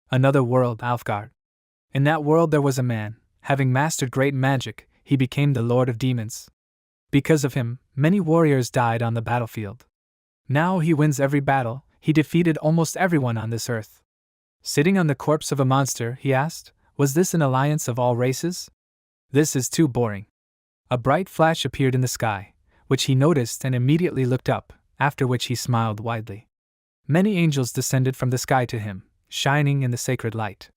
Another world, Alfgard. In that world there was a man. Having mastered great magic, he became the Lord of Demons. Because of him, many warriors died on the battlefield. Now he wins every battle. He defeated almost everyone on this earth. Sitting on the corpse of a monster, he asked, "Was this an alliance of all races? This is too boring." A bright flash appeared in the sky, which he noticed and immediately looked up, after which he smiled widely. Many angels descended from the sky to him, shining in the sacred light.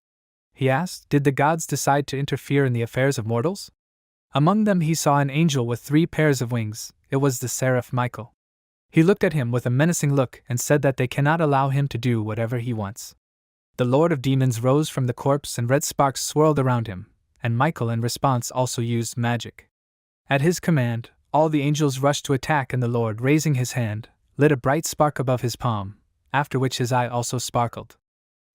He asked, "Did the gods decide to interfere in the affairs of mortals?" Among them he saw an angel with 3 pairs of wings. It was the seraph Michael. He looked at him with a menacing look and said that they cannot allow him to do whatever he wants. The Lord of Demons rose from the corpse and red sparks swirled around him, and Michael in response also used magic. At his command, all the angels rushed to attack, and the Lord, raising his hand, lit a bright spark above his palm, after which his eye also sparkled.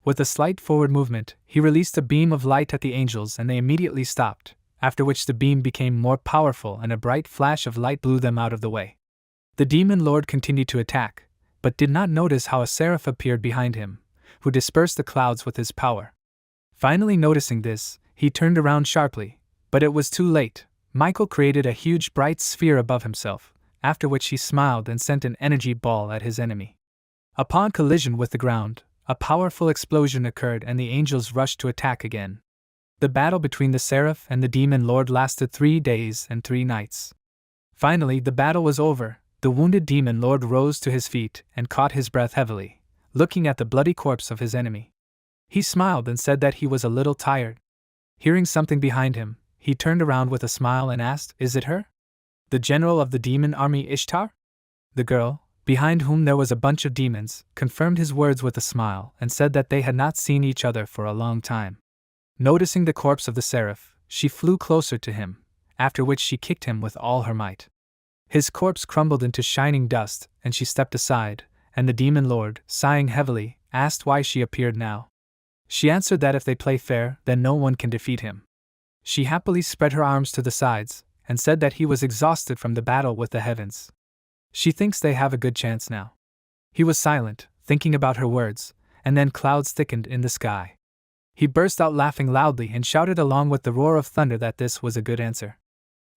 With a slight forward movement, he released a beam of light at the angels and they immediately stopped, after which the beam became more powerful and a bright flash of light blew them out of the way. The demon lord continued to attack, but did not notice how a seraph appeared behind him, who dispersed the clouds with his power. Finally noticing this, he turned around sharply, but it was too late. Michael created a huge bright sphere above himself, after which he smiled and sent an energy ball at his enemy. Upon collision with the ground, a powerful explosion occurred and the angels rushed to attack again. The battle between the seraph and the demon lord lasted 3 days and 3 nights. Finally, the battle was over. The wounded demon lord rose to his feet and caught his breath heavily, looking at the bloody corpse of his enemy. He smiled and said that he was a little tired. Hearing something behind him, he turned around with a smile and asked, "Is it her? The general of the demon army, Ishtar?" The girl, behind whom there was a bunch of demons, confirmed his words with a smile and said that they had not seen each other for a long time. Noticing the corpse of the seraph, she flew closer to him, after which she kicked him with all her might. His corpse crumbled into shining dust, and she stepped aside, and the demon lord, sighing heavily, asked why she appeared now. She answered that if they play fair, then no one can defeat him. She happily spread her arms to the sides, and said that he was exhausted from the battle with the heavens. She thinks they have a good chance now. He was silent, thinking about her words, and then clouds thickened in the sky. He burst out laughing loudly and shouted along with the roar of thunder that this was a good answer.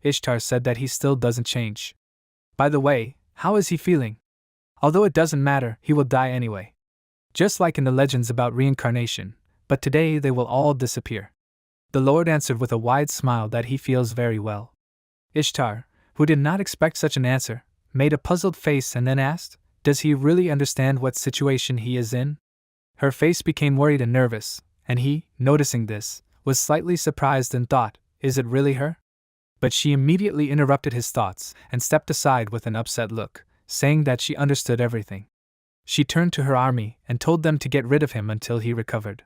Ishtar said that he still doesn't change. By the way, how is he feeling? Although it doesn't matter, he will die anyway. Just like in the legends about reincarnation, but today they will all disappear. The Lord answered with a wide smile that he feels very well. Ishtar, who did not expect such an answer, made a puzzled face and then asked, "Does he really understand what situation he is in?" Her face became worried and nervous, and he, noticing this, was slightly surprised and thought, "Is it really her?" But she immediately interrupted his thoughts and stepped aside with an upset look, saying that she understood everything. She turned to her army and told them to get rid of him until he recovered.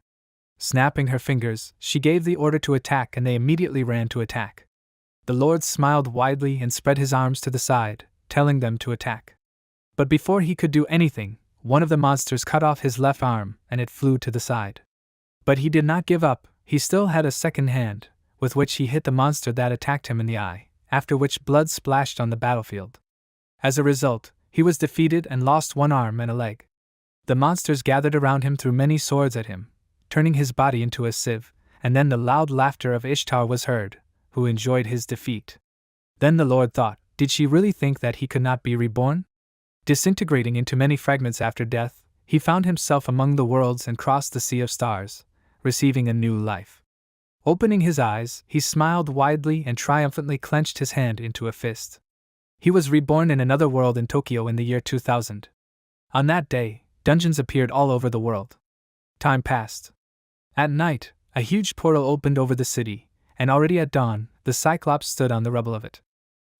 Snapping her fingers, she gave the order to attack and they immediately ran to attack. The Lord smiled widely and spread his arms to the side, telling them to attack. But before he could do anything, one of the monsters cut off his left arm and it flew to the side. But he did not give up. He still had a second hand, with which he hit the monster that attacked him in the eye, after which blood splashed on the battlefield. As a result, he was defeated and lost one arm and a leg. The monsters gathered around him, threw many swords at him, turning his body into a sieve, and then the loud laughter of Ishtar was heard, who enjoyed his defeat. Then the Lord thought, did she really think that he could not be reborn? Disintegrating into many fragments after death, he found himself among the worlds and crossed the sea of stars, receiving a new life. Opening his eyes, he smiled widely and triumphantly clenched his hand into a fist. He was reborn in another world in Tokyo in the year 2000. On that day, dungeons appeared all over the world. Time passed. At night, a huge portal opened over the city, and already at dawn, the Cyclops stood on the rubble of it.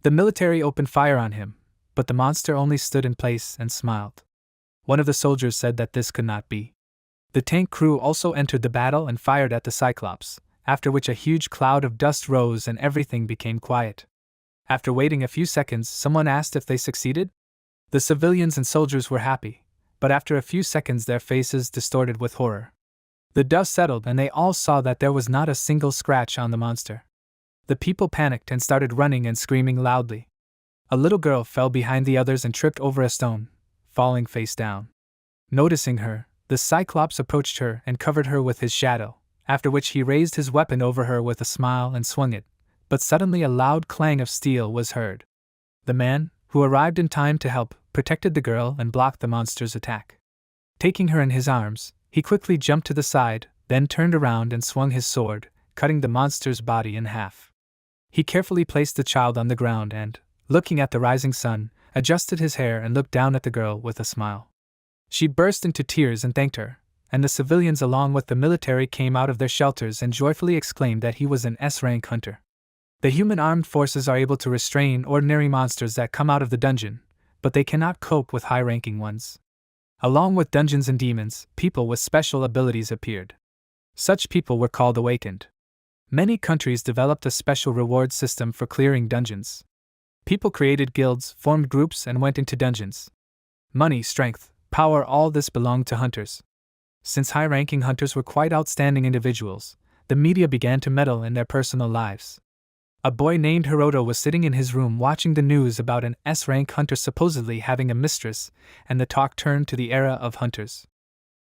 The military opened fire on him, but the monster only stood in place and smiled. One of the soldiers said that this could not be. The tank crew also entered the battle and fired at the Cyclops, after which a huge cloud of dust rose and everything became quiet. After waiting a few seconds, someone asked if they succeeded. The civilians and soldiers were happy, but after a few seconds their faces distorted with horror. The dust settled and they all saw that there was not a single scratch on the monster. The people panicked and started running and screaming loudly. A little girl fell behind the others and tripped over a stone, falling face down. Noticing her, The Cyclops approached her and covered her with his shadow, after which he raised his weapon over her with a smile and swung it, but suddenly a loud clang of steel was heard. The man, who arrived in time to help, protected the girl and blocked the monster's attack. Taking her in his arms, he quickly jumped to the side, then turned around and swung his sword, cutting the monster's body in half. He carefully placed the child on the ground and, looking at the rising sun, adjusted his hair and looked down at the girl with a smile. She burst into tears and thanked her, and the civilians along with the military came out of their shelters and joyfully exclaimed that he was an S-rank hunter. The human armed forces are able to restrain ordinary monsters that come out of the dungeon, but they cannot cope with high-ranking ones. Along with dungeons and demons, people with special abilities appeared. Such people were called awakened. Many countries developed a special reward system for clearing dungeons. People created guilds, formed groups, and went into dungeons. Money, strength, power, all this belonged to hunters. Since high-ranking hunters were quite outstanding individuals, the media began to meddle in their personal lives. A boy named Hiroto was sitting in his room watching the news about an S-rank hunter supposedly having a mistress, and the talk turned to the era of hunters.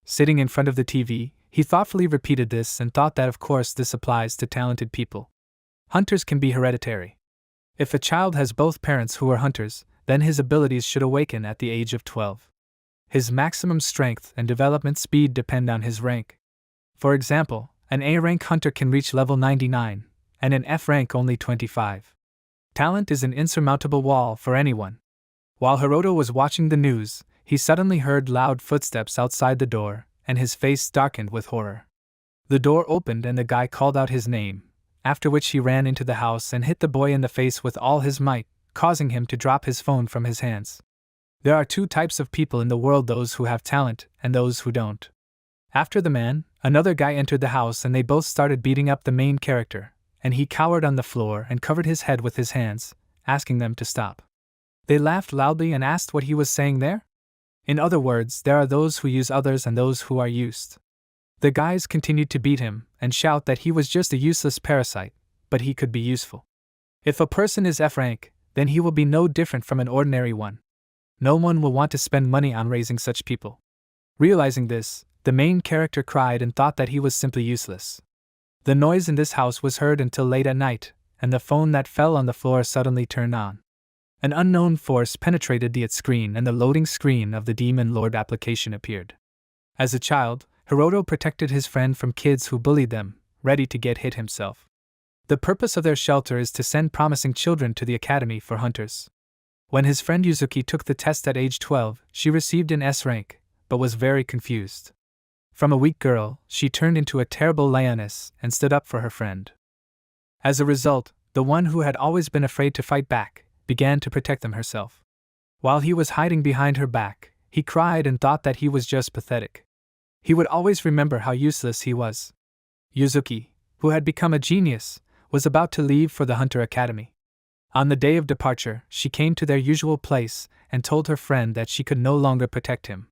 Sitting in front of the TV, he thoughtfully repeated this and thought that of course this applies to talented people. Hunters can be hereditary. If a child has both parents who are hunters, then his abilities should awaken at the age of 12. His maximum strength and development speed depend on his rank. For example, an A-rank hunter can reach level 99, and an F-rank only 25. Talent is an insurmountable wall for anyone. While Hiroto was watching the news, he suddenly heard loud footsteps outside the door, and his face darkened with horror. The door opened and the guy called out his name, after which he ran into the house and hit the boy in the face with all his might, causing him to drop his phone from his hands. There are two types of people in the world: those who have talent and those who don't. After the man, another guy entered the house and they both started beating up the main character, and he cowered on the floor and covered his head with his hands, asking them to stop. They laughed loudly and asked what he was saying there. In other words, there are those who use others and those who are used. The guys continued to beat him and shout that he was just a useless parasite, but he could be useful. If a person is F-rank, then he will be no different from an ordinary one. No one will want to spend money on raising such people. Realizing this, the main character cried and thought that he was simply useless. The noise in this house was heard until late at night, and the phone that fell on the floor suddenly turned on. An unknown force penetrated the screen and the loading screen of the Demon Lord application appeared. As a child, Hiroto protected his friend from kids who bullied them, ready to get hit himself. The purpose of their shelter is to send promising children to the Academy for Hunters. When his friend Yuzuki took the test at age 12, she received an S rank, but was very confused. From a weak girl, she turned into a terrible lioness and stood up for her friend. As a result, the one who had always been afraid to fight back began to protect them herself. While he was hiding behind her back, he cried and thought that he was just pathetic. He would always remember how useless he was. Yuzuki, who had become a genius, was about to leave for the Hunter Academy. On the day of departure, she came to their usual place and told her friend that she could no longer protect him.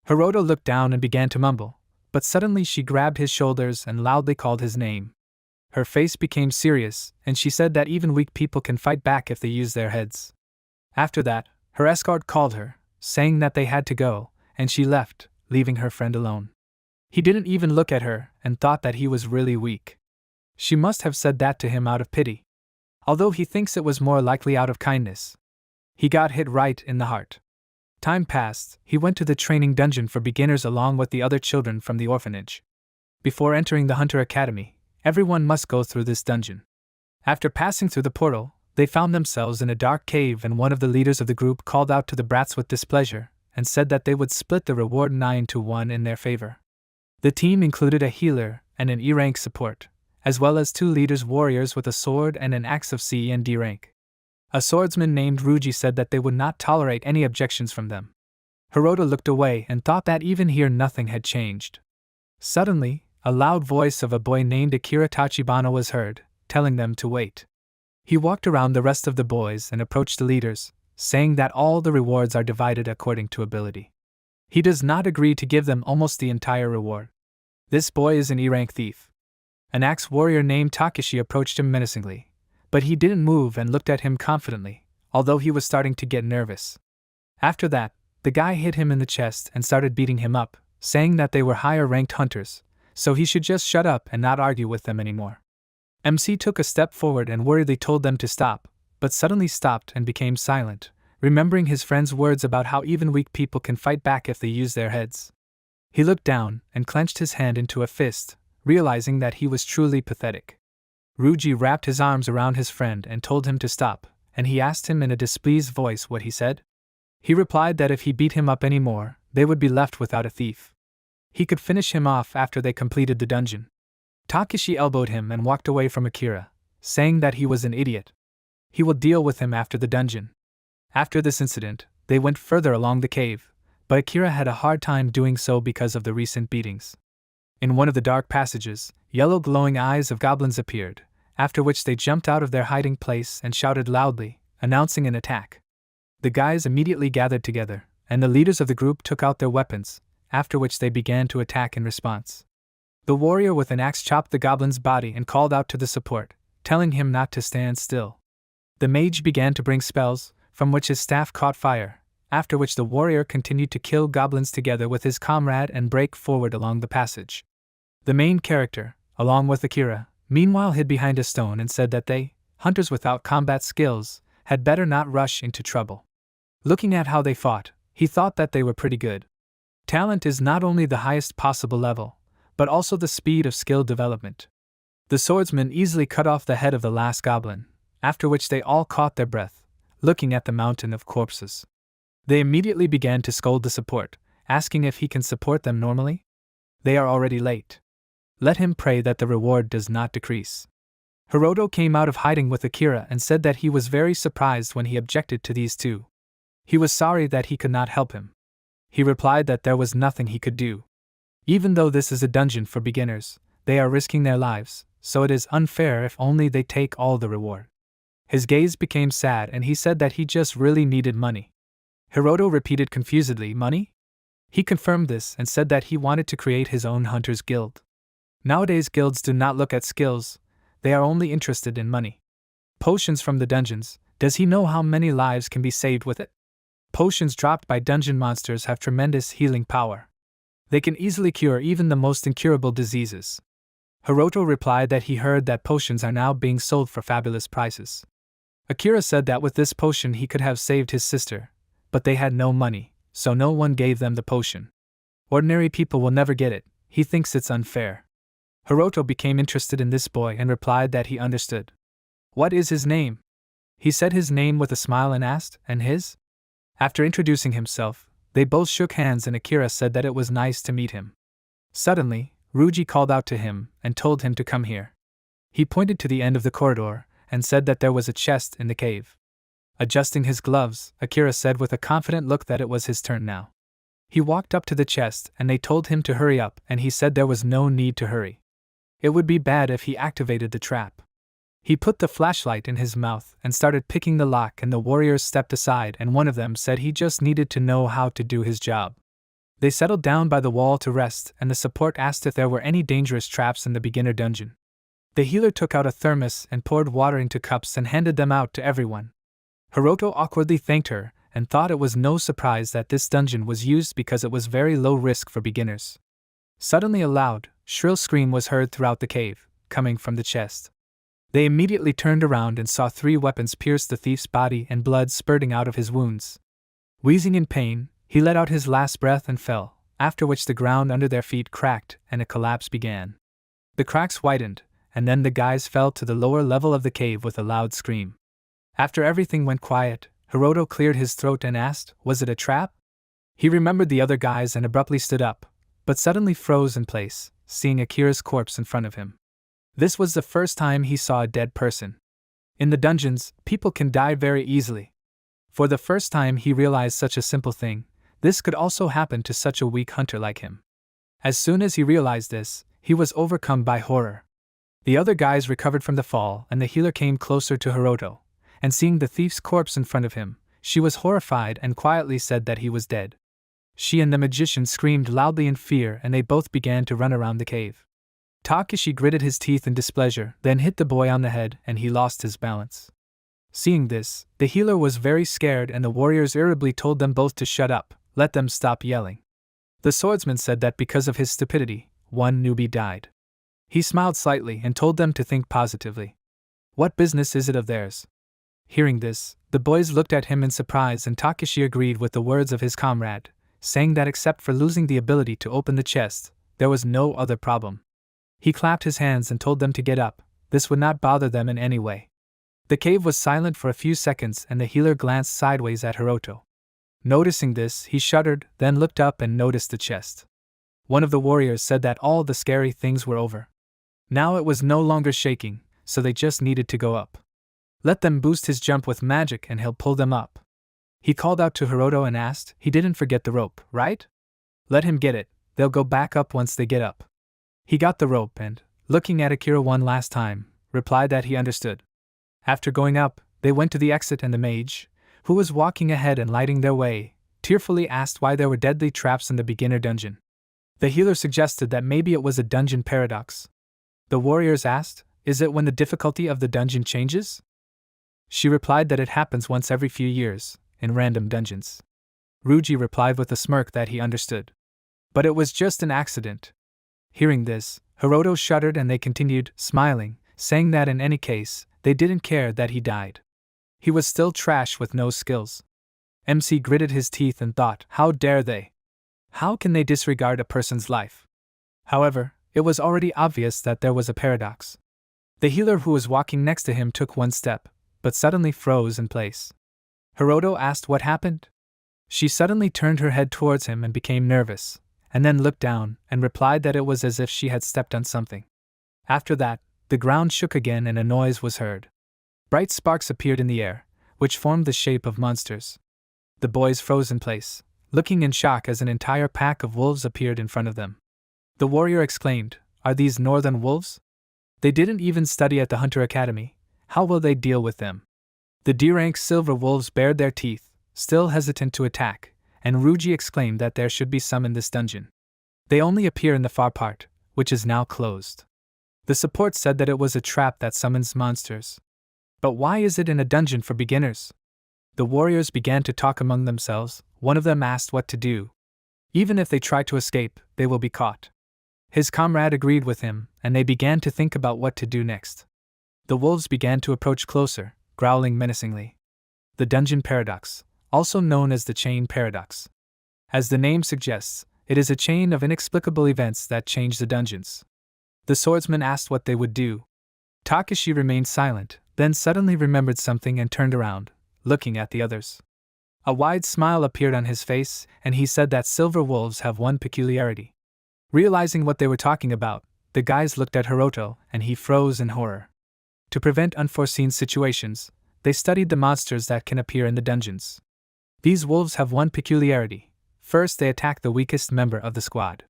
Hiroto looked down and began to mumble, but suddenly she grabbed his shoulders and loudly called his name. Her face became serious, and she said that even weak people can fight back if they use their heads. After that, her escort called her, saying that they had to go, and she left, leaving her friend alone. He didn't even look at her and thought that he was really weak. She must have said that to him out of pity. Although he thinks it was more likely out of kindness. He got hit right in the heart. Time passed, he went to the training dungeon for beginners along with the other children from the orphanage. Before entering the Hunter Academy, everyone must go through this dungeon. After passing through the portal, they found themselves in a dark cave and one of the leaders of the group called out to the brats with displeasure and said that they would split the reward 9-1 in their favor. The team included a healer and an E-rank support, as well as 2 leaders warriors with a sword and an axe of C and D rank. A swordsman named Ruji said that they would not tolerate any objections from them. Hiroto looked away and thought that even here nothing had changed. Suddenly, a loud voice of a boy named Akira Tachibana was heard, telling them to wait. He walked around the rest of the boys and approached the leaders, saying that all the rewards are divided according to ability. He does not agree to give them almost the entire reward. This boy is an E-rank thief. An axe warrior named Takeshi approached him menacingly, but he didn't move and looked at him confidently, although he was starting to get nervous. After that, the guy hit him in the chest and started beating him up, saying that they were higher-ranked hunters, so he should just shut up and not argue with them anymore. MC took a step forward and worriedly told them to stop, but suddenly stopped and became silent, remembering his friend's words about how even weak people can fight back if they use their heads. He looked down and clenched his hand into a fist, realizing that he was truly pathetic. Ryuji wrapped his arms around his friend and told him to stop, and he asked him in a displeased voice what he said. He replied that if he beat him up any more, they would be left without a thief. He could finish him off after they completed the dungeon. Takeshi elbowed him and walked away from Akira, saying that he was an idiot. He will deal with him after the dungeon. After this incident, they went further along the cave, but Akira had a hard time doing so because of the recent beatings. In one of the dark passages, yellow glowing eyes of goblins appeared, after which they jumped out of their hiding place and shouted loudly, announcing an attack. The guys immediately gathered together, and the leaders of the group took out their weapons, after which they began to attack in response. The warrior with an axe chopped the goblin's body and called out to the support, telling him not to stand still. The mage began to bring spells, from which his staff caught fire, after which the warrior continued to kill goblins together with his comrade and break forward along the passage. The main character, along with Akira, meanwhile hid behind a stone and said that they, hunters without combat skills, had better not rush into trouble. Looking at how they fought, he thought that they were pretty good. Talent is not only the highest possible level, but also the speed of skill development. The swordsman easily cut off the head of the last goblin, after which they all caught their breath, looking at the mountain of corpses. They immediately began to scold the support, asking if he can support them normally. They are already late. Let him pray that the reward does not decrease. Hiroto came out of hiding with Akira and said that he was very surprised when he objected to these two. He was sorry that he could not help him. He replied that there was nothing he could do. Even though this is a dungeon for beginners, they are risking their lives, so it is unfair if only they take all the reward. His gaze became sad and he said that he just really needed money. Hiroto repeated confusedly, money? He confirmed this and said that he wanted to create his own hunter's guild. Nowadays guilds do not look at skills, they are only interested in money. Potions from the dungeons, does he know how many lives can be saved with it? Potions dropped by dungeon monsters have tremendous healing power. They can easily cure even the most incurable diseases. Hiroto replied that he heard that potions are now being sold for fabulous prices. Akira said that with this potion he could have saved his sister, but they had no money, so no one gave them the potion. Ordinary people will never get it, he thinks it's unfair. Hiroto became interested in this boy and replied that he understood. What is his name? He said his name with a smile and asked, and his? After introducing himself, they both shook hands and Akira said that it was nice to meet him. Suddenly, Ryuji called out to him and told him to come here. He pointed to the end of the corridor and said that there was a chest in the cave. Adjusting his gloves, Akira said with a confident look that it was his turn now. He walked up to the chest and they told him to hurry up and he said there was no need to hurry. It would be bad if he activated the trap. He put the flashlight in his mouth and started picking the lock and the warriors stepped aside and one of them said he just needed to know how to do his job. They settled down by the wall to rest and the support asked if there were any dangerous traps in the beginner dungeon. The healer took out a thermos and poured water into cups and handed them out to everyone. Hiroto awkwardly thanked her and thought it was no surprise that this dungeon was used because it was very low risk for beginners. Suddenly a loud, shrill scream was heard throughout the cave, coming from the chest. They immediately turned around and saw 3 weapons pierce the thief's body and blood spurting out of his wounds. Wheezing in pain, he let out his last breath and fell, after which the ground under their feet cracked and a collapse began. The cracks widened, and then the guys fell to the lower level of the cave with a loud scream. After everything went quiet, Hiroto cleared his throat and asked, was it a trap? He remembered the other guys and abruptly stood up, but suddenly froze in place, seeing Akira's corpse in front of him. This was the first time he saw a dead person. In the dungeons, people can die very easily. For the first time he realized such a simple thing, this could also happen to such a weak hunter like him. As soon as he realized this, he was overcome by horror. The other guys recovered from the fall and the healer came closer to Hiroto, and seeing the thief's corpse in front of him, she was horrified and quietly said that he was dead. She and the magician screamed loudly in fear and they both began to run around the cave. Takeshi gritted his teeth in displeasure, then hit the boy on the head and he lost his balance. Seeing this, the healer was very scared and the warriors irritably told them both to shut up, let them stop yelling. The swordsman said that because of his stupidity, one newbie died. He smiled slightly and told them to think positively. What business is it of theirs? Hearing this, the boys looked at him in surprise, and Takeshi agreed with the words of his comrade, saying that except for losing the ability to open the chest, there was no other problem. He clapped his hands and told them to get up. This would not bother them in any way. The cave was silent for a few seconds, and the healer glanced sideways at Hiroto. Noticing this, he shuddered, then looked up and noticed the chest. One of the warriors said that all the scary things were over. Now it was no longer shaking, so they just needed to go up. Let them boost his jump with magic and he'll pull them up. He called out to Hiroto and asked, he didn't forget the rope, right? Let him get it, they'll go back up once they get up. He got the rope and, looking at Akira one last time, replied that he understood. After going up, they went to the exit, and the mage, who was walking ahead and lighting their way, tearfully asked why there were deadly traps in the beginner dungeon. The healer suggested that maybe it was a dungeon paradox. The warriors asked, is it when the difficulty of the dungeon changes? She replied that it happens once every few years, in random dungeons. Ryuji replied with a smirk that he understood. But it was just an accident. Hearing this, Hiroto shuddered, and they continued, smiling, saying that in any case, they didn't care that he died. He was still trash with no skills. MC gritted his teeth and thought, how dare they? How can they disregard a person's life? However, it was already obvious that there was a paradox. The healer who was walking next to him took one step, but suddenly froze in place. Hiroto asked what happened. She suddenly turned her head towards him and became nervous, and then looked down and replied that it was as if she had stepped on something. After that, the ground shook again and a noise was heard. Bright sparks appeared in the air, which formed the shape of monsters. The boys froze in place, looking in shock as an entire pack of wolves appeared in front of them. The warrior exclaimed, are these northern wolves? They didn't even study at the Hunter Academy. How will they deal with them? The D-rank silver wolves bared their teeth, still hesitant to attack, and Ryuji exclaimed that there should be some in this dungeon. They only appear in the far part, which is now closed. The support said that it was a trap that summons monsters. But why is it in a dungeon for beginners? The warriors began to talk among themselves. One of them asked what to do. Even if they try to escape, they will be caught. His comrade agreed with him, and they began to think about what to do next. The wolves began to approach closer, growling menacingly. The dungeon paradox, also known as the chain paradox. As the name suggests, it is a chain of inexplicable events that change the dungeons. The swordsman asked what they would do. Takeshi remained silent, then suddenly remembered something and turned around, looking at the others. A wide smile appeared on his face, and he said that silver wolves have one peculiarity. Realizing what they were talking about, the guys looked at Hiroto, and he froze in horror. To prevent unforeseen situations, they studied the monsters that can appear in the dungeons. These wolves have one peculiarity. First, they attack the weakest member of the squad.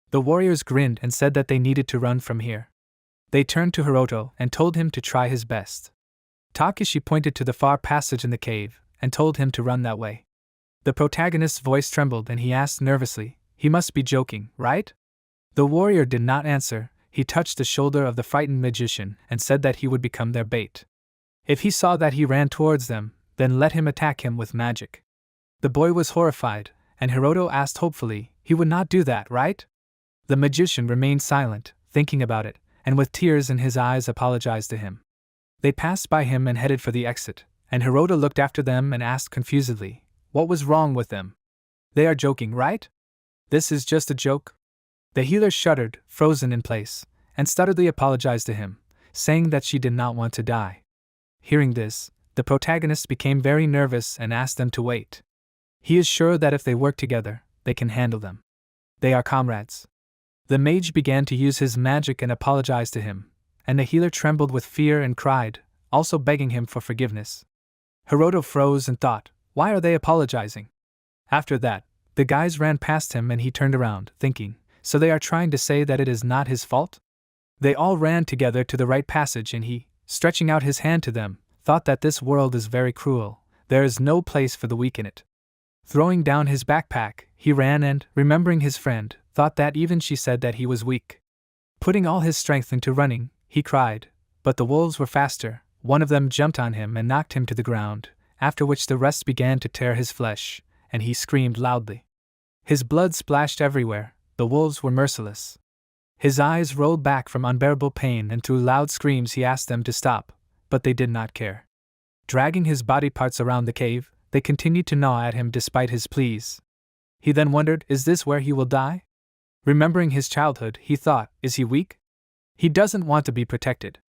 The warriors grinned and said that they needed to run from here. They turned to Hiroto and told him to try his best. Takeshi pointed to the far passage in the cave and told him to run that way. The protagonist's voice trembled and he asked nervously, he must be joking, right? The warrior did not answer. He touched the shoulder of the frightened magician and said that he would become their bait. If he saw that he ran towards them, then let him attack him with magic. The boy was horrified, and Hiroto asked hopefully, he would not do that, right? The magician remained silent, thinking about it, and with tears in his eyes apologized to him. They passed by him and headed for the exit, and Hiroto looked after them and asked confusedly, what was wrong with them? They are joking, right? This is just a joke? The healer shuddered, frozen in place, and stutteredly apologized to him, saying that she did not want to die. Hearing this, the protagonist became very nervous and asked them to wait. He is sure that if they work together, they can handle them. They are comrades. The mage began to use his magic and apologized to him, and the healer trembled with fear and cried, also begging him for forgiveness. Hiroto froze and thought, why are they apologizing? After that, the guys ran past him and he turned around, thinking, so they are trying to say that it is not his fault? They all ran together to the right passage and he, stretching out his hand to them, thought that this world is very cruel, there is no place for the weak in it. Throwing down his backpack, he ran and, remembering his friend, thought that even she said that he was weak. Putting all his strength into running, he cried, but the wolves were faster. One of them jumped on him and knocked him to the ground, after which the rest began to tear his flesh, and he screamed loudly. His blood splashed everywhere, the wolves were merciless. His eyes rolled back from unbearable pain, and through loud screams he asked them to stop, but they did not care. Dragging his body parts around the cave, they continued to gnaw at him despite his pleas. He then wondered, is this where he will die? Remembering his childhood, he thought, is he weak? He doesn't want to be protected.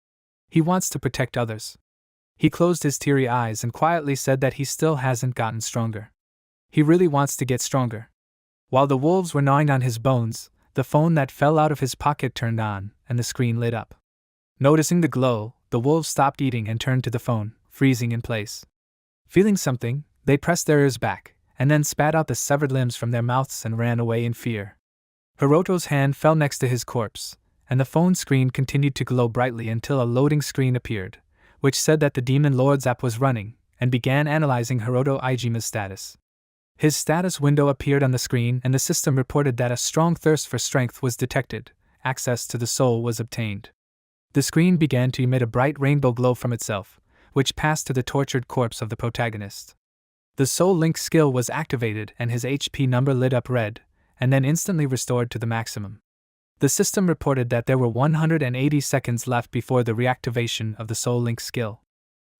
He wants to protect others. He closed his teary eyes and quietly said that he still hasn't gotten stronger. He really wants to get stronger. While the wolves were gnawing on his bones, the phone that fell out of his pocket turned on, and the screen lit up. Noticing the glow, the wolves stopped eating and turned to the phone, freezing in place. Feeling something, they pressed their ears back, and then spat out the severed limbs from their mouths and ran away in fear. Hiroto's hand fell next to his corpse, and the phone screen continued to glow brightly until a loading screen appeared, which said that the Demon Lord's app was running, and began analyzing Hiroto Ijima's status. His status window appeared on the screen, and the system reported that a strong thirst for strength was detected. Access to the soul was obtained. The screen began to emit a bright rainbow glow from itself, which passed to the tortured corpse of the protagonist. The Soul Link skill was activated and his HP number lit up red, and then instantly restored to the maximum. The system reported that there were 180 seconds left before the reactivation of the Soul Link skill.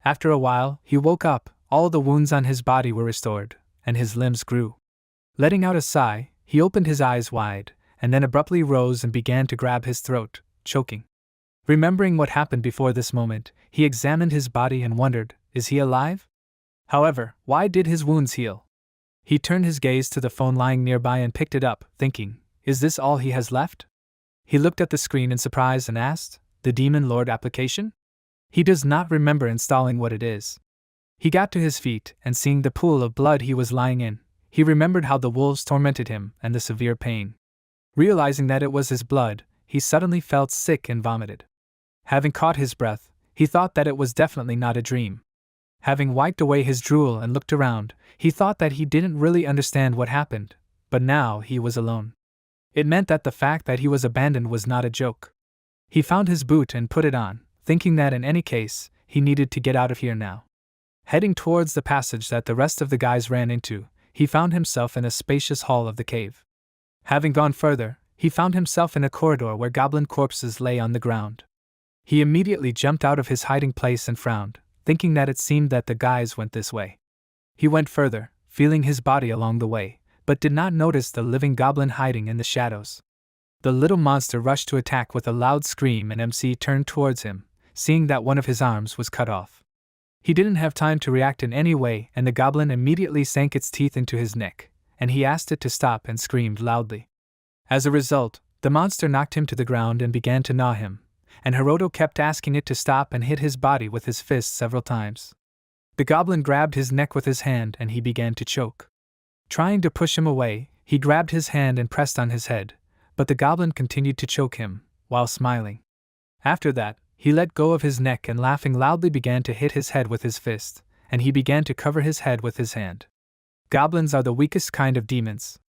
After a while, he woke up, all the wounds on his body were restored, and his limbs grew. Letting out a sigh, he opened his eyes wide, and then abruptly rose and began to grab his throat, choking. Remembering what happened before this moment, he examined his body and wondered, is he alive? However, why did his wounds heal? He turned his gaze to the phone lying nearby and picked it up, thinking, is this all he has left? He looked at the screen in surprise and asked, the Demon Lord application? He does not remember installing what it is. He got to his feet, and seeing the pool of blood he was lying in, he remembered how the wolves tormented him and the severe pain. Realizing that it was his blood, he suddenly felt sick and vomited. Having caught his breath, he thought that it was definitely not a dream. Having wiped away his drool and looked around, he thought that he didn't really understand what happened, but now he was alone. It meant that the fact that he was abandoned was not a joke. He found his boot and put it on, thinking that in any case, he needed to get out of here now. Heading towards the passage that the rest of the guys ran into, he found himself in a spacious hall of the cave. Having gone further, he found himself in a corridor where goblin corpses lay on the ground. He immediately jumped out of his hiding place and frowned, thinking that it seemed that the guys went this way. He went further, feeling his body along the way, but did not notice the living goblin hiding in the shadows. The little monster rushed to attack with a loud scream, and MC turned towards him, seeing that one of his arms was cut off. He didn't have time to react in any way, and the goblin immediately sank its teeth into his neck, and he asked it to stop and screamed loudly. As a result, the monster knocked him to the ground and began to gnaw him, and Hiroto kept asking it to stop and hit his body with his fist several times. The goblin grabbed his neck with his hand and he began to choke. Trying to push him away, he grabbed his hand and pressed on his head, but the goblin continued to choke him, while smiling. After that, he let go of his neck and laughing loudly began to hit his head with his fist, and he began to cover his head with his hand. Goblins are the weakest kind of demons,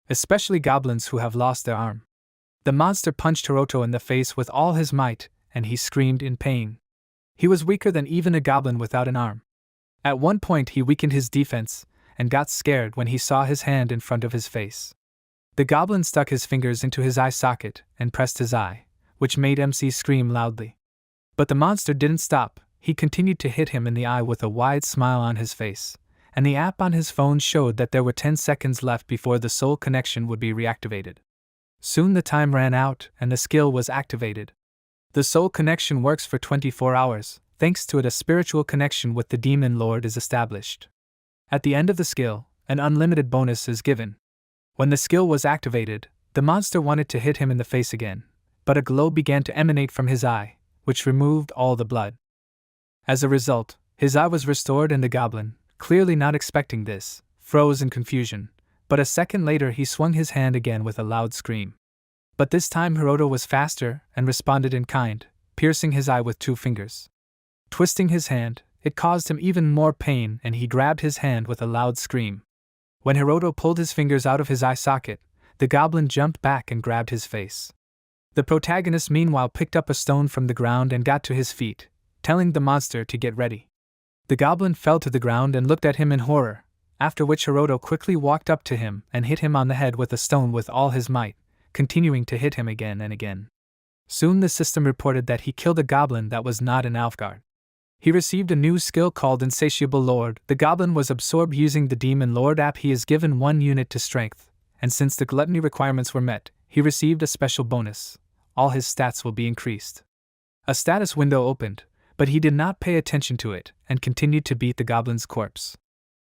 especially goblins who have lost their arm. The monster punched Hiroto in the face with all his might, and he screamed in pain. He was weaker than even a goblin without an arm. At one point he weakened his defense, and got scared when he saw his hand in front of his face. The goblin stuck his fingers into his eye socket and pressed his eye, which made MC scream loudly. But the monster didn't stop, he continued to hit him in the eye with a wide smile on his face, and the app on his phone showed that there were 10 seconds left before the soul connection would be reactivated. Soon the time ran out and the skill was activated. The soul connection works for 24 hours, thanks to it a spiritual connection with the Demon Lord is established. At the end of the skill, an unlimited bonus is given. When the skill was activated, the monster wanted to hit him in the face again, but a glow began to emanate from his eye, which removed all the blood. As a result, his eye was restored and the goblin, clearly not expecting this, froze in confusion. But a second later he swung his hand again with a loud scream. But this time Hiroto was faster and responded in kind, piercing his eye with 2 fingers. Twisting his hand, it caused him even more pain and he grabbed his hand with a loud scream. When Hiroto pulled his fingers out of his eye socket, the goblin jumped back and grabbed his face. The protagonist meanwhile picked up a stone from the ground and got to his feet, telling the monster to get ready. The goblin fell to the ground and looked at him in horror, after which Hiroto quickly walked up to him and hit him on the head with a stone with all his might, continuing to hit him again and again. Soon the system reported that he killed a goblin that was not in Alfgard. He received a new skill called Insatiable Lord. The goblin was absorbed using the Demon Lord app. He is given 1 unit to strength, and since the gluttony requirements were met, he received a special bonus. All his stats will be increased. A status window opened, but he did not pay attention to it and continued to beat the goblin's corpse.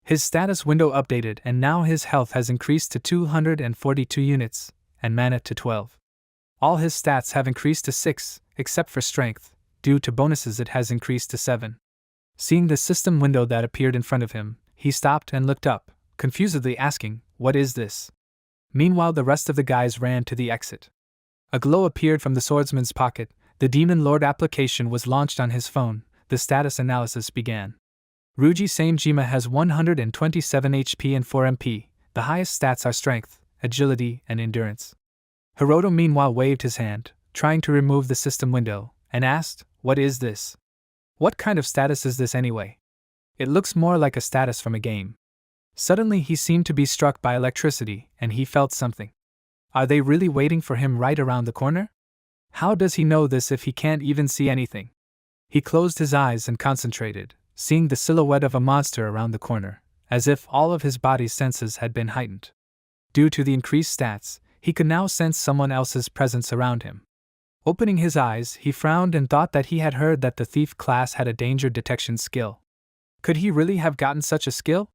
His status window updated and now his health has increased to 242 units, and mana to 12. All his stats have increased to 6, except for strength. Due to bonuses it has increased to 7. Seeing the system window that appeared in front of him, he stopped and looked up, confusedly asking, "What is this?" Meanwhile the rest of the guys ran to the exit. A glow appeared from the swordsman's pocket, the Demon Lord application was launched on his phone, the status analysis began. Ruji Samejima has 127 HP and 4 MP, the highest stats are strength, agility, and endurance. Hiroto meanwhile waved his hand, trying to remove the system window, and asked, "What is this? What kind of status is this anyway? It looks more like a status from a game." Suddenly he seemed to be struck by electricity, and he felt something. Are they really waiting for him right around the corner? How does he know this if he can't even see anything? He closed his eyes and concentrated, seeing the silhouette of a monster around the corner, as if all of his body's senses had been heightened. Due to the increased stats, he could now sense someone else's presence around him. Opening his eyes, he frowned and thought that he had heard that the thief class had a danger detection skill. Could he really have gotten such a skill?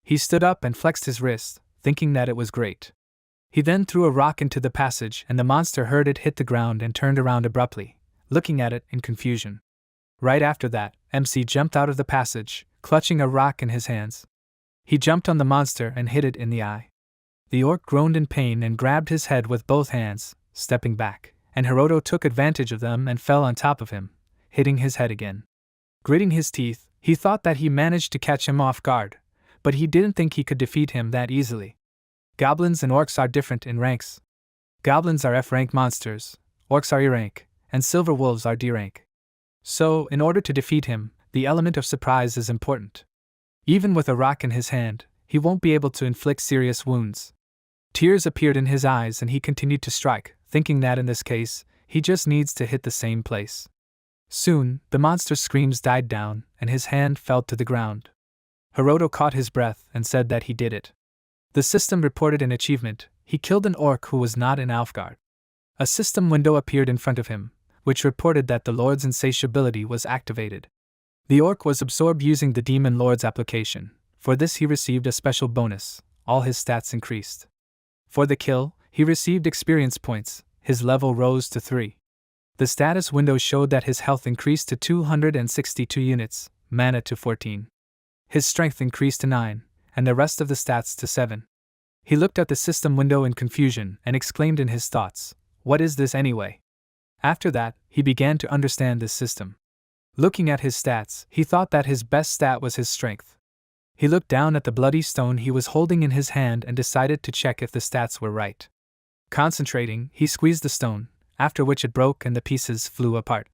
He stood up and flexed his wrist, thinking that it was great. He then threw a rock into the passage and the monster heard it hit the ground and turned around abruptly, looking at it in confusion. Right after that, MC jumped out of the passage, clutching a rock in his hands. He jumped on the monster and hit it in the eye. The orc groaned in pain and grabbed his head with both hands, stepping back, and Hiroto took advantage of them and fell on top of him, hitting his head again. Gritting his teeth, he thought that he managed to catch him off guard, but he didn't think he could defeat him that easily. Goblins and orcs are different in ranks. Goblins are F-rank monsters, orcs are E-rank, and silver wolves are D-rank. So, in order to defeat him, the element of surprise is important. Even with a rock in his hand, he won't be able to inflict serious wounds. Tears appeared in his eyes and he continued to strike, thinking that in this case, he just needs to hit the same place. Soon, the monster's screams died down and his hand fell to the ground. Hiroto caught his breath and said that he did it. The system reported an achievement: he killed an orc who was not in Alfgard. A system window appeared in front of him, which reported that the Lord's insatiability was activated. The orc was absorbed using the Demon Lord's application. For this he received a special bonus, all his stats increased. For the kill, he received experience points, his level rose to 3. The status window showed that his health increased to 262 units, mana to 14. His strength increased to 9, and the rest of the stats to 7. He looked at the system window in confusion and exclaimed in his thoughts, "What is this anyway?" After that, he began to understand this system. Looking at his stats, he thought that his best stat was his strength. He looked down at the bloody stone he was holding in his hand and decided to check if the stats were right. Concentrating, he squeezed the stone, after which it broke and the pieces flew apart.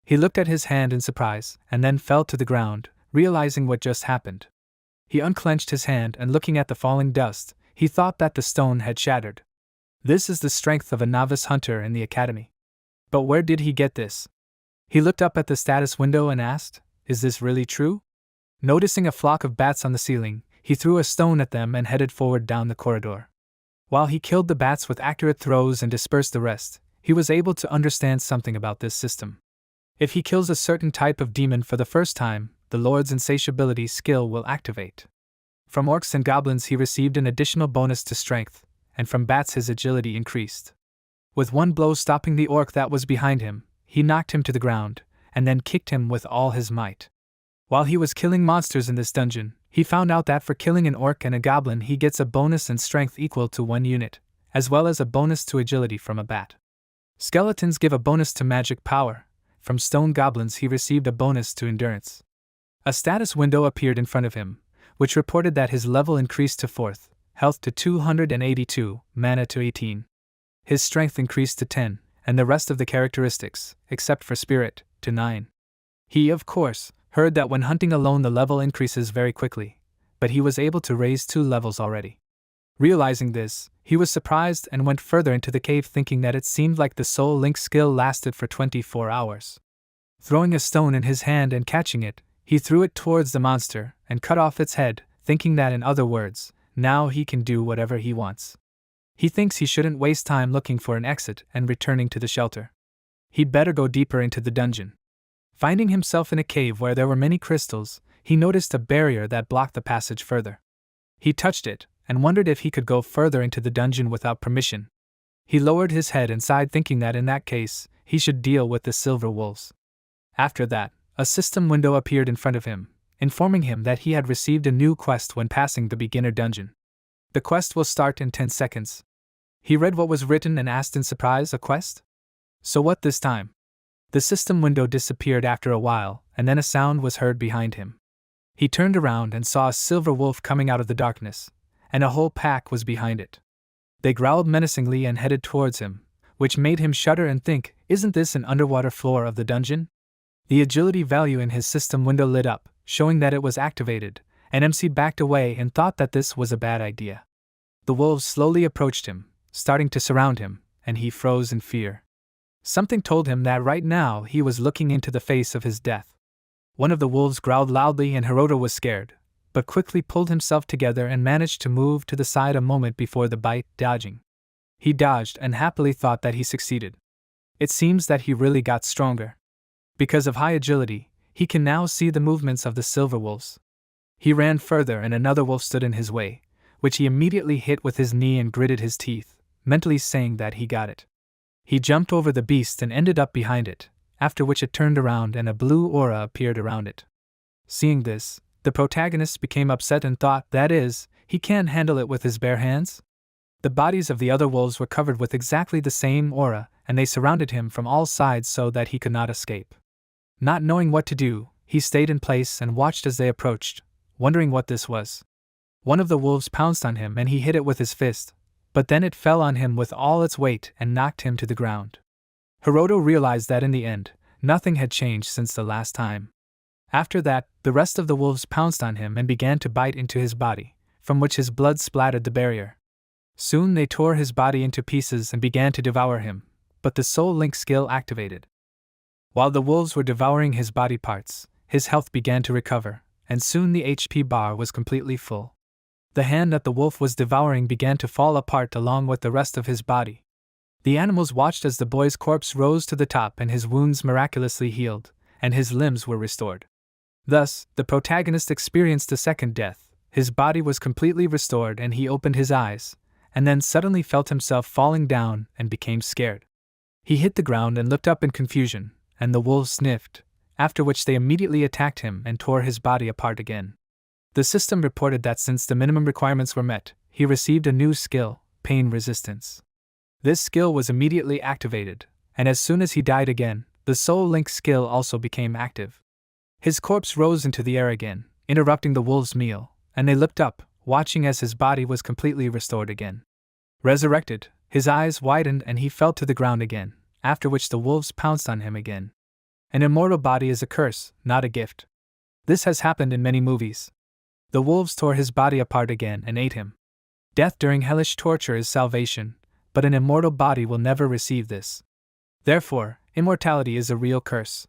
He looked at his hand in surprise and then fell to the ground, realizing what just happened. He unclenched his hand and looking at the falling dust, he thought that the stone had shattered. This is the strength of a novice hunter in the academy. But where did he get this? He looked up at the status window and asked, "Is this really true?" Noticing a flock of bats on the ceiling, he threw a stone at them and headed forward down the corridor. While he killed the bats with accurate throws and dispersed the rest, he was able to understand something about this system. If he kills a certain type of demon for the first time, the Lord's insatiability skill will activate. From orcs and goblins he received an additional bonus to strength, and from bats his agility increased. With one blow stopping the orc that was behind him, he knocked him to the ground, and then kicked him with all his might. While he was killing monsters in this dungeon, he found out that for killing an orc and a goblin he gets a bonus in strength equal to 1 unit, as well as a bonus to agility from a bat. Skeletons give a bonus to magic power. From stone goblins he received a bonus to endurance. A status window appeared in front of him, which reported that his level increased to 4th, health to 282, mana to 18. His strength increased to 10, and the rest of the characteristics, except for spirit, to 9. He, of course, heard that when hunting alone the level increases very quickly. but he was able to raise 2 levels already. Realizing this, he was surprised and went further into the cave, thinking that it seemed like the Soul Link skill lasted for 24 hours. Throwing a stone in his hand and catching it, he threw it towards the monster and cut off its head, thinking that, in other words, now he can do whatever he wants. He thinks he shouldn't waste time looking for an exit and returning to the shelter. He'd better go deeper into the dungeon. Finding himself in a cave where there were many crystals, he noticed a barrier that blocked the passage further. He touched it and wondered if he could go further into the dungeon without permission. He lowered his head and sighed, thinking that in that case, he should deal with the silver wolves. After that, a system window appeared in front of him, informing him that he had received a new quest when passing the beginner dungeon. The quest will start in 10 seconds. He read what was written and asked in surprise, a quest? So what this time? The system window disappeared after a while, and then a sound was heard behind him. He turned around and saw a silver wolf coming out of the darkness, and a whole pack was behind it. They growled menacingly and headed towards him, which made him shudder and think, isn't this an underwater floor of the dungeon? The agility value in his system window lit up, showing that it was activated, and MC backed away and thought that this was a bad idea. The wolves slowly approached him, starting to surround him, and he froze in fear. Something told him that right now he was looking into the face of his death. One of the wolves growled loudly and Hiroto was scared, but quickly pulled himself together and managed to move to the side a moment before the bite, dodging. He dodged and happily thought that he succeeded. It seems that he really got stronger. Because of high agility, he can now see the movements of the silver wolves. He ran further and another wolf stood in his way, which he immediately hit with his knee and gritted his teeth, mentally saying that he got it. He jumped over the beast and ended up behind it, after which it turned around and a blue aura appeared around it. Seeing this, the protagonist became upset and thought, that is, he can't handle it with his bare hands? The bodies of the other wolves were covered with exactly the same aura, and they surrounded him from all sides so that he could not escape. Not knowing what to do, he stayed in place and watched as they approached, wondering what this was. One of the wolves pounced on him and he hit it with his fist, but then it fell on him with all its weight and knocked him to the ground. Hiroto realized that in the end, nothing had changed since the last time. After that, the rest of the wolves pounced on him and began to bite into his body, from which his blood splattered the barrier. Soon they tore his body into pieces and began to devour him, but the Soul Link skill activated. While the wolves were devouring his body parts, his health began to recover, and soon the HP bar was completely full. The hand that the wolf was devouring began to fall apart along with the rest of his body. The animals watched as the boy's corpse rose to the top and his wounds miraculously healed, and his limbs were restored. Thus, the protagonist experienced a second death. His body was completely restored and he opened his eyes, and then suddenly felt himself falling down and became scared. He hit the ground and looked up in confusion, and the wolves sniffed, after which they immediately attacked him and tore his body apart again. The system reported that since the minimum requirements were met, he received a new skill, pain resistance. This skill was immediately activated, and as soon as he died again, the Soul Link skill also became active. His corpse rose into the air again, interrupting the wolves' meal, and they looked up, watching as his body was completely restored again. Resurrected, his eyes widened and he fell to the ground again, after which the wolves pounced on him again. An immortal body is a curse, not a gift. This has happened in many movies. The wolves tore his body apart again and ate him. Death during hellish torture is salvation, but an immortal body will never receive this. Therefore, immortality is a real curse.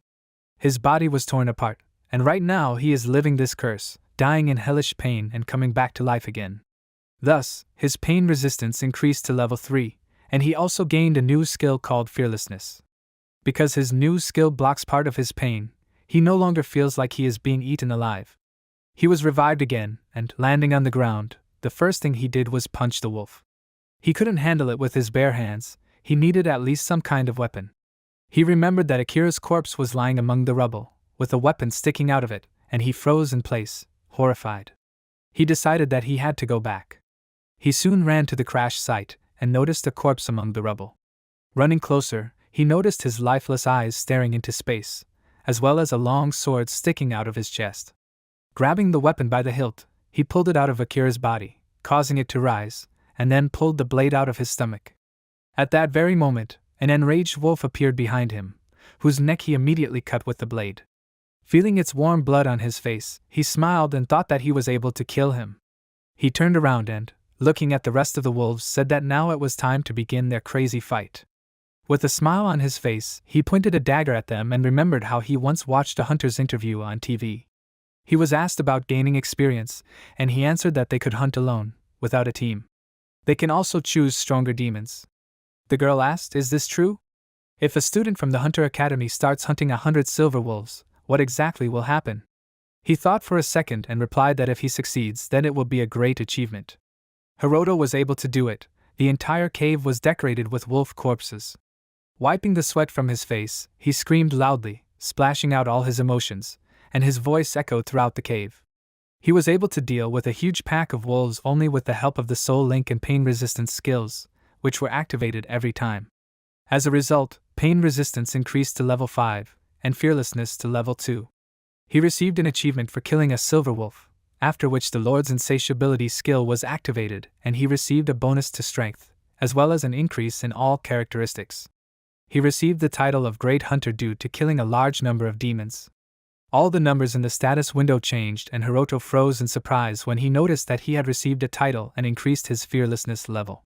His body was torn apart, and right now he is living this curse, dying in hellish pain and coming back to life again. Thus, his pain resistance increased to level 3, and he also gained a new skill called fearlessness. Because his new skill blocks part of his pain, he no longer feels like he is being eaten alive. He was revived again, and, landing on the ground, the first thing he did was punch the wolf. He couldn't handle it with his bare hands, he needed at least some kind of weapon. He remembered that Akira's corpse was lying among the rubble, with a weapon sticking out of it, and he froze in place, horrified. He decided that he had to go back. He soon ran to the crash site, and noticed a corpse among the rubble. Running closer, he noticed his lifeless eyes staring into space, as well as a long sword sticking out of his chest. Grabbing the weapon by the hilt, he pulled it out of Akira's body, causing it to rise, and then pulled the blade out of his stomach. At that very moment, an enraged wolf appeared behind him, whose neck he immediately cut with the blade. Feeling its warm blood on his face, he smiled and thought that he was able to kill him. He turned around and, looking at the rest of the wolves, said that now it was time to begin their crazy fight. With a smile on his face, he pointed a dagger at them and remembered how he once watched a hunter's interview on TV. He was asked about gaining experience, and he answered that they could hunt alone, without a team. They can also choose stronger demons. The girl asked, "Is this true? If a student from the Hunter Academy starts hunting 100 silver wolves, what exactly will happen?" He thought for a second and replied that if he succeeds, then it will be a great achievement. Hiroto was able to do it. The entire cave was decorated with wolf corpses. Wiping the sweat from his face, he screamed loudly, splashing out all his emotions, and his voice echoed throughout the cave. He was able to deal with a huge pack of wolves only with the help of the Soul Link and pain resistance skills, which were activated every time. As a result, pain resistance increased to level 5, and fearlessness to level 2. He received an achievement for killing a silver wolf, after which the Lord's insatiability skill was activated, and he received a bonus to strength, as well as an increase in all characteristics. He received the title of Great Hunter due to killing a large number of demons. All the numbers in the status window changed, and Hiroto froze in surprise when he noticed that he had received a title and increased his fearlessness level.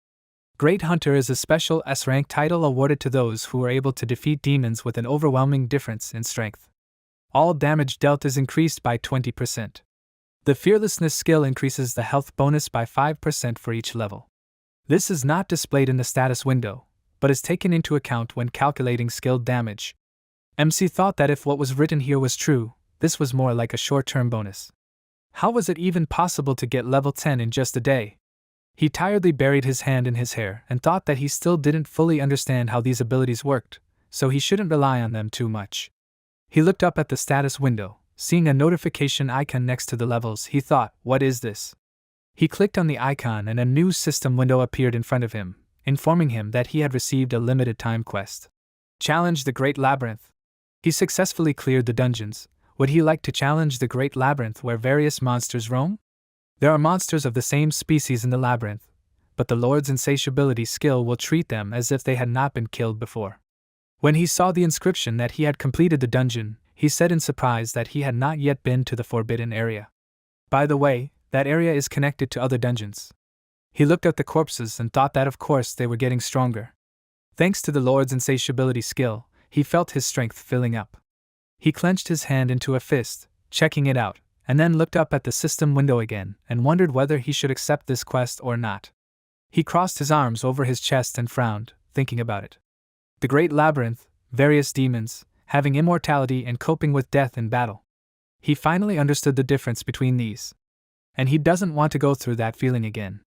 Great Hunter is a special S-rank title awarded to those who are able to defeat demons with an overwhelming difference in strength. All damage dealt is increased by 20%. The fearlessness skill increases the health bonus by 5% for each level. This is not displayed in the status window, but is taken into account when calculating skill damage. MC thought that if what was written here was true, this was more like a short-term bonus. How was it even possible to get level 10 in just a day? He tiredly buried his hand in his hair and thought that he still didn't fully understand how these abilities worked, so he shouldn't rely on them too much. He looked up at the status window, seeing a notification icon next to the levels. He thought, "What is this?" He clicked on the icon and a new system window appeared in front of him, informing him that he had received a limited time quest. Challenge the Great Labyrinth. He successfully cleared the dungeons. Would he like to challenge the Great Labyrinth where various monsters roam? There are monsters of the same species in the labyrinth, but the Lord's insatiability skill will treat them as if they had not been killed before. When he saw the inscription that he had completed the dungeon, he said in surprise that he had not yet been to the forbidden area. By the way, that area is connected to other dungeons. He looked at the corpses and thought that of course they were getting stronger. Thanks to the Lord's insatiability skill, he felt his strength filling up. He clenched his hand into a fist, checking it out, and then looked up at the system window again and wondered whether he should accept this quest or not. He crossed his arms over his chest and frowned, thinking about it. The Great Labyrinth, various demons, having immortality and coping with death in battle. He finally understood the difference between these. And he doesn't want to go through that feeling again.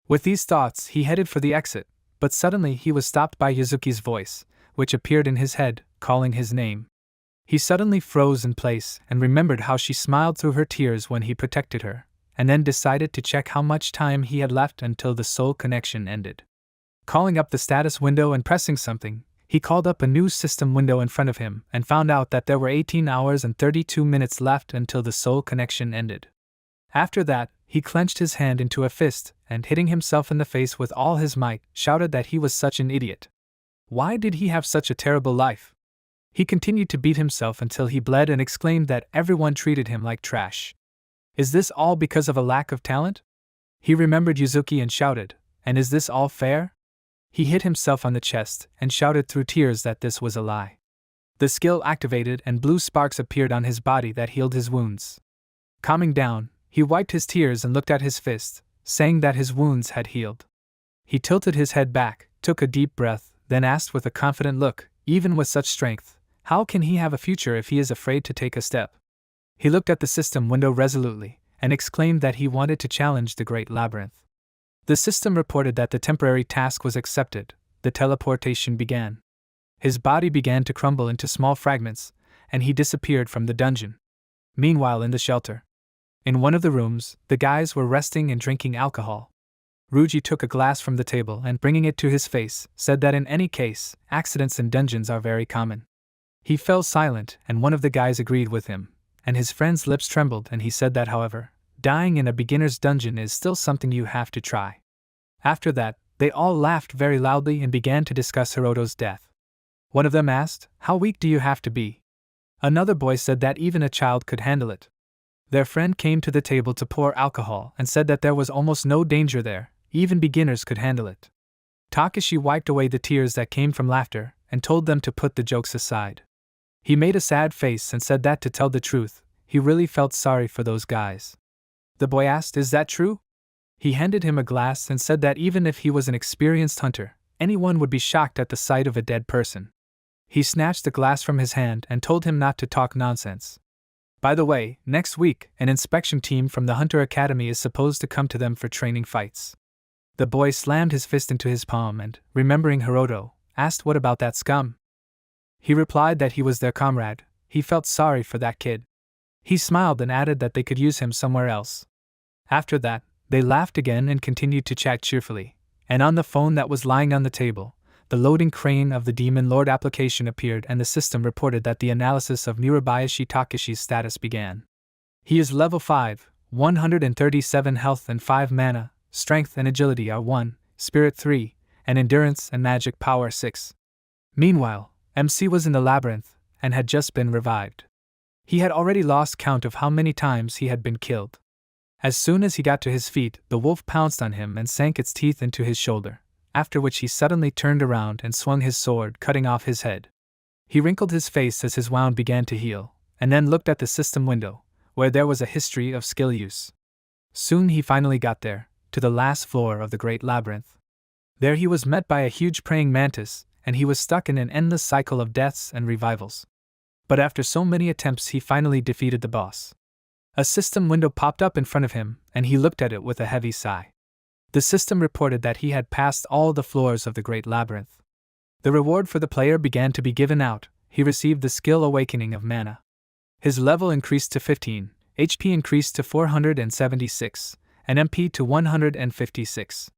With these thoughts, he headed for the exit, but suddenly he was stopped by Yuzuki's voice, which appeared in his head, calling his name. He suddenly froze in place and remembered how she smiled through her tears when he protected her, and then decided to check how much time he had left until the soul connection ended. Calling up the status window and pressing something, he called up a new system window in front of him and found out that there were 18 hours and 32 minutes left until the soul connection ended. After that, he clenched his hand into a fist and, hitting himself in the face with all his might, shouted that he was such an idiot. Why did he have such a terrible life? He continued to beat himself until he bled and exclaimed that everyone treated him like trash. Is this all because of a lack of talent? He remembered Yuzuki and shouted, "And is this all fair?" He hit himself on the chest and shouted through tears that this was a lie. The skill activated and blue sparks appeared on his body that healed his wounds. Calming down, he wiped his tears and looked at his fist, saying that his wounds had healed. He tilted his head back, took a deep breath, then asked with a confident look, "Even with such strength, how can he have a future if he is afraid to take a step?" He looked at the system window resolutely, and exclaimed that he wanted to challenge the Great Labyrinth. The system reported that the temporary task was accepted. The teleportation began. His body began to crumble into small fragments, and he disappeared from the dungeon. Meanwhile, in the shelter, in one of the rooms, the guys were resting and drinking alcohol. Ruji took a glass from the table and, bringing it to his face, said that in any case, accidents in dungeons are very common. He fell silent, and one of the guys agreed with him, and his friend's lips trembled, and he said that, however, dying in a beginner's dungeon is still something you have to try. After that, they all laughed very loudly and began to discuss Hiroto's death. One of them asked, "How weak do you have to be?" Another boy said that even a child could handle it. Their friend came to the table to pour alcohol and said that there was almost no danger there, even beginners could handle it. Takashi wiped away the tears that came from laughter and told them to put the jokes aside. He made a sad face and said that to tell the truth, he really felt sorry for those guys. The boy asked, "Is that true?" He handed him a glass and said that even if he was an experienced hunter, anyone would be shocked at the sight of a dead person. He snatched the glass from his hand and told him not to talk nonsense. By the way, next week, an inspection team from the Hunter Academy is supposed to come to them for training fights. The boy slammed his fist into his palm and, remembering Hiroto, asked what about that scum. He replied that he was their comrade. He felt sorry for that kid. He smiled and added that they could use him somewhere else. After that, they laughed again and continued to chat cheerfully, and on the phone that was lying on the table, the loading crane of the Demon Lord application appeared and the system reported that the analysis of Murabayashi Takashi's status began. He is level 5, 137 health and 5 mana, strength and agility are 1, spirit 3, and endurance and magic power 6. Meanwhile, MC was in the labyrinth and had just been revived. He had already lost count of how many times he had been killed. As soon as he got to his feet, the wolf pounced on him and sank its teeth into his shoulder, after which he suddenly turned around and swung his sword, cutting off his head. He wrinkled his face as his wound began to heal, and then looked at the system window, where there was a history of skill use. Soon he finally got there, to the last floor of the great labyrinth. There he was met by a huge praying mantis, and he was stuck in an endless cycle of deaths and revivals. But after so many attempts he finally defeated the boss. A system window popped up in front of him, and he looked at it with a heavy sigh. The system reported that he had passed all the floors of the great labyrinth. The reward for the player began to be given out. He received the skill Awakening of Mana. His level increased to 15, HP increased to 476, and MP to 156.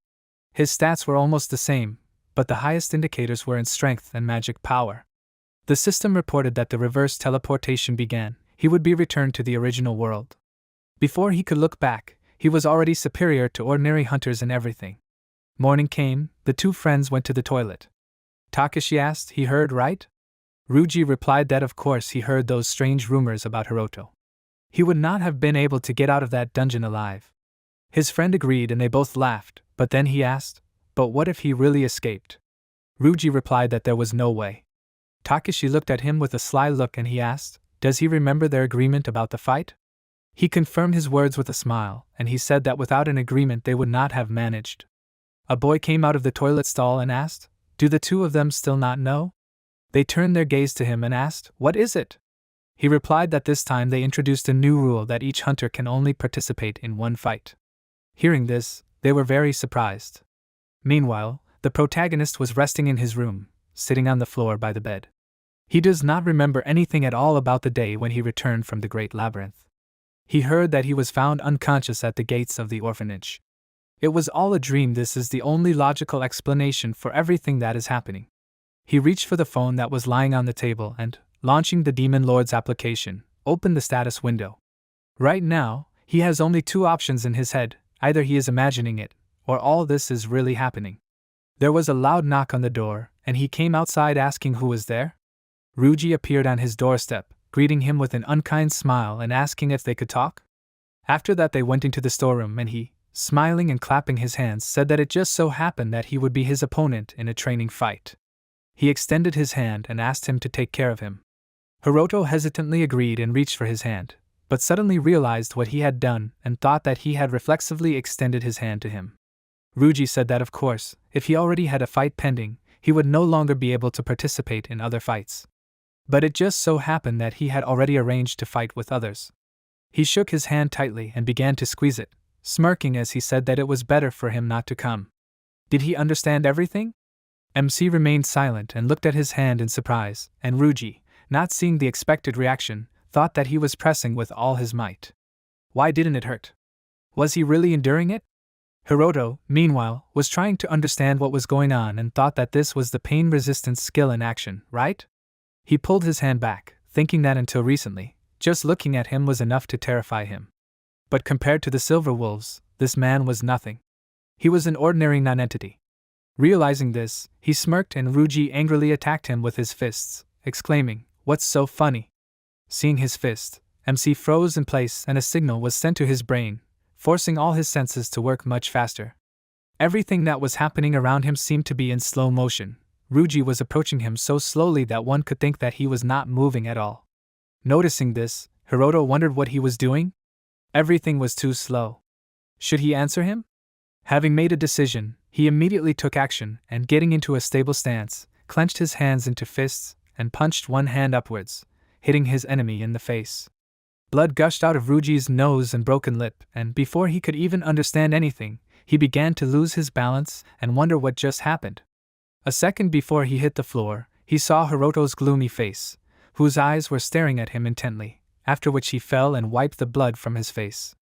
His stats were almost the same, but the highest indicators were in strength and magic power. The system reported that the reverse teleportation began. He would be returned to the original world. Before he could look back, he was already superior to ordinary hunters in everything. Morning came, the two friends went to the toilet. Takashi asked, "He heard, right?" Ryuji replied that of course he heard those strange rumors about Hiroto. He would not have been able to get out of that dungeon alive. His friend agreed and they both laughed, but then he asked, "But what if he really escaped?" Ryuji replied that there was no way. Takashi looked at him with a sly look and he asked, "Does he remember their agreement about the fight?" He confirmed his words with a smile, and he said that without an agreement they would not have managed. A boy came out of the toilet stall and asked, "Do the two of them still not know?" They turned their gaze to him and asked, "What is it?" He replied that this time they introduced a new rule that each hunter can only participate in one fight. Hearing this, they were very surprised. Meanwhile, the protagonist was resting in his room, sitting on the floor by the bed. He does not remember anything at all about the day when he returned from the great labyrinth. He heard that he was found unconscious at the gates of the orphanage. It was all a dream. This is the only logical explanation for everything that is happening. He reached for the phone that was lying on the table and, launching the Demon Lord's application, opened the status window. Right now, he has only two options in his head: either he is imagining it, or all this is really happening. There was a loud knock on the door, and he came outside asking who was there. Ryuji appeared on his doorstep, greeting him with an unkind smile and asking if they could talk. After that they went into the storeroom and he, smiling and clapping his hands, said that it just so happened that he would be his opponent in a training fight. He extended his hand and asked him to take care of him. Hiroto hesitantly agreed and reached for his hand, but suddenly realized what he had done and thought that he had reflexively extended his hand to him. Ryuji said that of course, if he already had a fight pending, he would no longer be able to participate in other fights. But it just so happened that he had already arranged to fight with others. He shook his hand tightly and began to squeeze it, smirking as he said that it was better for him not to come. Did he understand everything? MC remained silent and looked at his hand in surprise, and Ryuji, not seeing the expected reaction, thought that he was pressing with all his might. Why didn't it hurt? Was he really enduring it? Hiroto, meanwhile, was trying to understand what was going on and thought that this was the pain-resistant skill in action, right? He pulled his hand back, thinking that until recently, just looking at him was enough to terrify him. But compared to the Silver Wolves, this man was nothing. He was an ordinary nonentity. Realizing this, he smirked and Ryuji angrily attacked him with his fists, exclaiming, "What's so funny? Seeing his fist, MC froze in place and a signal was sent to his brain, forcing all his senses to work much faster. Everything that was happening around him seemed to be in slow motion. Ryuji was approaching him so slowly that one could think that he was not moving at all. Noticing this, Hiroto wondered what he was doing. Everything was too slow. Should he answer him? Having made a decision, he immediately took action and, getting into a stable stance, clenched his hands into fists and punched one hand upwards, hitting his enemy in the face. Blood gushed out of Ryuji's nose and broken lip, and before he could even understand anything, he began to lose his balance and wonder what just happened. A second before he hit the floor, he saw Hiroto's gloomy face, whose eyes were staring at him intently, after which he fell and wiped the blood from his face.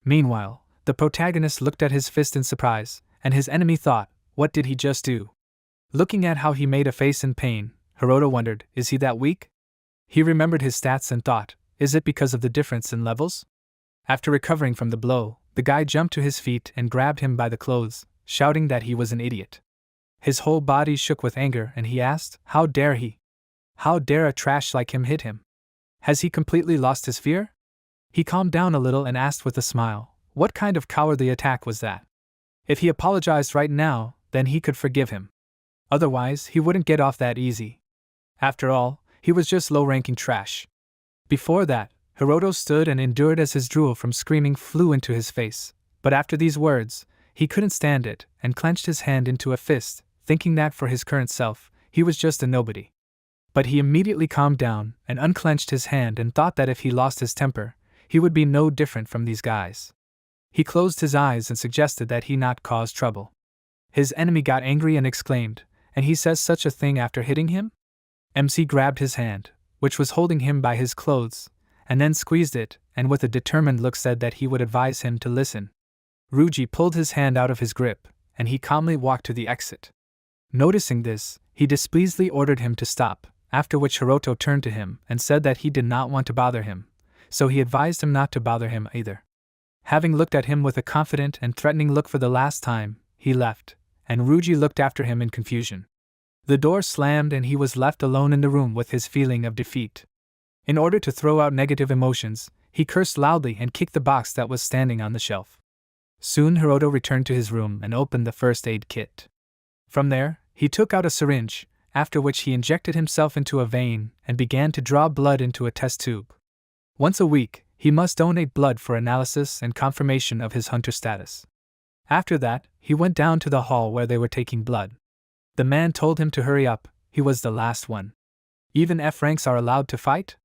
Meanwhile, the protagonist looked at his fist in surprise, and his enemy thought, what did he just do? Looking at how he made a face in pain, Hiroto wondered, is he that weak? He remembered his stats and thought, is it because of the difference in levels? After recovering from the blow, the guy jumped to his feet and grabbed him by the clothes, shouting that he was an idiot. His whole body shook with anger and he asked, how dare he? How dare a trash like him hit him? Has he completely lost his fear? He calmed down a little and asked with a smile, what kind of cowardly attack was that? If he apologized right now, then he could forgive him. Otherwise, he wouldn't get off that easy. After all, he was just low-ranking trash. Before that, Hiroto stood and endured as his drool from screaming flew into his face, but after these words, he couldn't stand it and clenched his hand into a fist, thinking that for his current self, he was just a nobody. But he immediately calmed down and unclenched his hand and thought that if he lost his temper, he would be no different from these guys. He closed his eyes and suggested that he not cause trouble. His enemy got angry and exclaimed, and he says such a thing after hitting him? MC grabbed his hand, which was holding him by his clothes, and then squeezed it, and with a determined look said that he would advise him to listen. Ryuji pulled his hand out of his grip, and he calmly walked to the exit. Noticing this, he displeasedly ordered him to stop, after which Hiroto turned to him and said that he did not want to bother him, so he advised him not to bother him either. Having looked at him with a confident and threatening look for the last time, he left, and Ryuji looked after him in confusion. The door slammed and he was left alone in the room with his feeling of defeat. In order to throw out negative emotions, he cursed loudly and kicked the box that was standing on the shelf. Soon Hiroto returned to his room and opened the first aid kit. From there, he took out a syringe, after which he injected himself into a vein and began to draw blood into a test tube. Once a week, he must donate blood for analysis and confirmation of his hunter status. After that, he went down to the hall where they were taking blood. The man told him to hurry up, he was the last one. Even F ranks are allowed to fight?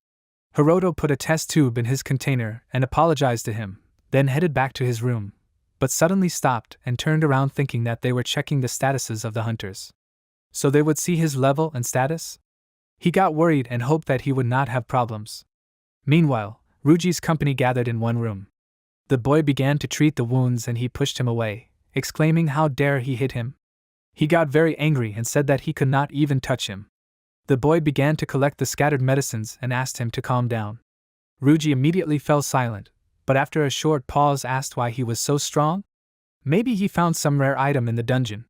Hiroto put a test tube in his container and apologized to him, then headed back to his room, but suddenly stopped and turned around thinking that they were checking the statuses of the hunters. So they would see his level and status? He got worried and hoped that he would not have problems. Meanwhile, Ryuji's company gathered in one room. The boy began to treat the wounds and he pushed him away, exclaiming how dare he hit him. He got very angry and said that he could not even touch him. The boy began to collect the scattered medicines and asked him to calm down. Ryuji immediately fell silent, but after a short pause asked why he was so strong. Maybe he found some rare item in the dungeon.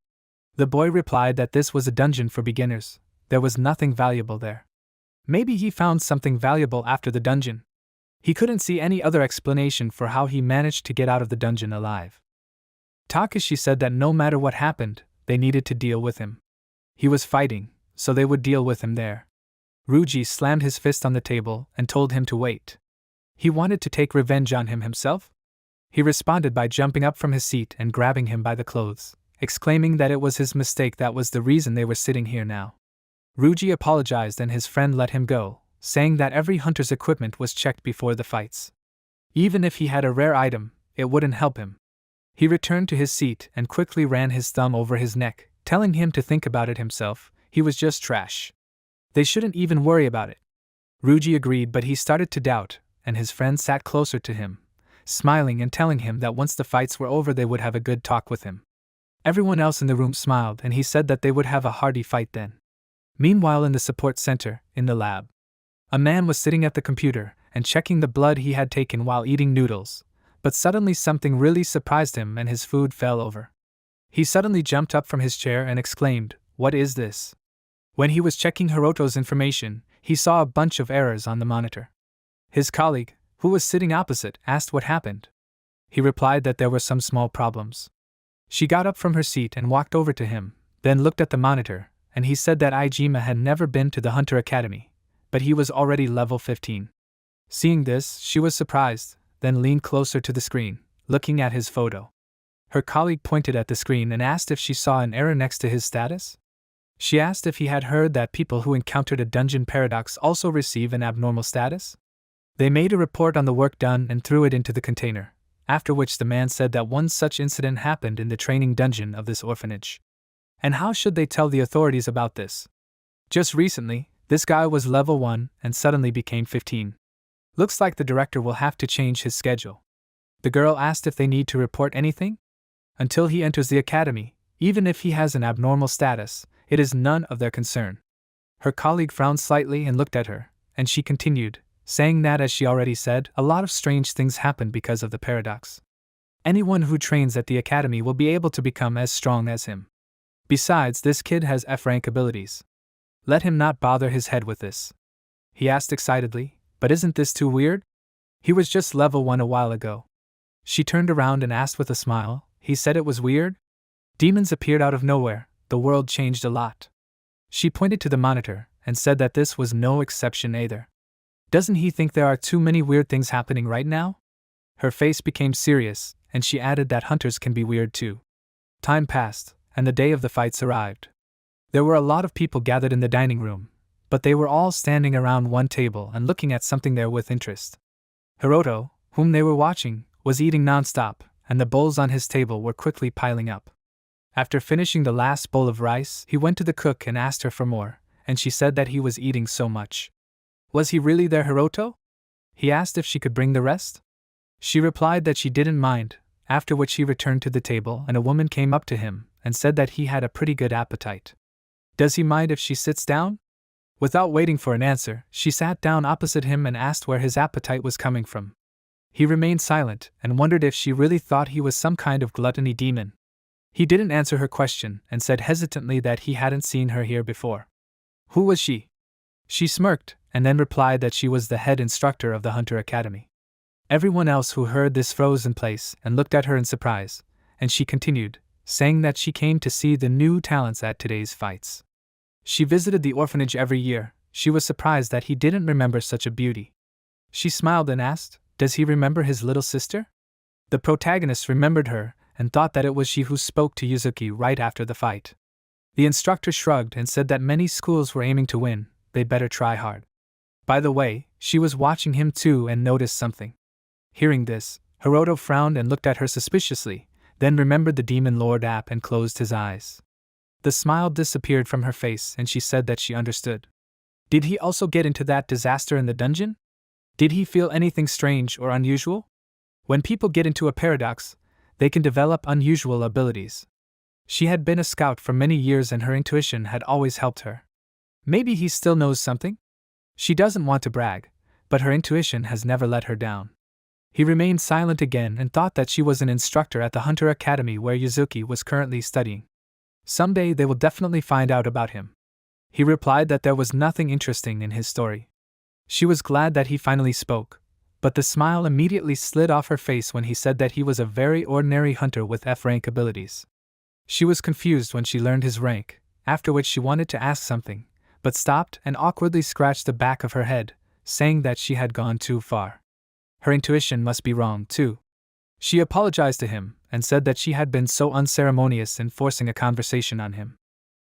The boy replied that this was a dungeon for beginners, there was nothing valuable there. Maybe he found something valuable after the dungeon. He couldn't see any other explanation for how he managed to get out of the dungeon alive. Takashi said that no matter what happened, they needed to deal with him. He was fighting, so they would deal with him there. Ryuji slammed his fist on the table and told him to wait. He wanted to take revenge on him himself? He responded by jumping up from his seat and grabbing him by the clothes, exclaiming that it was his mistake that was the reason they were sitting here now. Ryuji apologized and his friend let him go, saying that every hunter's equipment was checked before the fights. Even if he had a rare item, it wouldn't help him. He returned to his seat and quickly ran his thumb over his neck, telling him to think about it himself, he was just trash. They shouldn't even worry about it. Ryuji agreed, but he started to doubt, and his friend sat closer to him, smiling and telling him that once the fights were over they would have a good talk with him. Everyone else in the room smiled and he said that they would have a hearty fight then. Meanwhile, in the support center, in the lab, a man was sitting at the computer and checking the blood he had taken while eating noodles, but suddenly something really surprised him and his food fell over. He suddenly jumped up from his chair and exclaimed, "What is this?" When he was checking Hiroto's information, he saw a bunch of errors on the monitor. His colleague, who was sitting opposite, asked what happened. He replied that there were some small problems. She got up from her seat and walked over to him, then looked at the monitor, and he said that Ijima had never been to the Hunter Academy, but he was already level 15. Seeing this, she was surprised, then leaned closer to the screen, looking at his photo. Her colleague pointed at the screen and asked if she saw an error next to his status. She asked if he had heard that people who encountered a dungeon paradox also receive an abnormal status. They made a report on the work done and threw it into the container, after which the man said that one such incident happened in the training dungeon of this orphanage. And how should they tell the authorities about this? Just recently, this guy was level 1 and suddenly became 15. Looks like the director will have to change his schedule. The girl asked if they need to report anything. Until he enters the academy, even if he has an abnormal status, it is none of their concern. Her colleague frowned slightly and looked at her, and she continued, saying that, as she already said, a lot of strange things happen because of the paradox. Anyone who trains at the academy will be able to become as strong as him. Besides, this kid has F-rank abilities. Let him not bother his head with this. He asked excitedly, but isn't this too weird? He was just level 1 a while ago. She turned around and asked with a smile, he said it was weird? Demons appeared out of nowhere, the world changed a lot. She pointed to the monitor and said that this was no exception either. Doesn't he think there are too many weird things happening right now? Her face became serious, and she added that hunters can be weird too. Time passed, and the day of the fights arrived. There were a lot of people gathered in the dining room, but they were all standing around one table and looking at something there with interest. Hiroto, whom they were watching, was eating non-stop, and the bowls on his table were quickly piling up. After finishing the last bowl of rice, he went to the cook and asked her for more, and she said that he was eating so much. Was he really there, Hiroto? He asked if she could bring the rest. She replied that she didn't mind, after which he returned to the table and a woman came up to him and said that he had a pretty good appetite. Does he mind if she sits down? Without waiting for an answer, she sat down opposite him and asked where his appetite was coming from. He remained silent and wondered if she really thought he was some kind of gluttony demon. He didn't answer her question and said hesitantly that he hadn't seen her here before. Who was she? She smirked and then replied that she was the head instructor of the Hunter Academy. Everyone else who heard this froze in place and looked at her in surprise, and she continued, saying that she came to see the new talents at today's fights. She visited the orphanage every year. She was surprised that he didn't remember such a beauty. She smiled and asked, does he remember his little sister? The protagonist remembered her and thought that it was she who spoke to Yuzuki right after the fight. The instructor shrugged and said that many schools were aiming to win, they better try hard. By the way, she was watching him too and noticed something. Hearing this, Hiroto frowned and looked at her suspiciously, then remembered the Demon Lord app and closed his eyes. The smile disappeared from her face and she said that she understood. Did he also get into that disaster in the dungeon? Did he feel anything strange or unusual? When people get into a paradox, they can develop unusual abilities. She had been a scout for many years and her intuition had always helped her. Maybe he still knows something? She doesn't want to brag, but her intuition has never let her down. He remained silent again and thought that she was an instructor at the Hunter Academy where Yuzuki was currently studying. Someday they will definitely find out about him. He replied that there was nothing interesting in his story. She was glad that he finally spoke, but the smile immediately slid off her face when he said that he was a very ordinary hunter with F-rank abilities. She was confused when she learned his rank, after which she wanted to ask something, but stopped and awkwardly scratched the back of her head, saying that she had gone too far. Her intuition must be wrong too. She apologized to him and said that she had been so unceremonious in forcing a conversation on him.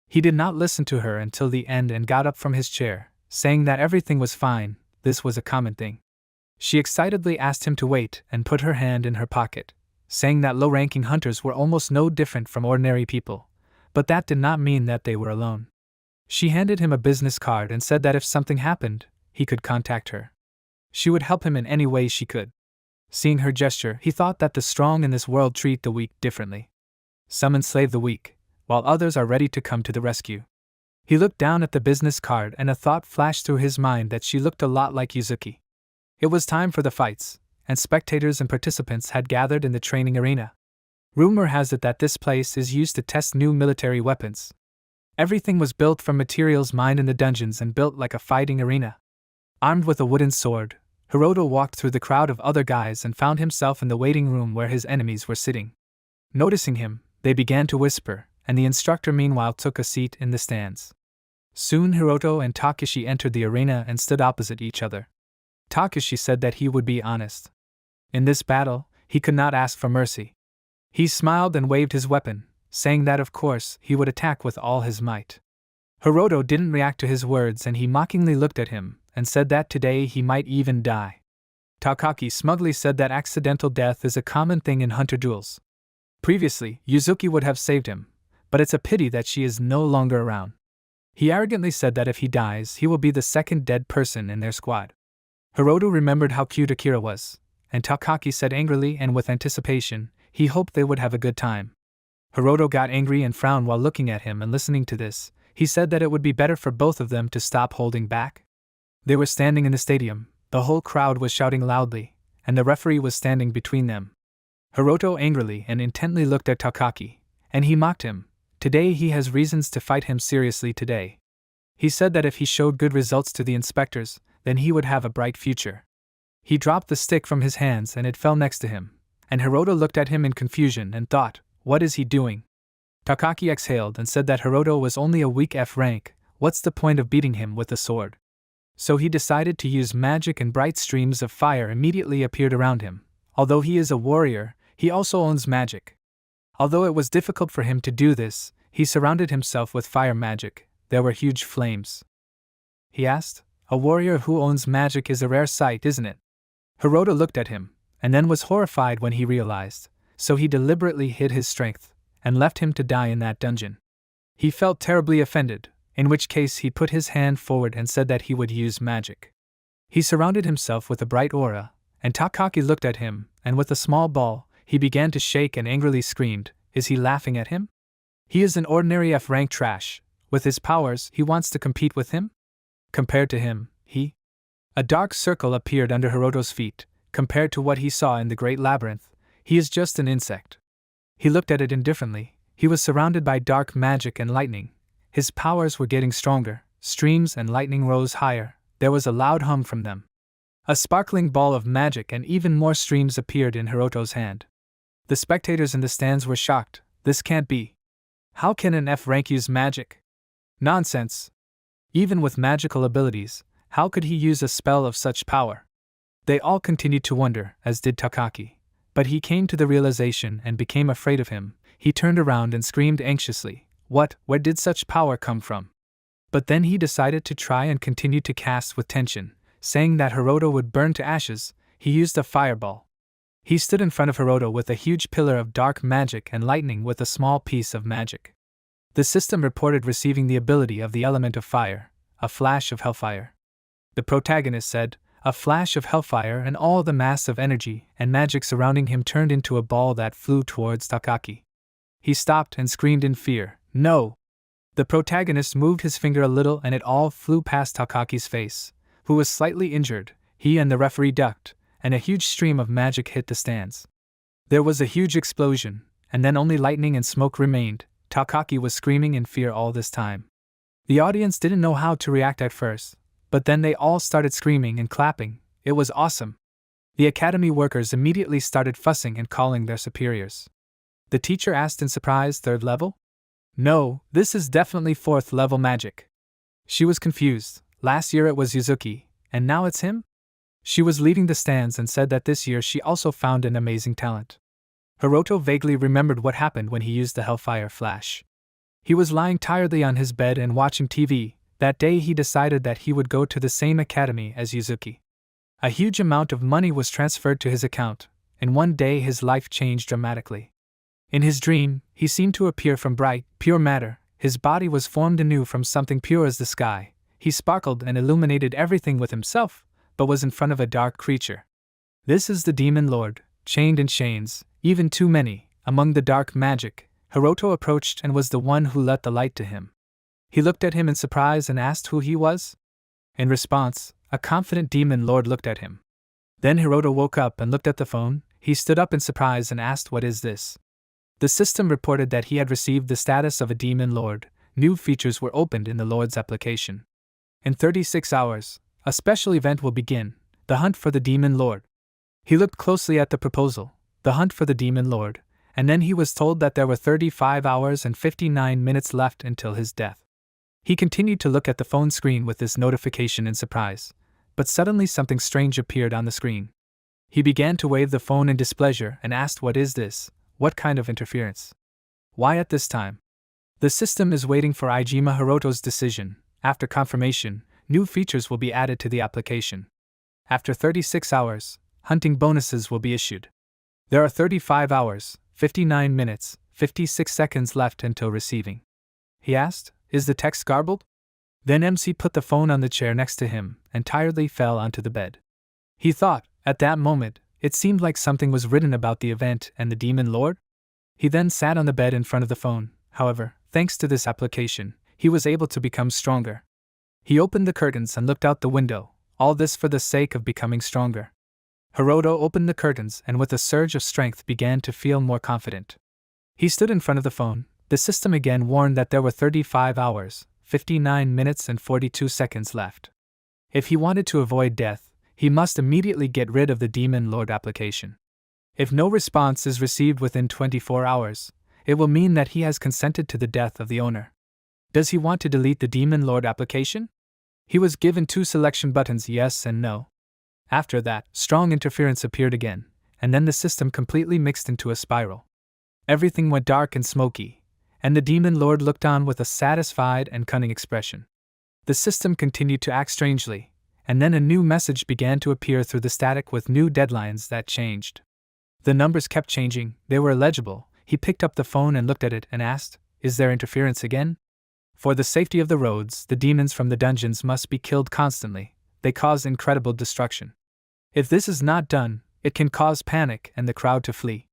He did not listen to her until the end and got up from his chair, saying that everything was fine, this was a common thing. She excitedly asked him to wait and put her hand in her pocket, saying that low-ranking hunters were almost no different from ordinary people, but that did not mean that they were alone. She handed him a business card and said that if something happened, he could contact her. She would help him in any way she could. Seeing her gesture, he thought that the strong in this world treat the weak differently. Some enslave the weak, while others are ready to come to the rescue. He looked down at the business card and a thought flashed through his mind that she looked a lot like Yuzuki. It was time for the fights, and spectators and participants had gathered in the training arena. Rumor has it that this place is used to test new military weapons. Everything was built from materials mined in the dungeons and built like a fighting arena. Armed with a wooden sword, Hiroto walked through the crowd of other guys and found himself in the waiting room where his enemies were sitting. Noticing him, they began to whisper, and the instructor meanwhile took a seat in the stands. Soon Hiroto and Takeshi entered the arena and stood opposite each other. Takeshi said that he would be honest. In this battle, he could not ask for mercy. He smiled and waved his weapon, saying that of course he would attack with all his might. Hiroto didn't react to his words and he mockingly looked at him and said that today he might even die. Takaki smugly said that accidental death is a common thing in hunter duels. Previously, Yuzuki would have saved him, but it's a pity that she is no longer around. He arrogantly said that if he dies, he will be the second dead person in their squad. Hiroto remembered how cute Akira was, and Takaki said angrily and with anticipation, he hoped they would have a good time. Hiroto got angry and frowned while looking at him and listening to this. He said that it would be better for both of them to stop holding back. They were standing in the stadium, the whole crowd was shouting loudly, and the referee was standing between them. Hiroto angrily and intently looked at Takaki, and he mocked him. Today he has reasons to fight him seriously today. He said that if he showed good results to the inspectors, then he would have a bright future. He dropped the stick from his hands and it fell next to him, and Hiroto looked at him in confusion and thought, what is he doing? Takaki exhaled and said that Hiroto was only a weak F rank, what's the point of beating him with a sword? So he decided to use magic and bright streams of fire immediately appeared around him. Although he is a warrior, he also owns magic. Although it was difficult for him to do this, he surrounded himself with fire magic. There were huge flames. He asked, a warrior who owns magic is a rare sight, isn't it? Hiroto looked at him, and then was horrified when he realized, so he deliberately hid his strength, and left him to die in that dungeon. He felt terribly offended, in which case he put his hand forward and said that he would use magic. He surrounded himself with a bright aura, and Takaki looked at him, and with a small ball, he began to shake and angrily screamed, is he laughing at him? He is an ordinary F-rank trash. With his powers, he wants to compete with him? Compared to him, A dark circle appeared under Hiroto's feet. Compared to what he saw in the great labyrinth, he is just an insect. He looked at it indifferently. He was surrounded by dark magic and lightning. His powers were getting stronger. Streams and lightning rose higher. There was a loud hum from them. A sparkling ball of magic and even more streams appeared in Hiroto's hand. The spectators in the stands were shocked. This can't be. How can an F rank use magic? Nonsense. Even with magical abilities, how could he use a spell of such power? They all continued to wonder, as did Takaki. But he came to the realization and became afraid of him. He turned around and screamed anxiously, where did such power come from? But then he decided to try and continued to cast with tension, saying that Hiroto would burn to ashes. He used a fireball. He stood in front of Hiroto with a huge pillar of dark magic and lightning with a small piece of magic. The system reported receiving the ability of the element of fire, a flash of hellfire. The protagonist said, a flash of hellfire, and all the mass of energy and magic surrounding him turned into a ball that flew towards Takaki. He stopped and screamed in fear, no! The protagonist moved his finger a little and it all flew past Takaki's face, who was slightly injured. He and the referee ducked, and a huge stream of magic hit the stands. There was a huge explosion, and then only lightning and smoke remained. Takaki was screaming in fear all this time. The audience didn't know how to react at first, but then they all started screaming and clapping. It was awesome. The academy workers immediately started fussing and calling their superiors. The teacher asked in surprise, 3rd level? No, this is definitely 4th level magic. She was confused. Last year it was Yuzuki, and now it's him? She was leaving the stands and said that this year she also found an amazing talent. Hiroto vaguely remembered what happened when he used the Hellfire Flash. He was lying tiredly on his bed and watching TV. That day he decided that he would go to the same academy as Yuzuki. A huge amount of money was transferred to his account, and one day his life changed dramatically. In his dream, he seemed to appear from bright, pure matter. His body was formed anew from something pure as the sky. He sparkled and illuminated everything with himself, but was in front of a dark creature. This is the Demon Lord, chained in chains, even too many. Among the dark magic, Hiroto approached and was the one who let the light to him. He looked at him in surprise and asked who he was. In response, a confident Demon Lord looked at him. Then Hiroto woke up and looked at the phone. He stood up in surprise and asked, what is this? The system reported that he had received the status of a Demon Lord. New features were opened in the Lord's application. In 36 hours, a special event will begin. The hunt for the Demon Lord. He looked closely at the proposal, the hunt for the Demon Lord, and then he was told that there were 35 hours and 59 minutes left until his death. He continued to look at the phone screen with this notification in surprise, but suddenly something strange appeared on the screen. He began to wave the phone in displeasure and asked, "What is this? What kind of interference? Why at this time?" The system is waiting for Iijima Hiroto's decision. After confirmation, new features will be added to the application. After 36 hours, hunting bonuses will be issued. There are 35 hours, 59 minutes, 56 seconds left until receiving. He asked, "Is the text garbled?" Then MC put the phone on the chair next to him and tiredly fell onto the bed. He thought, at that moment, it seemed like something was written about the event and the Demon Lord. He then sat on the bed in front of the phone. However, thanks to this application, he was able to become stronger. He opened the curtains and looked out the window, all this for the sake of becoming stronger. Hiroto opened the curtains and with a surge of strength began to feel more confident. He stood in front of the phone. The system again warned that there were 35 hours, 59 minutes and 42 seconds left. If he wanted to avoid death, he must immediately get rid of the Demon Lord application. If no response is received within 24 hours, it will mean that he has consented to the death of the owner. Does he want to delete the Demon Lord application? He was given two selection buttons, yes and no. After that, strong interference appeared again, and then the system completely mixed into a spiral. Everything went dark and smoky, and the Demon Lord looked on with a satisfied and cunning expression. The system continued to act strangely, and then a new message began to appear through the static with new deadlines that changed. The numbers kept changing, they were illegible. He picked up the phone and looked at it and asked, "Is there interference again?" For the safety of the roads, the demons from the dungeons must be killed constantly. They cause incredible destruction. If this is not done, it can cause panic and the crowd to flee.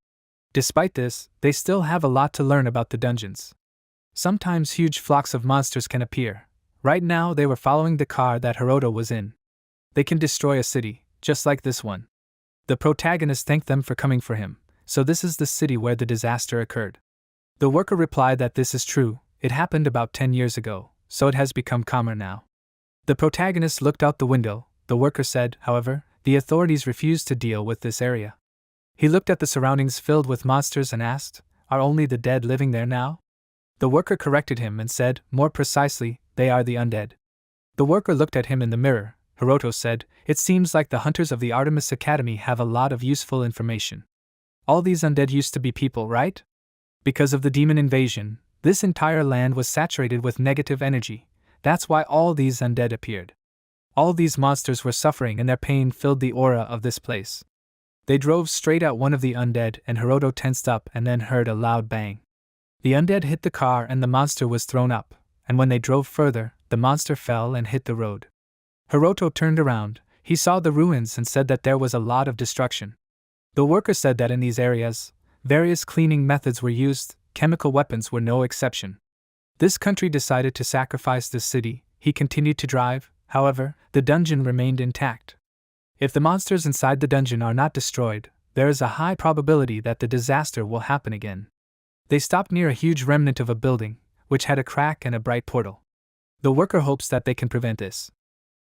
Despite this, they still have a lot to learn about the dungeons. Sometimes huge flocks of monsters can appear. Right now they were following the car that Hiroto was in. They can destroy a city, just like this one. The protagonist thanked them for coming for him. So this is the city where the disaster occurred. The worker replied that this is true, it happened about 10 years ago, so it has become calmer now. The protagonist looked out the window. The worker said, however, the authorities refused to deal with this area. He looked at the surroundings filled with monsters and asked, "Are only the dead living there now?" The worker corrected him and said, more precisely, "They are the undead." The worker looked at him in the mirror. Hiroto said, "It seems like the hunters of the Artemis Academy have a lot of useful information. All these undead used to be people, right? Because of the demon invasion, this entire land was saturated with negative energy. That's why all these undead appeared. All these monsters were suffering and their pain filled the aura of this place." They drove straight at one of the undead and Hiroto tensed up and then heard a loud bang. The undead hit the car and the monster was thrown up, and when they drove further, the monster fell and hit the road. Hiroto turned around. He saw the ruins and said that there was a lot of destruction. The worker said that in these areas, various cleaning methods were used, chemical weapons were no exception. This country decided to sacrifice the city. He continued to drive, however, the dungeon remained intact. If the monsters inside the dungeon are not destroyed, there is a high probability that the disaster will happen again. They stopped near a huge remnant of a building, which had a crack and a bright portal. The worker hopes that they can prevent this.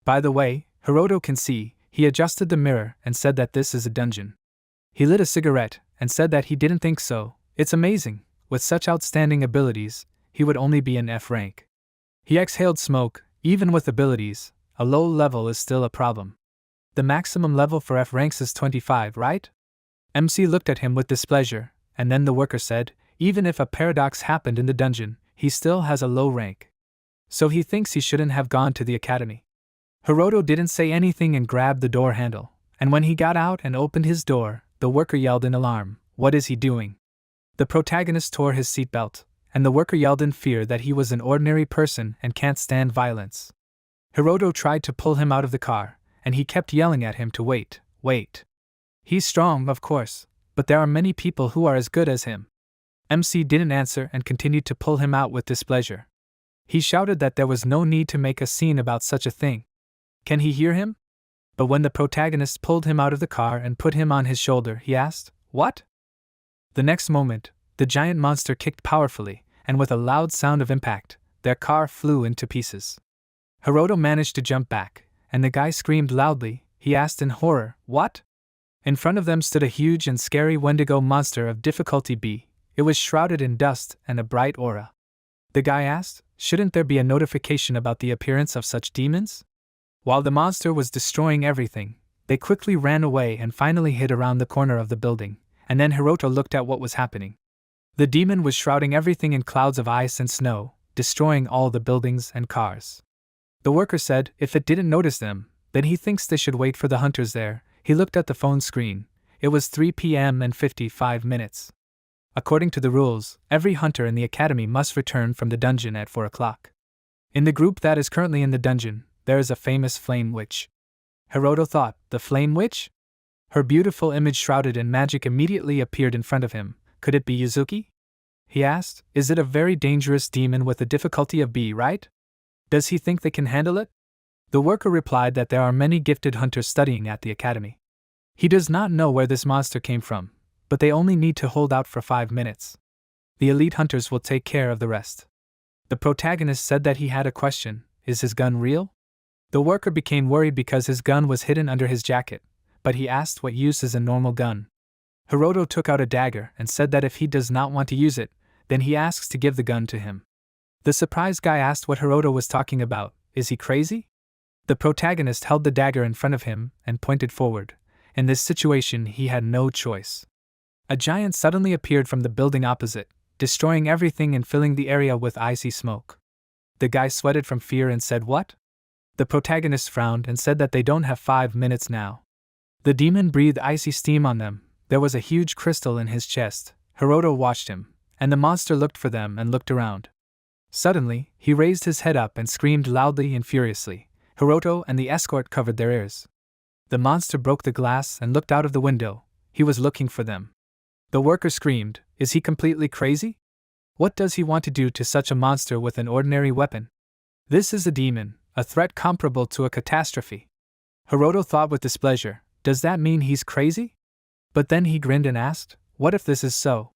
By the way, Hiroto can see. He adjusted the mirror and said that this is a dungeon. He lit a cigarette and said that he didn't think so. It's amazing, with such outstanding abilities, he would only be in F rank. He exhaled smoke. Even with abilities, a low level is still a problem. The maximum level for F ranks is 25, right? MC looked at him with displeasure, and then the worker said, even if a paradox happened in the dungeon, he still has a low rank. So he thinks he shouldn't have gone to the academy. Hiroto didn't say anything and grabbed the door handle, and when he got out and opened his door, the worker yelled in alarm, "What is he doing?" The protagonist tore his seatbelt, and the worker yelled in fear that he was an ordinary person and can't stand violence. Hiroto tried to pull him out of the car, and he kept yelling at him to wait. He's strong, of course, but there are many people who are as good as him. MC didn't answer and continued to pull him out with displeasure. He shouted that there was no need to make a scene about such a thing. Can he hear him? But when the protagonist pulled him out of the car and put him on his shoulder, he asked, "What?" The next moment, the giant monster kicked powerfully, and with a loud sound of impact, their car flew into pieces. Hiroto managed to jump back, and the guy screamed loudly. he asked in horror. What? In front of them stood a huge and scary Wendigo monster of difficulty B. It was shrouded in dust and a bright aura. The guy asked, shouldn't there be a notification about the appearance of such demons? While the monster was destroying everything, they quickly ran away and finally hid around the corner of the building, and then Hiroto looked at what was happening. The demon was shrouding everything in clouds of ice and snow, destroying all the buildings and cars. The worker said if it didn't notice them, then he thinks they should wait for the hunters there. He looked at the phone screen. It was 3 p.m. and 55 minutes. According to the rules, every hunter in the academy must return from the dungeon at 4 o'clock. In the group that is currently in the dungeon, there is a famous flame witch. Hiroto thought, the flame witch? Her beautiful image shrouded in magic immediately appeared in front of him. Could it be Yuzuki? He asked, is it a very dangerous demon with a difficulty of B, right? Does he think they can handle it? The worker replied that there are many gifted hunters studying at the academy. He does not know where this monster came from, but they only need to hold out for 5 minutes. The elite hunters will take care of the rest. The protagonist said that he had a question, is his gun real? The worker became worried because his gun was hidden under his jacket, but he asked what use is a normal gun. Hiroto took out a dagger and said that if he does not want to use it, then he asks to give the gun to him. The surprised guy asked what Hiroto was talking about, is he crazy? The protagonist held the dagger in front of him and pointed forward. In this situation he had no choice. A giant suddenly appeared from the building opposite, destroying everything and filling the area with icy smoke. The guy sweated from fear and said what? The protagonist frowned and said that they don't have 5 minutes now. The demon breathed icy steam on them. There was a huge crystal in his chest. Hiroto watched him, and the monster looked for them and looked around. Suddenly, he raised his head up and screamed loudly and furiously. Hiroto and the escort covered their ears. The monster broke the glass and looked out of the window. He was looking for them. The worker screamed, is he completely crazy? What does he want to do to such a monster with an ordinary weapon? This is a demon, a threat comparable to a catastrophe. Hiroto thought with displeasure, does that mean he's crazy? But then he grinned and asked, what if this is so?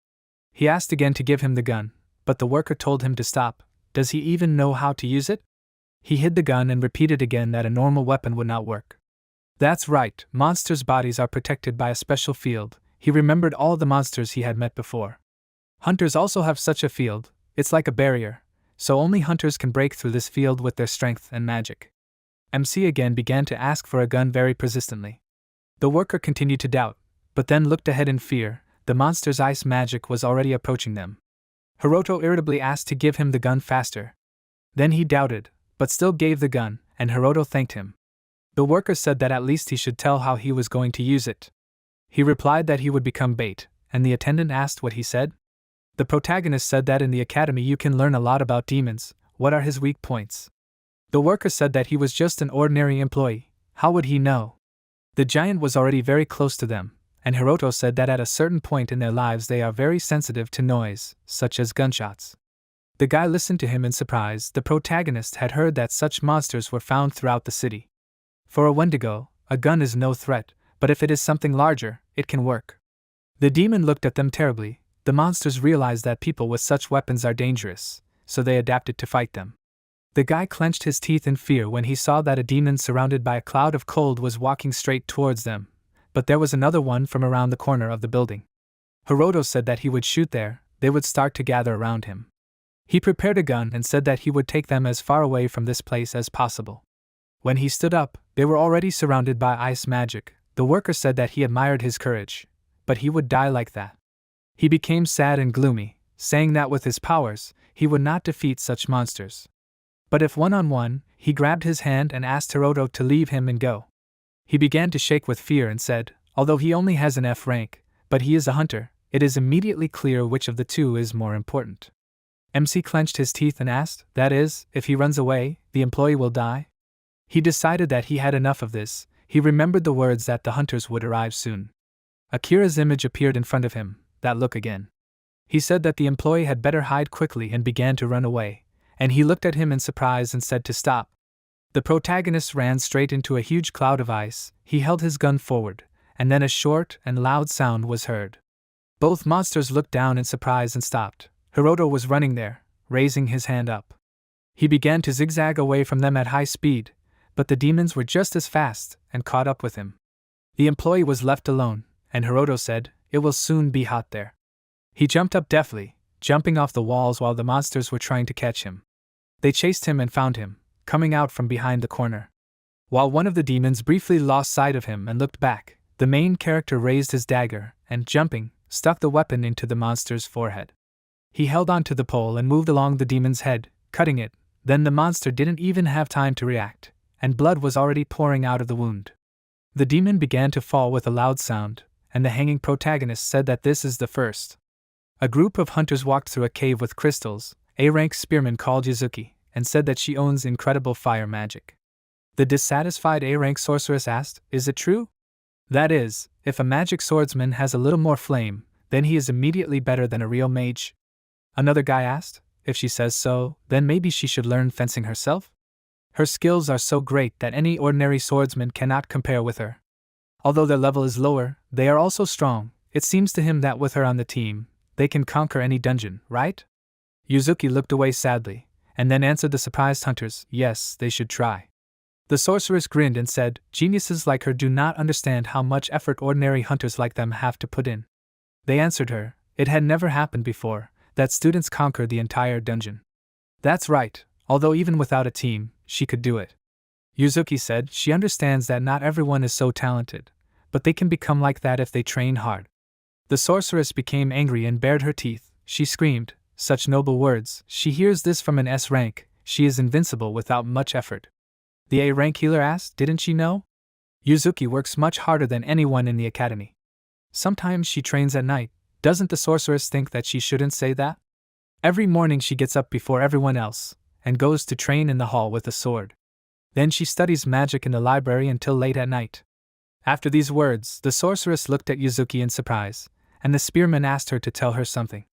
He asked again to give him the gun, but the worker told him to stop. Does he even know how to use it? He hid the gun and repeated again that a normal weapon would not work. That's right, monsters' bodies are protected by a special field. He remembered all the monsters he had met before. Hunters also have such a field, it's like a barrier, so only hunters can break through this field with their strength and magic. MC again began to ask for a gun very persistently. The worker continued to doubt, but then looked ahead in fear. The monster's ice magic was already approaching them. Hiroto irritably asked to give him the gun faster. Then he doubted, but still gave the gun, and Hiroto thanked him. The worker said that at least he should tell how he was going to use it. He replied that he would become bait, and the attendant asked what he said. The protagonist said that in the academy you can learn a lot about demons. What are his weak points? The worker said that he was just an ordinary employee. How would he know? The giant was already very close to them, and Hiroto said that at a certain point in their lives they are very sensitive to noise, such as gunshots. The guy listened to him in surprise. The protagonist had heard that such monsters were found throughout the city. For a Wendigo, a gun is no threat, but if it is something larger, it can work. The demon looked at them terribly. The monsters realized that people with such weapons are dangerous, so they adapted to fight them. The guy clenched his teeth in fear when he saw that a demon surrounded by a cloud of cold was walking straight towards them, but there was another one from around the corner of the building. Hiroto said that he would shoot there. They would start to gather around him. He prepared a gun and said that he would take them as far away from this place as possible. When he stood up, they were already surrounded by ice magic. The worker said that he admired his courage, but he would die like that. He became sad and gloomy, saying that with his powers, he would not defeat such monsters. But if one-on-one, he grabbed his hand and asked Hiroto to leave him and go. He began to shake with fear and said, although he only has an F rank, but he is a hunter, it is immediately clear which of the two is more important. MC clenched his teeth and asked, that is, if he runs away, the employee will die? He decided that he had enough of this. He remembered the words that the hunters would arrive soon. Akira's image appeared in front of him. That look again. He said that the employee had better hide quickly and began to run away, and he looked at him in surprise and said to stop. The protagonist ran straight into a huge cloud of ice. He held his gun forward, and then a short and loud sound was heard. Both monsters looked down in surprise and stopped. Hiroto was running there, raising his hand up. He began to zigzag away from them at high speed, but the demons were just as fast and caught up with him. The employee was left alone, and Hiroto said, "It will soon be hot there." He jumped up deftly, jumping off the walls while the monsters were trying to catch him. They chased him and found him, coming out from behind the corner. While one of the demons briefly lost sight of him and looked back, the main character raised his dagger and, jumping, stuck the weapon into the monster's forehead. He held onto the pole and moved along the demon's head, cutting it. Then the monster didn't even have time to react, and blood was already pouring out of the wound. The demon began to fall with a loud sound, and the hanging protagonist said that this is the first. A group of hunters walked through a cave with crystals. A-rank spearman called Yuzuki, and said that she owns incredible fire magic. The dissatisfied A-rank sorceress asked, "Is it true?" That is, if a magic swordsman has a little more flame, then he is immediately better than a real mage. Another guy asked, if she says so, then maybe she should learn fencing herself? Her skills are so great that any ordinary swordsman cannot compare with her. Although their level is lower, they are also strong. It seems to him that with her on the team, they can conquer any dungeon, right? Yuzuki looked away sadly, and then answered the surprised hunters, yes, they should try. The sorceress grinned and said, geniuses like her do not understand how much effort ordinary hunters like them have to put in. They answered her, it had never happened before, that students conquered the entire dungeon. That's right, although even without a team, she could do it. Yuzuki said she understands that not everyone is so talented, but they can become like that if they train hard. The sorceress became angry and bared her teeth. She screamed, such noble words, she hears this from an S rank, she is invincible without much effort. The A rank healer asked, didn't she know? Yuzuki works much harder than anyone in the academy. Sometimes she trains at night. Doesn't the sorceress think that she shouldn't say that? Every morning she gets up before everyone else, and goes to train in the hall with a sword. Then she studies magic in the library until late at night. After these words, the sorceress looked at Yuzuki in surprise, and the spearman asked her to tell her something.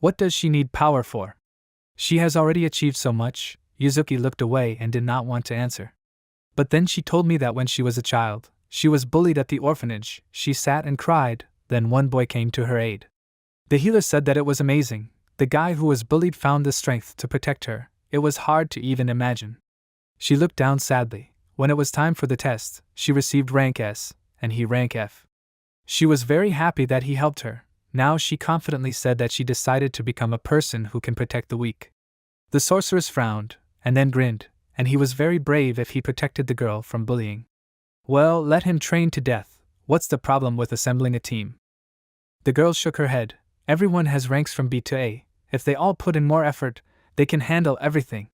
What does she need power for? She has already achieved so much. Yuzuki looked away and did not want to answer. But then she told me that when she was a child, she was bullied at the orphanage. She sat and cried, then one boy came to her aid. The healer said that it was amazing. The guy who was bullied found the strength to protect her. It was hard to even imagine. She looked down sadly. When it was time for the test, she received rank S, and he rank F. She was very happy that he helped her. Now she confidently said that she decided to become a person who can protect the weak. The sorceress frowned, and then grinned, and he was very brave if he protected the girl from bullying. Well, let him train to death. What's the problem with assembling a team? The girl shook her head. Everyone has ranks from B to A. If they all put in more effort, they can handle everything.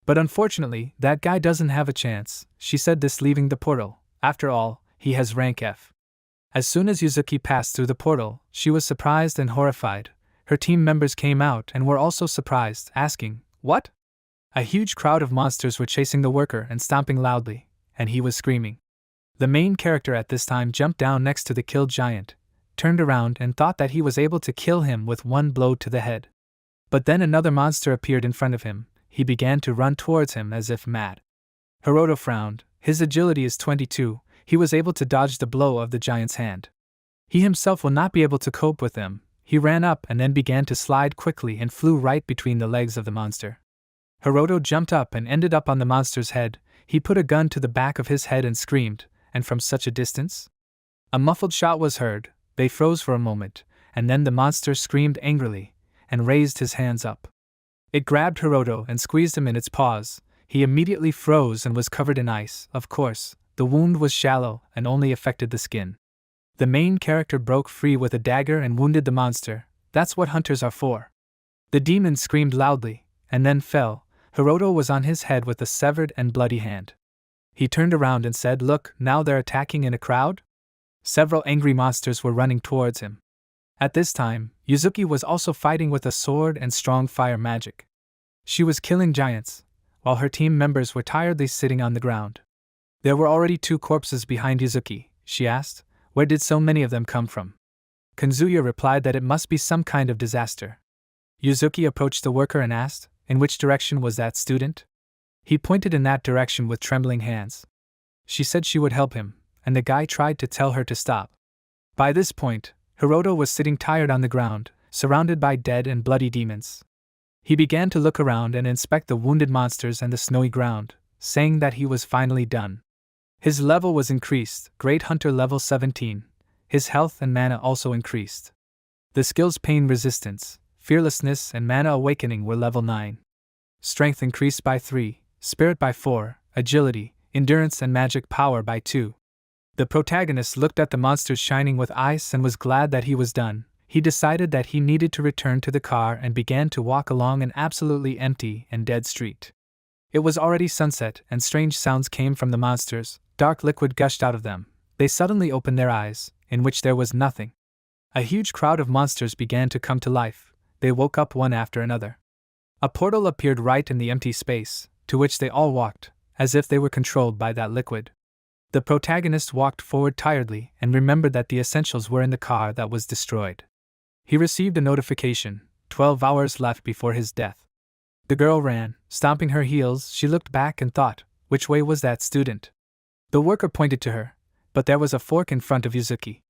But unfortunately, that guy doesn't have a chance. She said this leaving the portal. After all, he has rank F. As soon as Yuzuki passed through the portal, she was surprised and horrified. Her team members came out and were also surprised, asking, what? A huge crowd of monsters were chasing the worker and stomping loudly, and he was screaming. The main character at this time jumped down next to the killed giant, turned around and thought that he was able to kill him with one blow to the head. But then another monster appeared in front of him. He began to run towards him as if mad. Hiroto frowned. His agility is 22. He was able to dodge the blow of the giant's hand. He himself will not be able to cope with them. He ran up and then began to slide quickly and flew right between the legs of the monster. Hiroto jumped up and ended up on the monster's head. He put a gun to the back of his head and screamed, and from such a distance? A muffled shot was heard. They froze for a moment, and then the monster screamed angrily, and raised his hands up. It grabbed Hiroto and squeezed him in its paws. He immediately froze and was covered in ice. Of course, the wound was shallow and only affected the skin. The main character broke free with a dagger and wounded the monster. That's what hunters are for. The demon screamed loudly, and then fell. Hiroto was on his head with a severed and bloody hand. He turned around and said, look, now they're attacking in a crowd? Several angry monsters were running towards him. At this time, Yuzuki was also fighting with a sword and strong fire magic. She was killing giants, while her team members were tiredly sitting on the ground. There were already 2 corpses behind Yuzuki. She asked, where did so many of them come from? Kanzuya replied that it must be some kind of disaster. Yuzuki approached the worker and asked, in which direction was that student? He pointed in that direction with trembling hands. She said she would help him, and the guy tried to tell her to stop. By this point, Hiroto was sitting tired on the ground, surrounded by dead and bloody demons. He began to look around and inspect the wounded monsters and the snowy ground. saying that he was finally done. His level was increased, Great Hunter level 17. His health and mana also increased. The skills Pain Resistance, Fearlessness, and Mana Awakening were level 9. Strength increased by 3, Spirit by 4, Agility, Endurance, and Magic Power by 2. The protagonist looked at the monsters shining with ice and was glad that he was done. He decided that he needed to return to the car and began to walk along an absolutely empty and dead street. It was already sunset, and strange sounds came from the monsters. Dark liquid gushed out of them. They suddenly opened their eyes, in which there was nothing. A huge crowd of monsters began to come to life. They woke up one after another. A portal appeared right in the empty space, to which they all walked, as if they were controlled by that liquid. The protagonist walked forward tiredly and remembered that the essentials were in the car that was destroyed. He received a notification, 12 hours left before his death. The girl ran, stomping her heels. She looked back and thought, which way was that student? The worker pointed to her, but there was a fork in front of Yuzuki.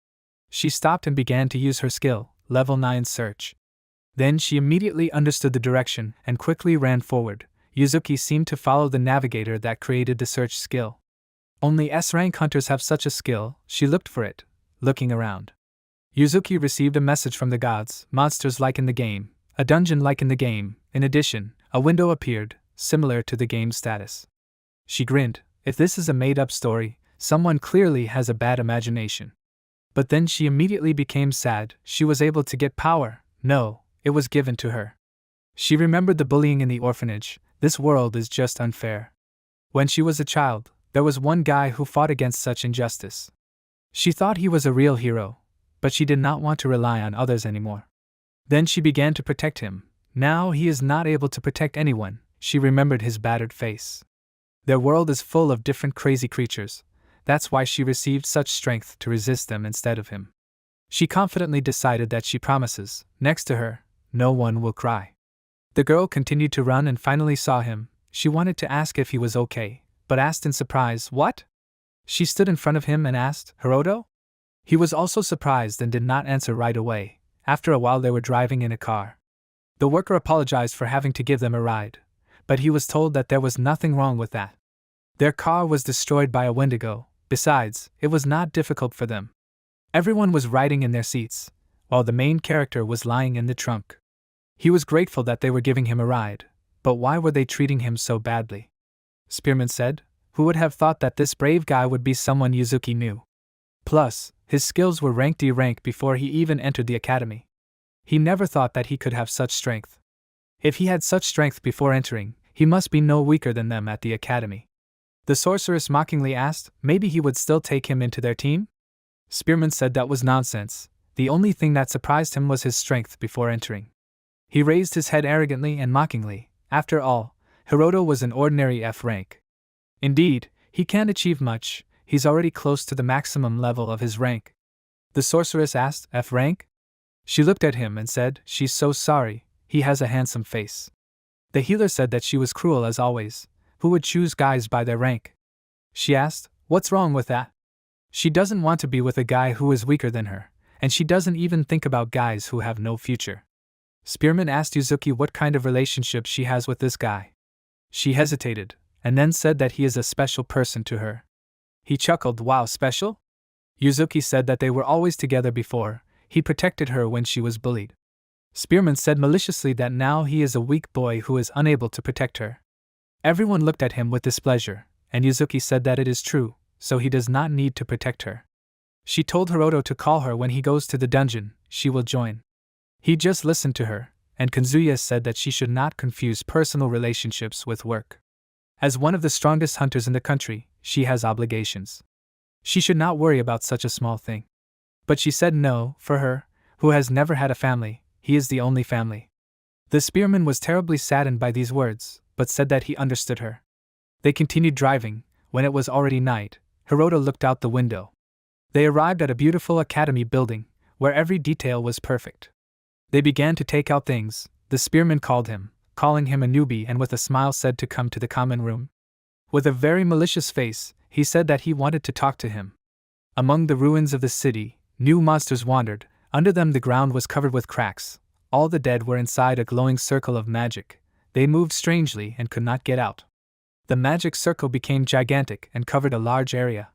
She stopped and began to use her skill, level 9 search. Then she immediately understood the direction and quickly ran forward. Yuzuki seemed to follow the navigator that created the search skill. Only S-rank hunters have such a skill. She looked for it, looking around. Yuzuki received a message from the gods, monsters like in the game, a dungeon like in the game. In addition, a window appeared, similar to the game's status. She grinned. If this is a made-up story, someone clearly has a bad imagination. But then she immediately became sad. She was able to get power. No, it was given to her. She remembered the bullying in the orphanage. This world is just unfair. When she was a child, there was one guy who fought against such injustice. She thought he was a real hero, but she did not want to rely on others anymore. Then she began to protect him. Now he is not able to protect anyone. She remembered his battered face. Their world is full of different crazy creatures. That's why she received such strength to resist them instead of him. She confidently decided that she promises, next to her, no one will cry. The girl continued to run and finally saw him. She wanted to ask if he was okay, but asked in surprise, "What?" She stood in front of him and asked, "Hiroto?" He was also surprised and did not answer right away. After a while they were driving in a car. The worker apologized for having to give them a ride, but he was told that there was nothing wrong with that. Their car was destroyed by a Wendigo. Besides, it was not difficult for them. Everyone was riding in their seats, while the main character was lying in the trunk. He was grateful that they were giving him a ride, but why were they treating him so badly? Spearman said, who would have thought that this brave guy would be someone Yuzuki knew? Plus, his skills were rank D rank before he even entered the academy. He never thought that he could have such strength. If he had such strength before entering, he must be no weaker than them at the academy. The sorceress mockingly asked, maybe he would still take him into their team? Spearman said that was nonsense. The only thing that surprised him was his strength before entering. He raised his head arrogantly and mockingly. After all, Hiroto was an ordinary F rank. Indeed, he can't achieve much. He's already close to the maximum level of his rank. The sorceress asked, F rank? She looked at him and said, she's so sorry, he has a handsome face. The healer said that she was cruel as always. Who would choose guys by their rank? She asked, what's wrong with that? She doesn't want to be with a guy who is weaker than her, and she doesn't even think about guys who have no future. Spearman asked Yuzuki what kind of relationship she has with this guy. She hesitated, and then said that he is a special person to her. He chuckled, wow, special? Yuzuki said that they were always together before. He protected her when she was bullied. Spearman said maliciously that now he is a weak boy who is unable to protect her. Everyone looked at him with displeasure, and Yuzuki said that it is true, so he does not need to protect her. She told Hiroto to call her when he goes to the dungeon. She will join. He just listened to her, and Kazuya said that she should not confuse personal relationships with work. As one of the strongest hunters in the country, she has obligations. She should not worry about such a small thing. But she said no, for her, who has never had a family, he is the only family. The spearman was terribly saddened by these words, but said that he understood her. They continued driving. When it was already night, Hiroto looked out the window. They arrived at a beautiful academy building, where every detail was perfect. They began to take out things. The spearman called him, calling him a newbie, and with a smile said to come to the common room. With a very malicious face, he said that he wanted to talk to him. Among the ruins of the city, new monsters wandered. Under them the ground was covered with cracks. All the dead were inside a glowing circle of magic. They moved strangely and could not get out. The magic circle became gigantic and covered a large area.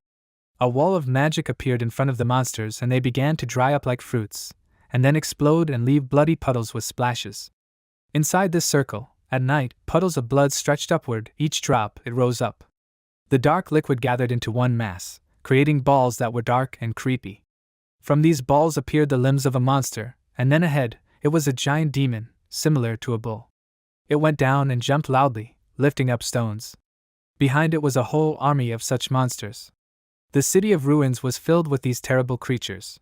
A wall of magic appeared in front of the monsters and they began to dry up like fruits, and then explode and leave bloody puddles with splashes. Inside this circle, at night, puddles of blood stretched upward, each drop it rose up. The dark liquid gathered into one mass, creating balls that were dark and creepy. From these balls appeared the limbs of a monster, and then ahead, it was a giant demon, similar to a bull. It went down and jumped loudly, lifting up stones. Behind it was a whole army of such monsters. The city of ruins was filled with these terrible creatures.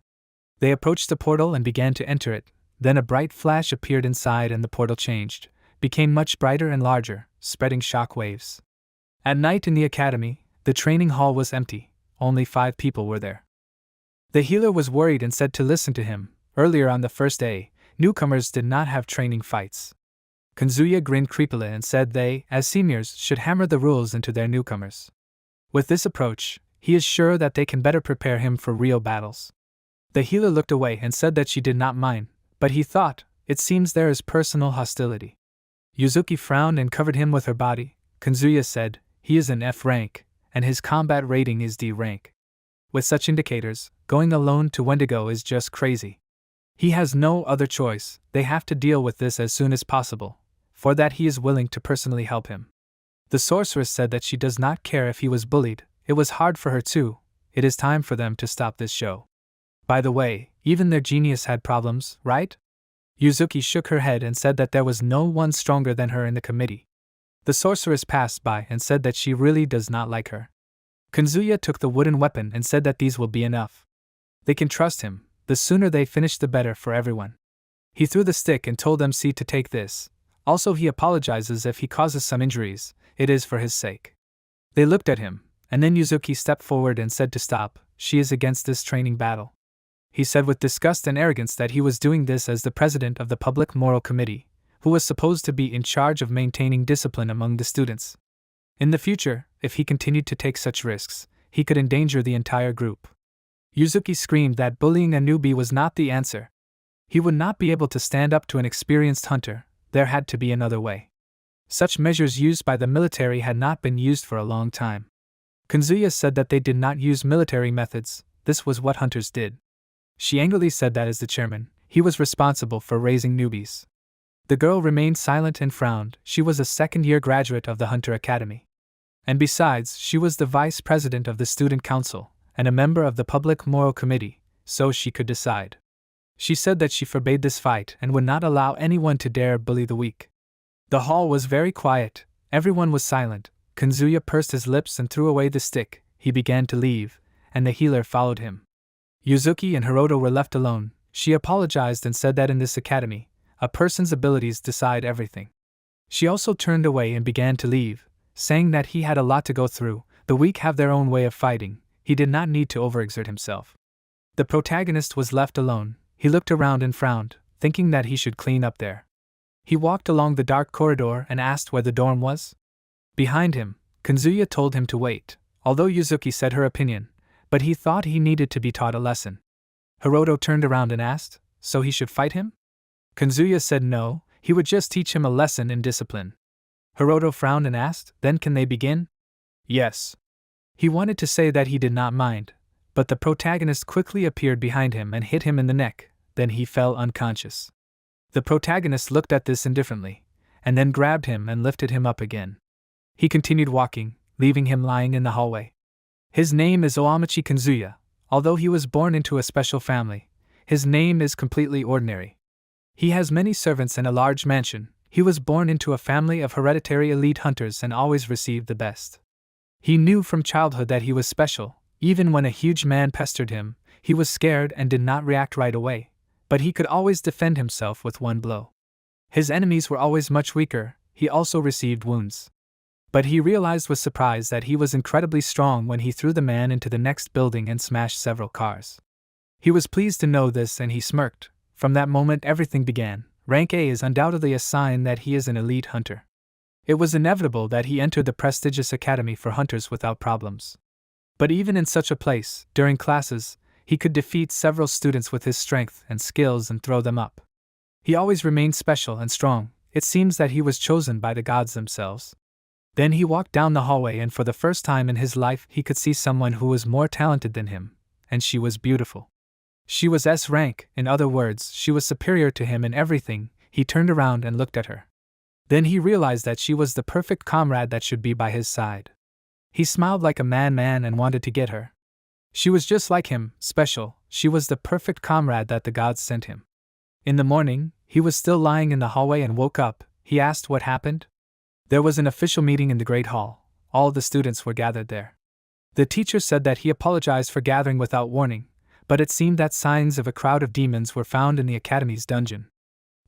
They approached the portal and began to enter it, then a bright flash appeared inside and the portal changed, became much brighter and larger, spreading shock waves. At night in the academy, the training hall was empty, only 5 people were there. The healer was worried and said to listen to him. Earlier on the first day, newcomers did not have training fights. Kazuya grinned creepily and said they, as seniors, should hammer the rules into their newcomers. With this approach, he is sure that they can better prepare him for real battles. The healer looked away and said that she did not mind, but he thought, it seems there is personal hostility. Yuzuki frowned and covered him with her body. Kazuya said, he is an F rank, and his combat rating is D rank. With such indicators, going alone to Wendigo is just crazy. He has no other choice, they have to deal with this as soon as possible. For that he is willing to personally help him. The sorceress said that she does not care if he was bullied, it was hard for her too. It is time for them to stop this show. By the way, even their genius had problems, right? Yuzuki shook her head and said that there was no one stronger than her in the committee. The sorceress passed by and said that she really does not like her. Kazuya took the wooden weapon and said that these will be enough. They can trust him, the sooner they finish the better for everyone. He threw the stick and told MC to take this. Also he apologizes if he causes some injuries, it is for his sake. They looked at him, and then Yuzuki stepped forward and said to stop, she is against this training battle. He said with disgust and arrogance that he was doing this as the president of the Public Moral Committee, who was supposed to be in charge of maintaining discipline among the students. In the future, if he continued to take such risks, he could endanger the entire group. Yuzuki screamed that bullying a newbie was not the answer. He would not be able to stand up to an experienced hunter, there had to be another way. Such measures used by the military had not been used for a long time. Kazuya said that they did not use military methods, this was what hunters did. She angrily said that as the chairman, he was responsible for raising newbies. The girl remained silent and frowned, she was a second-year graduate of the Hunter Academy. And besides, she was the vice president of the student council, and a member of the Public Moral Committee, so she could decide. She said that she forbade this fight and would not allow anyone to dare bully the weak. The hall was very quiet, everyone was silent. Kazuya pursed his lips and threw away the stick, he began to leave, and the healer followed him. Yuzuki and Hiroto were left alone. She apologized and said that in this academy, a person's abilities decide everything. She also turned away and began to leave, saying that he had a lot to go through, the weak have their own way of fighting, he did not need to overexert himself. The protagonist was left alone. He looked around and frowned, thinking that he should clean up there. He walked along the dark corridor and asked where the dorm was. Behind him, Kazuya told him to wait, although Yuzuki said her opinion, but he thought he needed to be taught a lesson. Hiroto turned around and asked, so he should fight him? Kazuya said no, he would just teach him a lesson in discipline. Hiroto frowned and asked, then can they begin? Yes. He wanted to say that he did not mind, but the protagonist quickly appeared behind him and hit him in the neck, then he fell unconscious. The protagonist looked at this indifferently, and then grabbed him and lifted him up again. He continued walking, leaving him lying in the hallway. His name is Oamichi Kazuya, although he was born into a special family, his name is completely ordinary. He has many servants and a large mansion, he was born into a family of hereditary elite hunters and always received the best. He knew from childhood that he was special. Even when a huge man pestered him, he was scared and did not react right away, but he could always defend himself with one blow. His enemies were always much weaker, he also received wounds. But he realized with surprise that he was incredibly strong when he threw the man into the next building and smashed several cars. He was pleased to know this and he smirked. From that moment everything began. Rank A is undoubtedly a sign that he is an elite hunter. It was inevitable that he entered the prestigious academy for hunters without problems. But even in such a place, during classes, he could defeat several students with his strength and skills and throw them up. He always remained special and strong, it seems that he was chosen by the gods themselves. Then he walked down the hallway, and for the first time in his life he could see someone who was more talented than him, and she was beautiful. She was S rank, in other words, she was superior to him in everything. He turned around and looked at her. Then he realized that she was the perfect comrade that should be by his side. He smiled like a man and wanted to get her. She was just like him, special. She was the perfect comrade that the gods sent him. In the morning, he was still lying in the hallway and woke up. He asked what happened. There was an official meeting in the Great Hall. All the students were gathered there. The teacher said that he apologized for gathering without warning, but it seemed that signs of a crowd of demons were found in the academy's dungeon.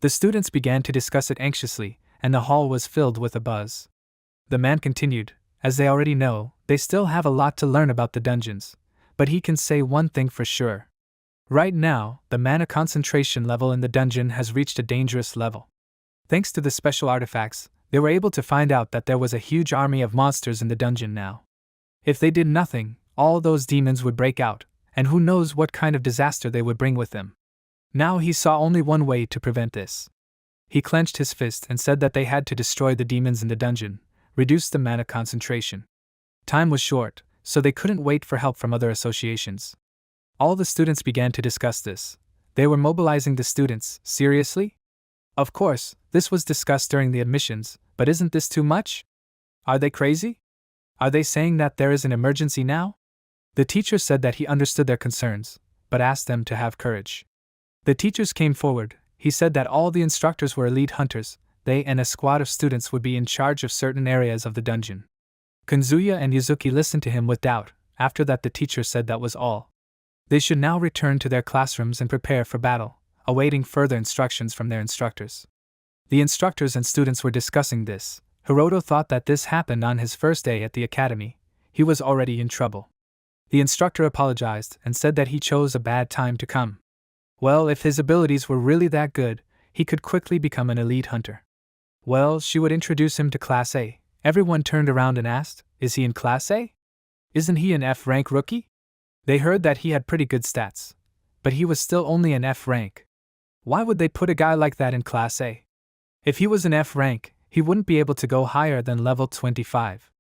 The students began to discuss it anxiously, and the hall was filled with a buzz. The man continued, as they already know, they still have a lot to learn about the dungeons, but he can say one thing for sure. Right now, the mana concentration level in the dungeon has reached a dangerous level. Thanks to the special artifacts, they were able to find out that there was a huge army of monsters in the dungeon now. If they did nothing, all those demons would break out, and who knows what kind of disaster they would bring with them. Now he saw only one way to prevent this. He clenched his fist and said that they had to destroy the demons in the dungeon, reduce the mana concentration. Time was short, so they couldn't wait for help from other associations. All the students began to discuss this. They were mobilizing the students. Seriously? Of course, this was discussed during the admissions, but isn't this too much? Are they crazy? Are they saying that there is an emergency now? The teacher said that he understood their concerns, but asked them to have courage. The teachers came forward. He said that all the instructors were elite hunters. They and a squad of students would be in charge of certain areas of the dungeon. Kanzuya and Yuzuki listened to him with doubt. After that, the teacher said that was all. They should now return to their classrooms and prepare for battle, awaiting further instructions from their instructors. The instructors and students were discussing this. Hiroto thought that this happened on his first day at the academy. He was already in trouble. The instructor apologized and said that he chose a bad time to come. Well, if his abilities were really that good, he could quickly become an elite hunter. Well, she would introduce him to Class A. Everyone turned around and asked, "Is he in Class A? Isn't he an F rank rookie?" They heard that he had pretty good stats, but he was still only an F rank. Why would they put a guy like that in Class A? If he was an F rank, he wouldn't be able to go higher than level 25.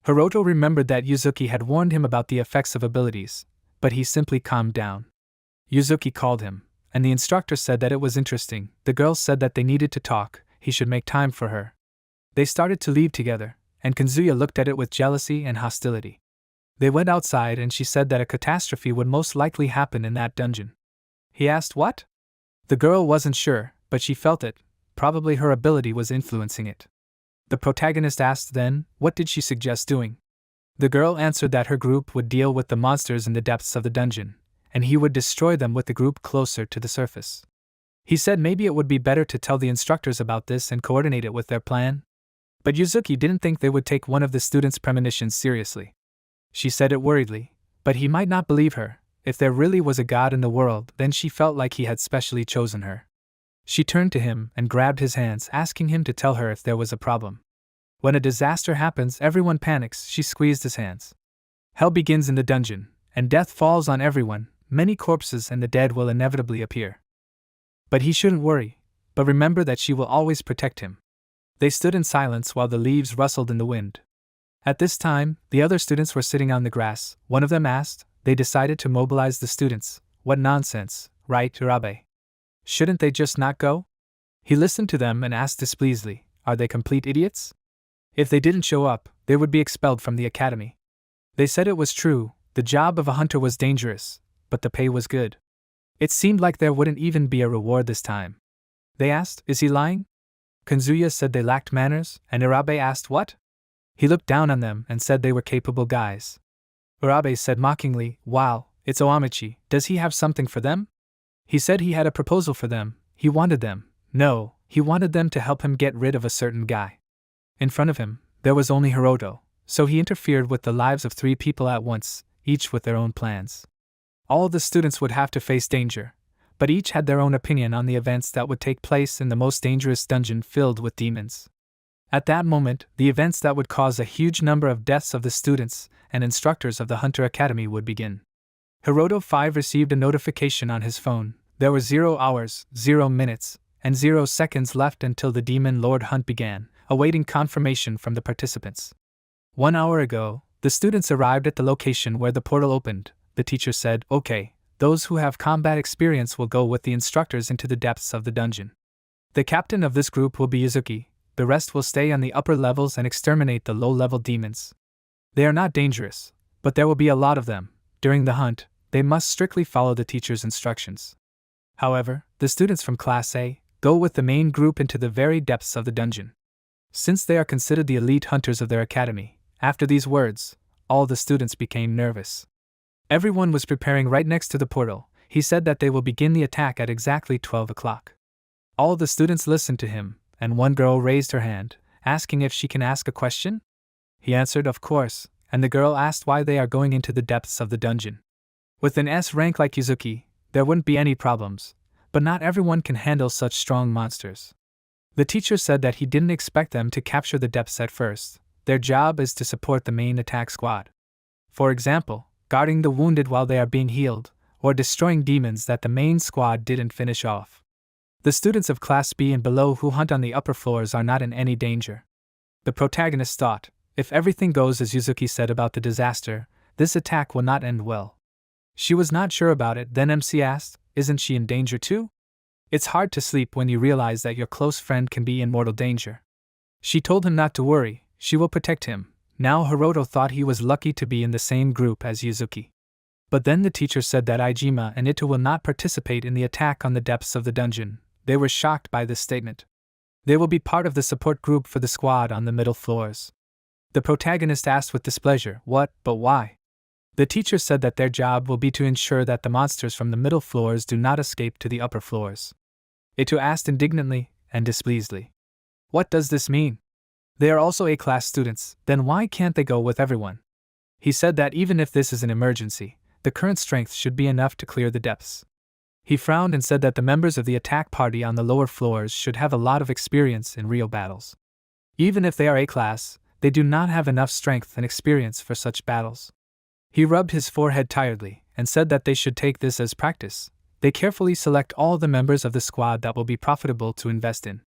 Hiroto remembered that Yuzuki had warned him about the effects of abilities, but he simply calmed down. Yuzuki called him, and the instructor said that it was interesting. The girls said that they needed to talk. He should make time for her. They started to leave together, and Kanzuya looked at it with jealousy and hostility. They went outside, and she said that a catastrophe would most likely happen in that dungeon. He asked what? The girl wasn't sure, but she felt it. Probably her ability was influencing it. The protagonist asked then, what did she suggest doing? The girl answered that her group would deal with the monsters in the depths of the dungeon, and he would destroy them with the group closer to the surface. He said maybe it would be better to tell the instructors about this and coordinate it with their plan. But Yuzuki didn't think they would take one of the students' premonitions seriously. She said it worriedly, but he might not believe her. If there really was a god in the world, then she felt like he had specially chosen her. She turned to him and grabbed his hands, asking him to tell her if there was a problem. When a disaster happens, everyone panics. She squeezed his hands. Hell begins in the dungeon, and death falls on everyone. Many corpses and the dead will inevitably appear. But he shouldn't worry, but remember that she will always protect him. They stood in silence while the leaves rustled in the wind. At this time, the other students were sitting on the grass. One of them asked, they decided to mobilize the students. What nonsense, right, Urabe? Shouldn't they just not go? He listened to them and asked displeasedly, are they complete idiots? If they didn't show up, they would be expelled from the academy. They said it was true, the job of a hunter was dangerous, but the pay was good. It seemed like there wouldn't even be a reward this time. They asked, is he lying? Kanzuya said they lacked manners, and Urabe asked what? He looked down on them and said they were capable guys. Urabe said mockingly, wow, it's Oamichi, does he have something for them? He said he had a proposal for them. He wanted them. No, he wanted them to help him get rid of a certain guy. In front of him, there was only Hiroto, so he interfered with the lives of 3 people at once, each with their own plans. All the students would have to face danger, but each had their own opinion on the events that would take place in the most dangerous dungeon filled with demons. At that moment, the events that would cause a huge number of deaths of the students and instructors of the Hunter Academy would begin. Hiroto 5 received a notification on his phone. There were 0 hours, 0 minutes, and 0 seconds left until the Demon Lord hunt began. awaiting confirmation from the participants. 1 hour ago, the students arrived at the location where the portal opened. The teacher said, "Okay, those who have combat experience will go with the instructors into the depths of the dungeon. The captain of this group will be Yuzuki, the rest will stay on the upper levels and exterminate the low-level demons. They are not dangerous, but there will be a lot of them. During the hunt, they must strictly follow the teacher's instructions. However, the students from Class A go with the main group into the very depths of the dungeon. Since they are considered the elite hunters of their academy, after these words, all the students became nervous. Everyone was preparing right next to the portal. He said that they will begin the attack at exactly 12 o'clock. All the students listened to him, and one girl raised her hand, asking if she can ask a question. He answered, "Of course," and the girl asked why they are going into the depths of the dungeon. With an S rank like Yuzuki, there wouldn't be any problems, but not everyone can handle such strong monsters. The teacher said that he didn't expect them to capture the depths at first. Their job is to support the main attack squad. For example, guarding the wounded while they are being healed, or destroying demons that the main squad didn't finish off. The students of Class B and below who hunt on the upper floors are not in any danger. The protagonist thought, if everything goes as Yuzuki said about the disaster, this attack will not end well. She was not sure about it, then MC asked, "Isn't she in danger too?" It's hard to sleep when you realize that your close friend can be in mortal danger. She told him not to worry, she will protect him. Now Hiroto thought he was lucky to be in the same group as Yuzuki. But then the teacher said that Ijima and Ito will not participate in the attack on the depths of the dungeon. They were shocked by this statement. They will be part of the support group for the squad on the middle floors. The protagonist asked with displeasure, "What, but why?" The teacher said that their job will be to ensure that the monsters from the middle floors do not escape to the upper floors. Ito asked indignantly and displeasedly, "What does this mean? They are also A-class students, then why can't they go with everyone?" He said that even if this is an emergency, the current strength should be enough to clear the depths. He frowned and said that the members of the attack party on the lower floors should have a lot of experience in real battles. Even if they are A-class, they do not have enough strength and experience for such battles. He rubbed his forehead tiredly and said that they should take this as practice. They carefully select all the members of the squad that will be profitable to invest in.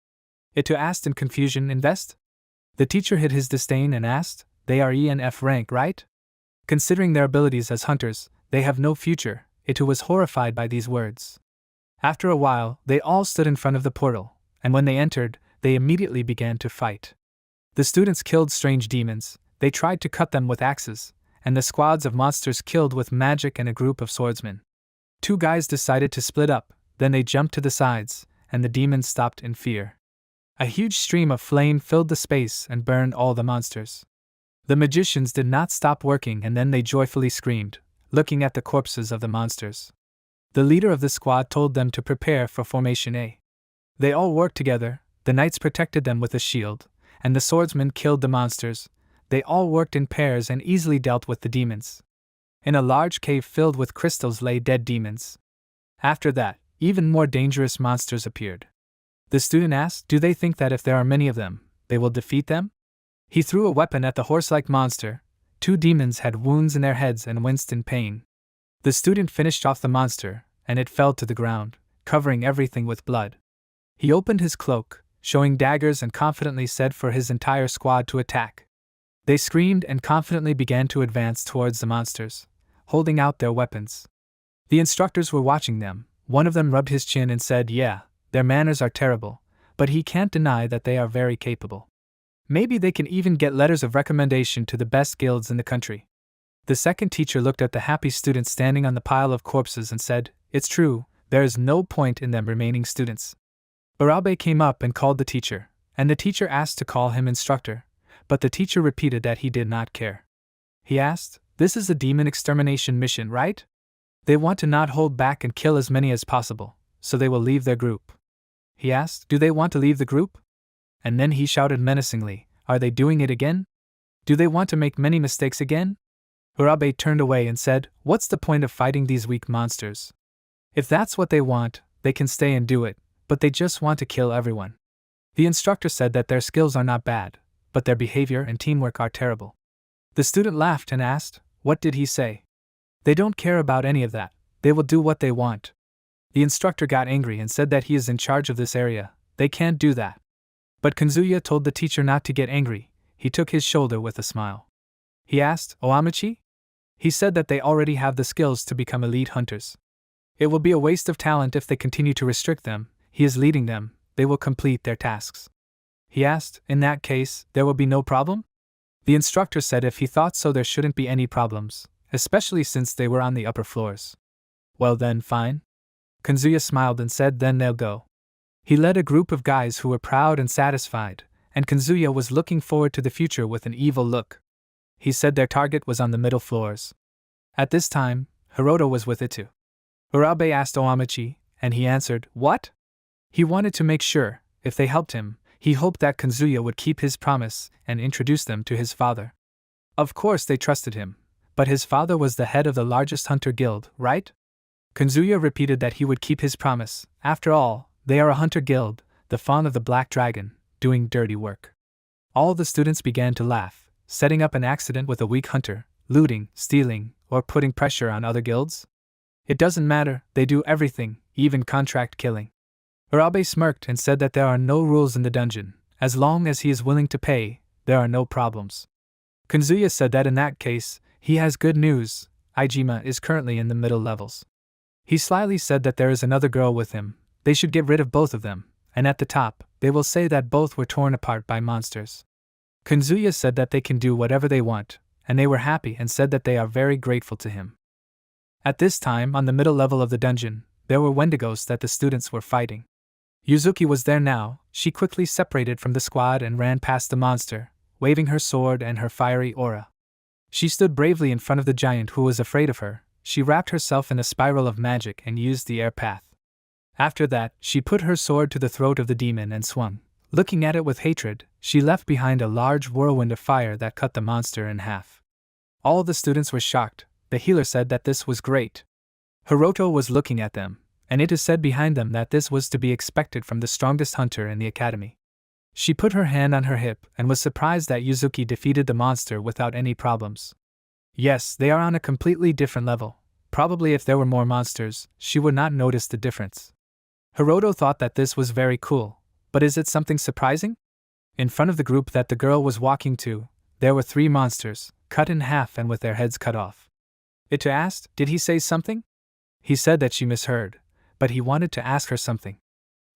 Ito asked in confusion, "Invest?" The teacher hid his disdain and asked, "They are E and F rank, right? Considering their abilities as hunters, they have no future." Ito was horrified by these words. After a while, they all stood in front of the portal, and when they entered, they immediately began to fight. The students killed strange demons, they tried to cut them with axes, and the squads of monsters killed with magic and a group of swordsmen. Two guys decided to split up, then they jumped to the sides, and the demons stopped in fear. A huge stream of flame filled the space and burned all the monsters. The magicians did not stop working, and then they joyfully screamed, looking at the corpses of the monsters. The leader of the squad told them to prepare for Formation A. They all worked together, the knights protected them with a shield, and the swordsmen killed the monsters. They all worked in pairs and easily dealt with the demons. In a large cave filled with crystals lay dead demons. After that, even more dangerous monsters appeared. The student asked, "Do they think that if there are many of them, they will defeat them?" He threw a weapon at the horse-like monster. 2 demons had wounds in their heads and winced in pain. The student finished off the monster, and it fell to the ground, covering everything with blood. He opened his cloak, showing daggers, and confidently said for his entire squad to attack. They screamed and confidently began to advance towards the monsters, holding out their weapons. The instructors were watching them. One of them rubbed his chin and said, "Yeah, their manners are terrible, but he can't deny that they are very capable. Maybe they can even get letters of recommendation to the best guilds in the country." The second teacher looked at the happy students standing on the pile of corpses and said, "It's true, there is no point in them remaining students." Barabe came up and called the teacher, and the teacher asked to call him instructor, but the teacher repeated that he did not care. He asked, "This is a demon extermination mission, right? They want to not hold back and kill as many as possible, so they will leave their group." He asked, "Do they want to leave the group?" And then he shouted menacingly, "Are they doing it again? Do they want to make many mistakes again?" Urabe turned away and said, "What's the point of fighting these weak monsters? If that's what they want, they can stay and do it, but they just want to kill everyone." The instructor said that their skills are not bad, but their behavior and teamwork are terrible. The student laughed and asked, "What did he say?" "They don't care about any of that, they will do what they want." The instructor got angry and said that he is in charge of this area, they can't do that. But Kanzuya told the teacher not to get angry. He took his shoulder with a smile. He asked, Oamachi? He said that they already have the skills to become elite hunters. It will be a waste of talent if they continue to restrict them. He is leading them, they will complete their tasks. He asked, in that case, there will be no problem? The instructor said if he thought so there shouldn't be any problems, especially since they were on the upper floors. Well then, fine. Kanzuya smiled and said then they'll go. He led a group of guys who were proud and satisfied, and Kanzuya was looking forward to the future with an evil look. He said their target was on the middle floors. At this time, Hiroto was with it too. Urabe asked Oamachi, and he answered, what? He wanted to make sure, if they helped him, he hoped that Kanzuya would keep his promise and introduce them to his father. Of course they trusted him, but his father was the head of the largest hunter guild, right? Kanzuya repeated that he would keep his promise. After all, they are a hunter guild, the fawn of the black dragon, doing dirty work. All the students began to laugh, setting up an accident with a weak hunter, looting, stealing, or putting pressure on other guilds? It doesn't matter, they do everything, even contract killing. Urabe smirked and said that there are no rules in the dungeon. As long as he is willing to pay, there are no problems. Kanzuya said that in that case, he has good news. Ijima is currently in the middle levels. He slyly said that there is another girl with him. They should get rid of both of them, and at the top, they will say that both were torn apart by monsters. Kanzuya said that they can do whatever they want, and they were happy and said that they are very grateful to him. At this time, on the middle level of the dungeon, there were wendigos that the students were fighting. Yuzuki was there now. She quickly separated from the squad and ran past the monster, waving her sword and her fiery aura. She stood bravely in front of the giant who was afraid of her. She wrapped herself in a spiral of magic and used the air path. After that, she put her sword to the throat of the demon and swung. Looking at it with hatred, she left behind a large whirlwind of fire that cut the monster in half. All the students were shocked. The healer said that this was great. Hiroto was looking at them, and it is said behind them that this was to be expected from the strongest hunter in the academy. She put her hand on her hip and was surprised that Yuzuki defeated the monster without any problems. Yes, they are on a completely different level. Probably if there were more monsters, she would not notice the difference. Hiroto thought that this was very cool, but is it something surprising? In front of the group that the girl was walking to, there were 3 monsters, cut in half and with their heads cut off. Ito asked, did he say something? He said that she misheard, but he wanted to ask her something.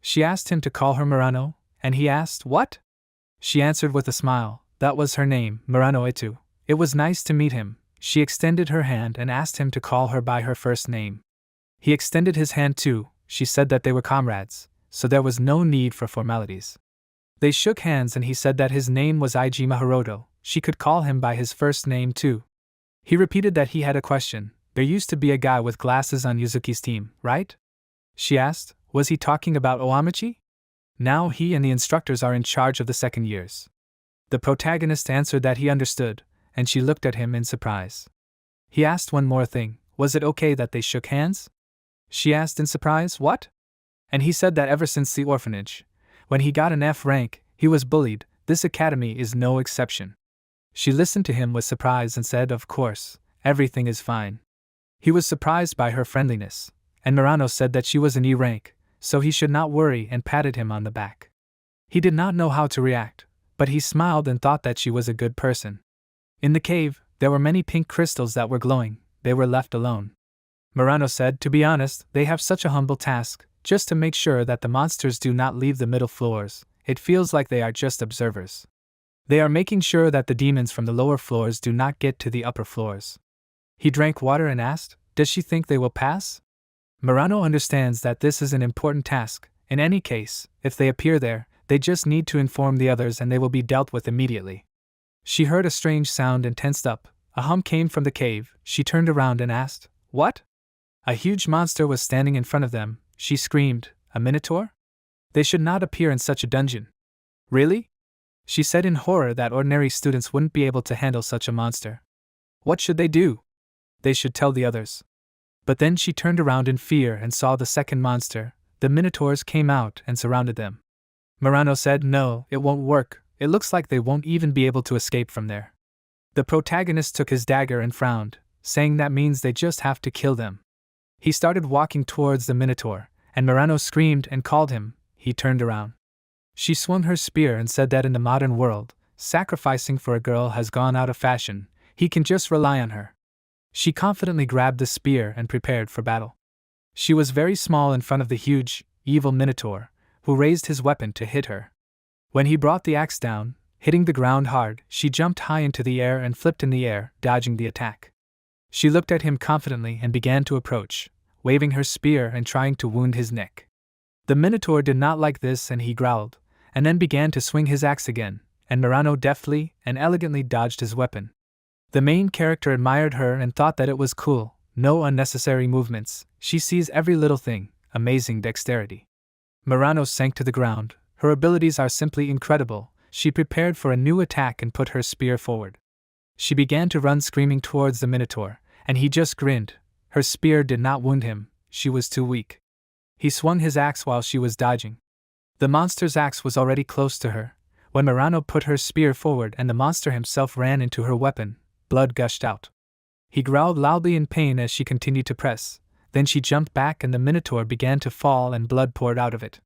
She asked him to call her Murano, and he asked, what? She answered with a smile, that was her name, Murano Itu. It was nice to meet him. She extended her hand and asked him to call her by her first name. He extended his hand too. She said that they were comrades, so there was no need for formalities. They shook hands and he said that his name was Ijima Hiroto. She could call him by his first name too. He repeated that he had a question. There used to be a guy with glasses on Yuzuki's team, right? She asked, was he talking about Oamachi? Now he and the instructors are in charge of the second years. The protagonist answered that he understood, and she looked at him in surprise. He asked one more thing, was it okay that they shook hands? She asked in surprise, what? And he said that ever since the orphanage, when he got an F rank, he was bullied. This academy is no exception. She listened to him with surprise and said, of course, everything is fine. He was surprised by her friendliness, and Murano said that she was an E rank, so he should not worry and patted him on the back. He did not know how to react, but he smiled and thought that she was a good person. In the cave, there were many pink crystals that were glowing. They were left alone. Murano said, to be honest, they have such a humble task, just to make sure that the monsters do not leave the middle floors. It feels like they are just observers. They are making sure that the demons from the lower floors do not get to the upper floors. He drank water and asked, does she think they will pass? Murano understands that this is an important task. In any case, if they appear there, they just need to inform the others and they will be dealt with immediately. She heard a strange sound and tensed up. A hum came from the cave. She turned around and asked, what? A huge monster was standing in front of them. She screamed, a minotaur? They should not appear in such a dungeon. Really? She said in horror that ordinary students wouldn't be able to handle such a monster. What should they do? They should tell the others. But then she turned around in fear and saw the second monster. The minotaurs came out and surrounded them. Murano said, no, it won't work. It looks like they won't even be able to escape from there. The protagonist took his dagger and frowned, saying that means they just have to kill them. He started walking towards the minotaur, and Murano screamed and called him. He turned around. She swung her spear and said that in the modern world, sacrificing for a girl has gone out of fashion, he can just rely on her. She confidently grabbed the spear and prepared for battle. She was very small in front of the huge, evil Minotaur, who raised his weapon to hit her. When he brought the axe down, hitting the ground hard, she jumped high into the air and flipped in the air, dodging the attack. She looked at him confidently and began to approach, waving her spear and trying to wound his neck. The Minotaur did not like this and he growled, and then began to swing his axe again, and Murano deftly and elegantly dodged his weapon. The main character admired her and thought that it was cool, no unnecessary movements, she sees every little thing, amazing dexterity. Murano sank to the ground, her abilities are simply incredible, she prepared for a new attack and put her spear forward. She began to run screaming towards the Minotaur, and he just grinned. Her spear did not wound him, she was too weak. He swung his axe while she was dodging. The monster's axe was already close to her, when Murano put her spear forward and the monster himself ran into her weapon. Blood gushed out. He growled loudly in pain as she continued to press, then she jumped back and the Minotaur began to fall and blood poured out of it.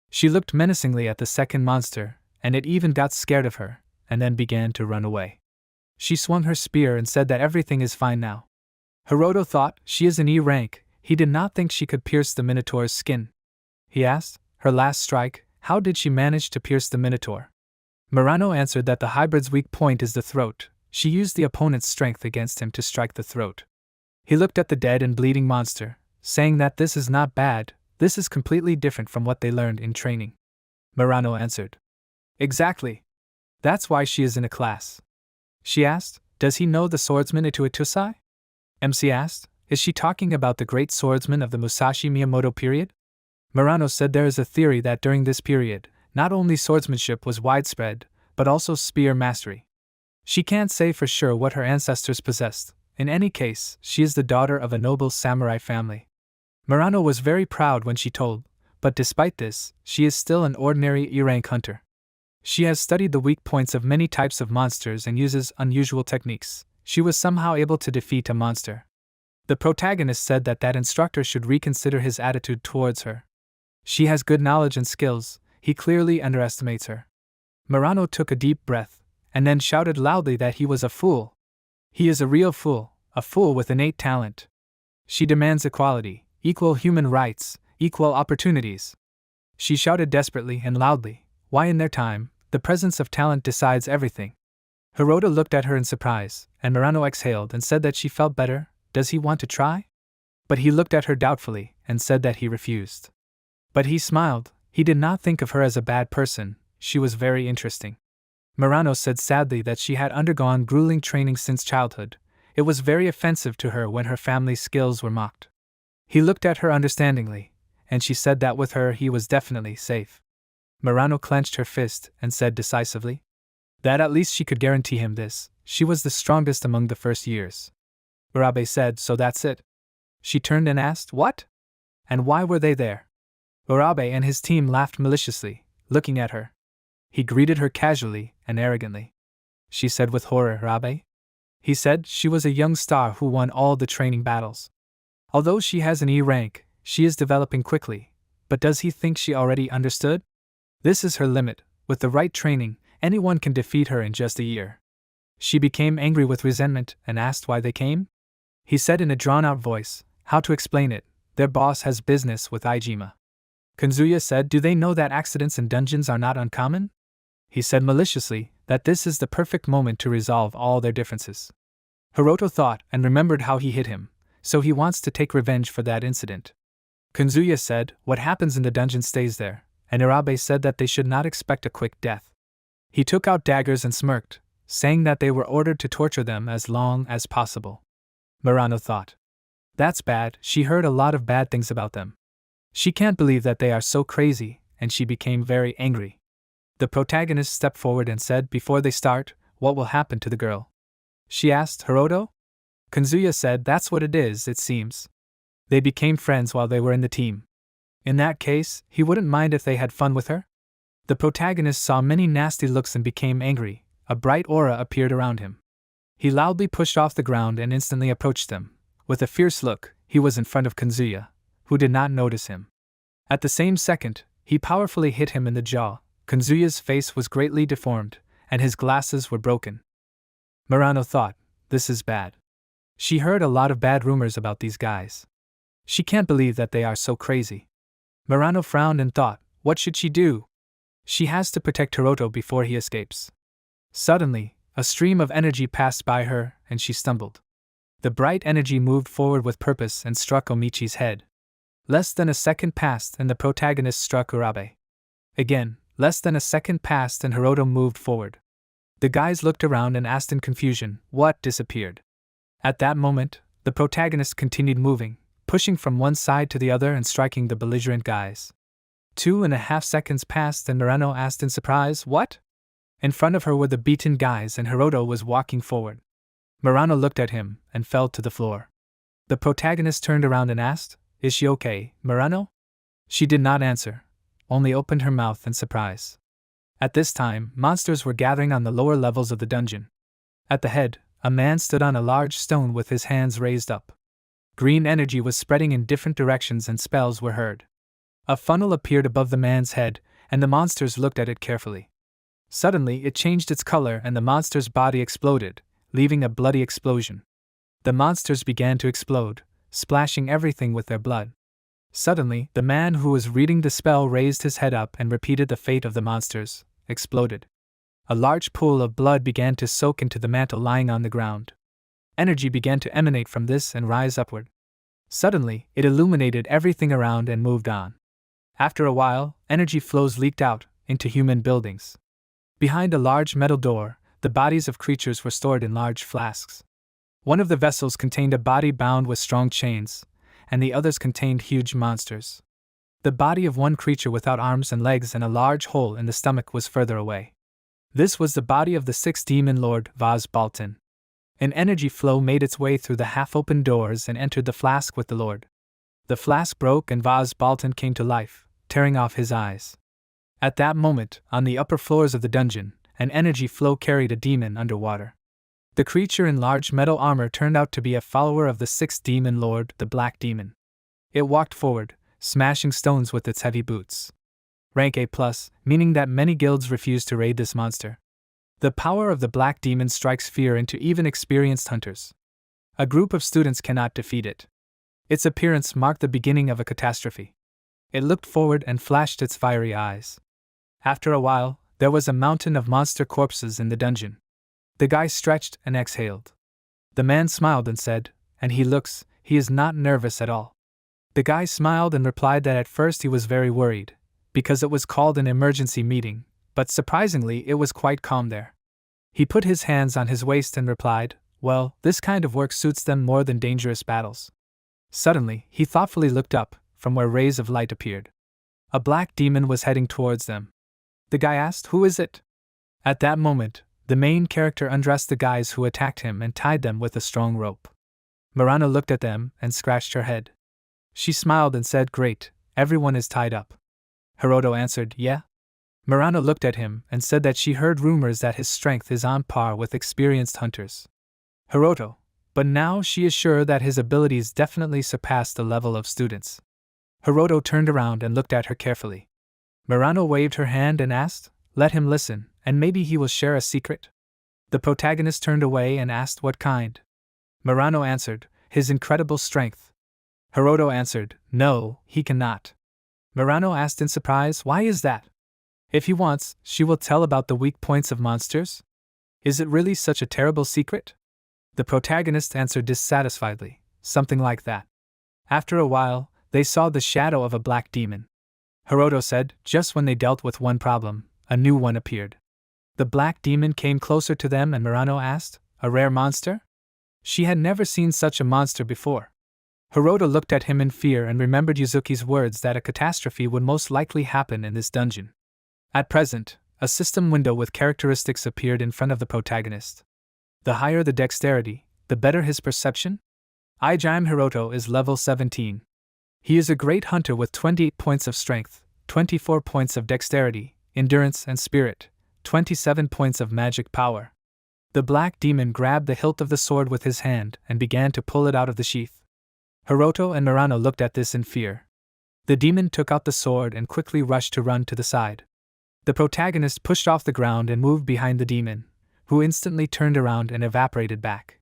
She looked menacingly at the second monster, and it even got scared of her, and then began to run away. She swung her spear and said that everything is fine now. Hiroto thought, she is an E rank, he did not think she could pierce the Minotaur's skin. He asked, her last strike, how did she manage to pierce the Minotaur? Murano answered that the hybrid's weak point is the throat. She used the opponent's strength against him to strike the throat. He looked at the dead and bleeding monster, saying that this is not bad, this is completely different from what they learned in training. Murano answered. Exactly. That's why she is in a class. She asked, does he know the swordsman Ituitusai? MC asked, is she talking about the great swordsman of the Musashi Miyamoto period? Murano said there is a theory that during this period, not only swordsmanship was widespread, but also spear mastery. She can't say for sure what her ancestors possessed. In any case, she is the daughter of a noble samurai family. Murano was very proud when she told, but despite this, she is still an ordinary E-rank hunter. She has studied the weak points of many types of monsters and uses unusual techniques. She was somehow able to defeat a monster. The protagonist said that that instructor should reconsider his attitude towards her. She has good knowledge and skills, he clearly underestimates her. Murano took a deep breath, and then shouted loudly that he was a fool. He is a real fool, a fool with innate talent. She demands equality, equal human rights, equal opportunities. She shouted desperately and loudly, why in their time, the presence of talent decides everything. Hiroto looked at her in surprise, and Murano exhaled and said that she felt better. Does he want to try? But he looked at her doubtfully, and said that he refused. But he smiled, he did not think of her as a bad person, she was very interesting. Murano said sadly that she had undergone grueling training since childhood. It was very offensive to her when her family's skills were mocked. He looked at her understandingly, and she said that with her he was definitely safe. Murano clenched her fist and said decisively that at least she could guarantee him this, she was the strongest among the first years. Urabe said, so that's it. She turned and asked, what? And why were they there? Urabe and his team laughed maliciously, looking at her. He greeted her casually and arrogantly. She said with horror, Urabe? He said she was a young star who won all the training battles. Although she has an E rank, she is developing quickly, but does he think she already understood? This is her limit, with the right training, anyone can defeat her in just a year. She became angry with resentment and asked why they came? He said in a drawn-out voice, how to explain it, their boss has business with Iijima. Kanzuya said, do they know that accidents in dungeons are not uncommon? He said maliciously that this is the perfect moment to resolve all their differences. Hiroto thought and remembered how he hit him, so he wants to take revenge for that incident. Kanzuya said, what happens in the dungeon stays there, and Urabe said that they should not expect a quick death. He took out daggers and smirked, saying that they were ordered to torture them as long as possible. Murano thought. That's bad, she heard a lot of bad things about them. She can't believe that they are so crazy, and she became very angry. The protagonist stepped forward and said before they start, what will happen to the girl? She asked Hiroto? Kanzuya said that's what it is, it seems. They became friends while they were in the team. In that case, he wouldn't mind if they had fun with her? The protagonist saw many nasty looks and became angry. A bright aura appeared around him. He loudly pushed off the ground and instantly approached them. With a fierce look, he was in front of Kanzuya, who did not notice him. At the same second, he powerfully hit him in the jaw, Kanzuya's face was greatly deformed, and his glasses were broken. Murano thought, this is bad. She heard a lot of bad rumors about these guys. She can't believe that they are so crazy. Murano frowned and thought, what should she do? She has to protect Hiroto before he escapes. Suddenly, a stream of energy passed by her, and she stumbled. The bright energy moved forward with purpose and struck Omichi's head. Less than a second passed and the protagonist struck Urabe. Again, less than a second passed and Hiroto moved forward. The guys looked around and asked in confusion, what disappeared? At that moment, the protagonist continued moving, pushing from one side to the other and striking the belligerent guys. 2.5 seconds passed and Murano asked in surprise, what? In front of her were the beaten guys and Hiroto was walking forward. Murano looked at him and fell to the floor. The protagonist turned around and asked, is she okay, Murano? She did not answer, only opened her mouth in surprise. At this time, monsters were gathering on the lower levels of the dungeon. At the head, a man stood on a large stone with his hands raised up. Green energy was spreading in different directions and spells were heard. A funnel appeared above the man's head, and the monsters looked at it carefully. Suddenly, it changed its color and the monster's body exploded, leaving a bloody explosion. The monsters began to explode, splashing everything with their blood. Suddenly, the man who was reading the spell raised his head up and repeated the fate of the monsters, exploded. A large pool of blood began to soak into the mantle lying on the ground. Energy began to emanate from this and rise upward. Suddenly, it illuminated everything around and moved on. After a while, energy flows leaked out into human buildings. Behind a large metal door, the bodies of creatures were stored in large flasks. One of the vessels contained a body bound with strong chains, and the others contained huge monsters. The body of one creature without arms and legs and a large hole in the stomach was further away. This was the body of the sixth demon lord, Vaz Baltan. An energy flow made its way through the half-open doors and entered the flask with the lord. The flask broke and Vaz Baltan came to life, tearing off his eyes. At that moment, on the upper floors of the dungeon, an energy flow carried a demon underwater. The creature in large metal armor turned out to be a follower of the sixth demon lord, the Black Demon. It walked forward, smashing stones with its heavy boots. Rank A+, meaning that many guilds refuse to raid this monster. The power of the Black Demon strikes fear into even experienced hunters. A group of students cannot defeat it. Its appearance marked the beginning of a catastrophe. It looked forward and flashed its fiery eyes. After a while, there was a mountain of monster corpses in the dungeon. The guy stretched and exhaled. The man smiled and said, and he is not nervous at all. The guy smiled and replied that at first he was very worried, because it was called an emergency meeting, but surprisingly it was quite calm there. He put his hands on his waist and replied, well, this kind of work suits them more than dangerous battles. Suddenly, he thoughtfully looked up, from where rays of light appeared. A black demon was heading towards them. The guy asked, who is it? At that moment, the main character undressed the guys who attacked him and tied them with a strong rope. Murano looked at them and scratched her head. She smiled and said, great, everyone is tied up. Hiroto answered, yeah. Murano looked at him and said that she heard rumors that his strength is on par with experienced hunters. Hiroto, but now she is sure that his abilities definitely surpass the level of students. Hiroto turned around and looked at her carefully. Murano waved her hand and asked, let him listen, and maybe he will share a secret. The protagonist turned away and asked what kind. Murano answered, his incredible strength. Hiroto answered, no, he cannot. Murano asked in surprise, why is that? If he wants, she will tell about the weak points of monsters? Is it really such a terrible secret? The protagonist answered dissatisfiedly, something like that. After a while, they saw the shadow of a black demon. Hiroto said, just when they dealt with one problem, a new one appeared. The black demon came closer to them and Murano asked, a rare monster? She had never seen such a monster before. Hiroto looked at him in fear and remembered Yuzuki's words that a catastrophe would most likely happen in this dungeon. At present, a system window with characteristics appeared in front of the protagonist. The higher the dexterity, the better his perception. Ijaim Hiroto is level 17. He is a great hunter with 28 points of strength, 24 points of dexterity, endurance and spirit, 27 points of magic power. The black demon grabbed the hilt of the sword with his hand and began to pull it out of the sheath. Hiroto and Murano looked at this in fear. The demon took out the sword and quickly rushed to run to the side. The protagonist pushed off the ground and moved behind the demon, who instantly turned around and evaporated back.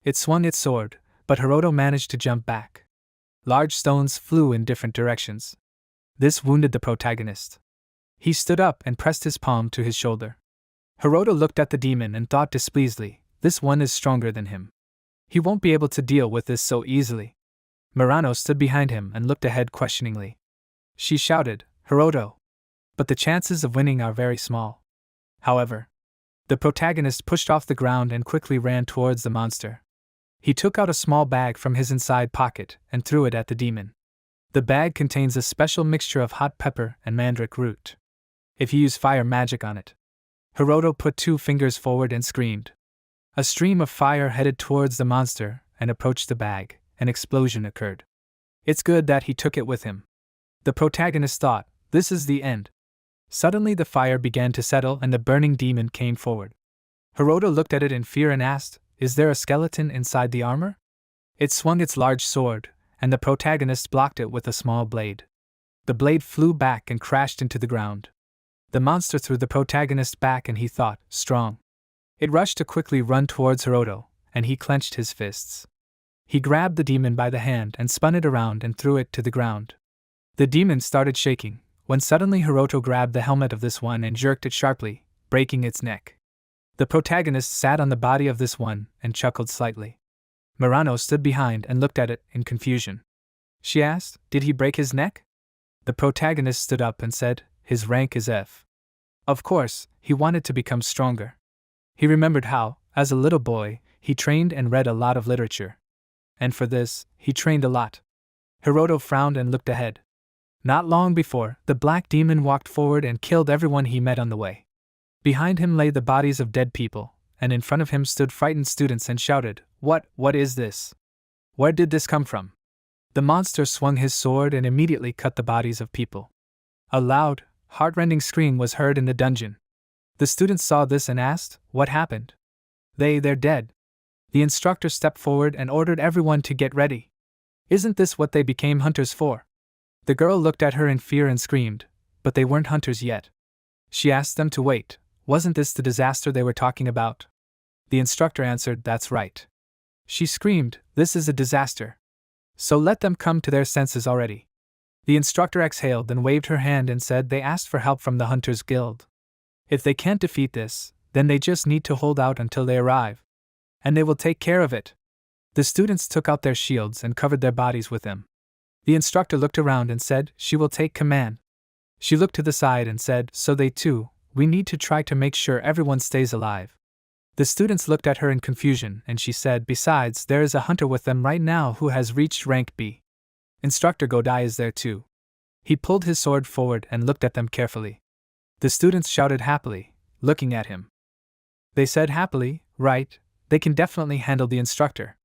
It swung its sword, but Hiroto managed to jump back. Large stones flew in different directions. This wounded the protagonist. He stood up and pressed his palm to his shoulder. Hiroto looked at the demon and thought displeasedly, this one is stronger than him. He won't be able to deal with this so easily. Murano stood behind him and looked ahead questioningly. She shouted, Hiroto. But the chances of winning are very small. However, the protagonist pushed off the ground and quickly ran towards the monster. He took out a small bag from his inside pocket and threw it at the demon. The bag contains a special mixture of hot pepper and mandrake root. If you use fire magic on it. Hiroto put 2 fingers forward and screamed. A stream of fire headed towards the monster and approached the bag. An explosion occurred. It's good that he took it with him. The protagonist thought, this is the end. Suddenly the fire began to settle and the burning demon came forward. Hiroto looked at it in fear and asked, is there a skeleton inside the armor? It swung its large sword, and the protagonist blocked it with a small blade. The blade flew back and crashed into the ground. The monster threw the protagonist back and he thought, strong. It rushed to quickly run towards Hiroto, and he clenched his fists. He grabbed the demon by the hand and spun it around and threw it to the ground. The demon started shaking, when suddenly Hiroto grabbed the helmet of this one and jerked it sharply, breaking its neck. The protagonist sat on the body of this one and chuckled slightly. Murano stood behind and looked at it in confusion. She asked, did he break his neck? The protagonist stood up and said, his rank is F. Of course, he wanted to become stronger. He remembered how, as a little boy, he trained and read a lot of literature. And for this, he trained a lot. Hiroto frowned and looked ahead. Not long before, the black demon walked forward and killed everyone he met on the way. Behind him lay the bodies of dead people, and in front of him stood frightened students and shouted, What is this? Where did this come from? The monster swung his sword and immediately cut the bodies of people. A loud, heart-rending scream was heard in the dungeon. The students saw this and asked, what happened? They're dead. The instructor stepped forward and ordered everyone to get ready. Isn't this what they became hunters for? The girl looked at her in fear and screamed, but they weren't hunters yet. She asked them to wait. Wasn't this the disaster they were talking about? The instructor answered, that's right. She screamed, this is a disaster. So let them come to their senses already. The instructor exhaled and waved her hand and said they asked for help from the Hunters Guild. If they can't defeat this, then they just need to hold out until they arrive. And they will take care of it. The students took out their shields and covered their bodies with them. The instructor looked around and said, she will take command. She looked to the side and said, so they too, we need to try to make sure everyone stays alive. The students looked at her in confusion and she said, besides, there is a hunter with them right now who has reached rank B. Instructor Godai is there too. He pulled his sword forward and looked at them carefully. The students shouted happily, looking at him. They said happily, right, they can definitely handle the instructor.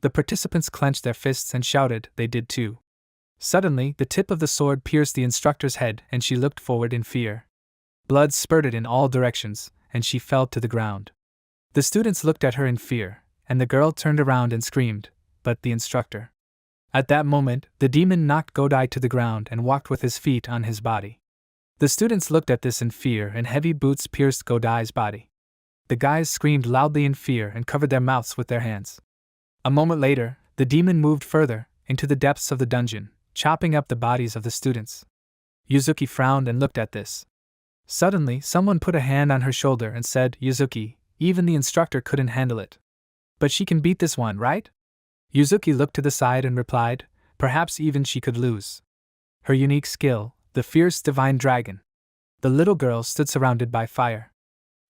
The participants clenched their fists and shouted, they did too. Suddenly, the tip of the sword pierced the instructor's head and she looked forward in fear. Blood spurted in all directions, and she fell to the ground. The students looked at her in fear, and the girl turned around and screamed, but the instructor. At that moment, the demon knocked Godai to the ground and walked with his feet on his body. The students looked at this in fear and heavy boots pierced Godai's body. The guys screamed loudly in fear and covered their mouths with their hands. A moment later, the demon moved further, into the depths of the dungeon, chopping up the bodies of the students. Yuzuki frowned and looked at this. Suddenly, someone put a hand on her shoulder and said, Yuzuki, even the instructor couldn't handle it. But she can beat this one, right? Yuzuki looked to the side and replied, perhaps even she could lose. Her unique skill, the fierce divine dragon. The little girl stood surrounded by fire.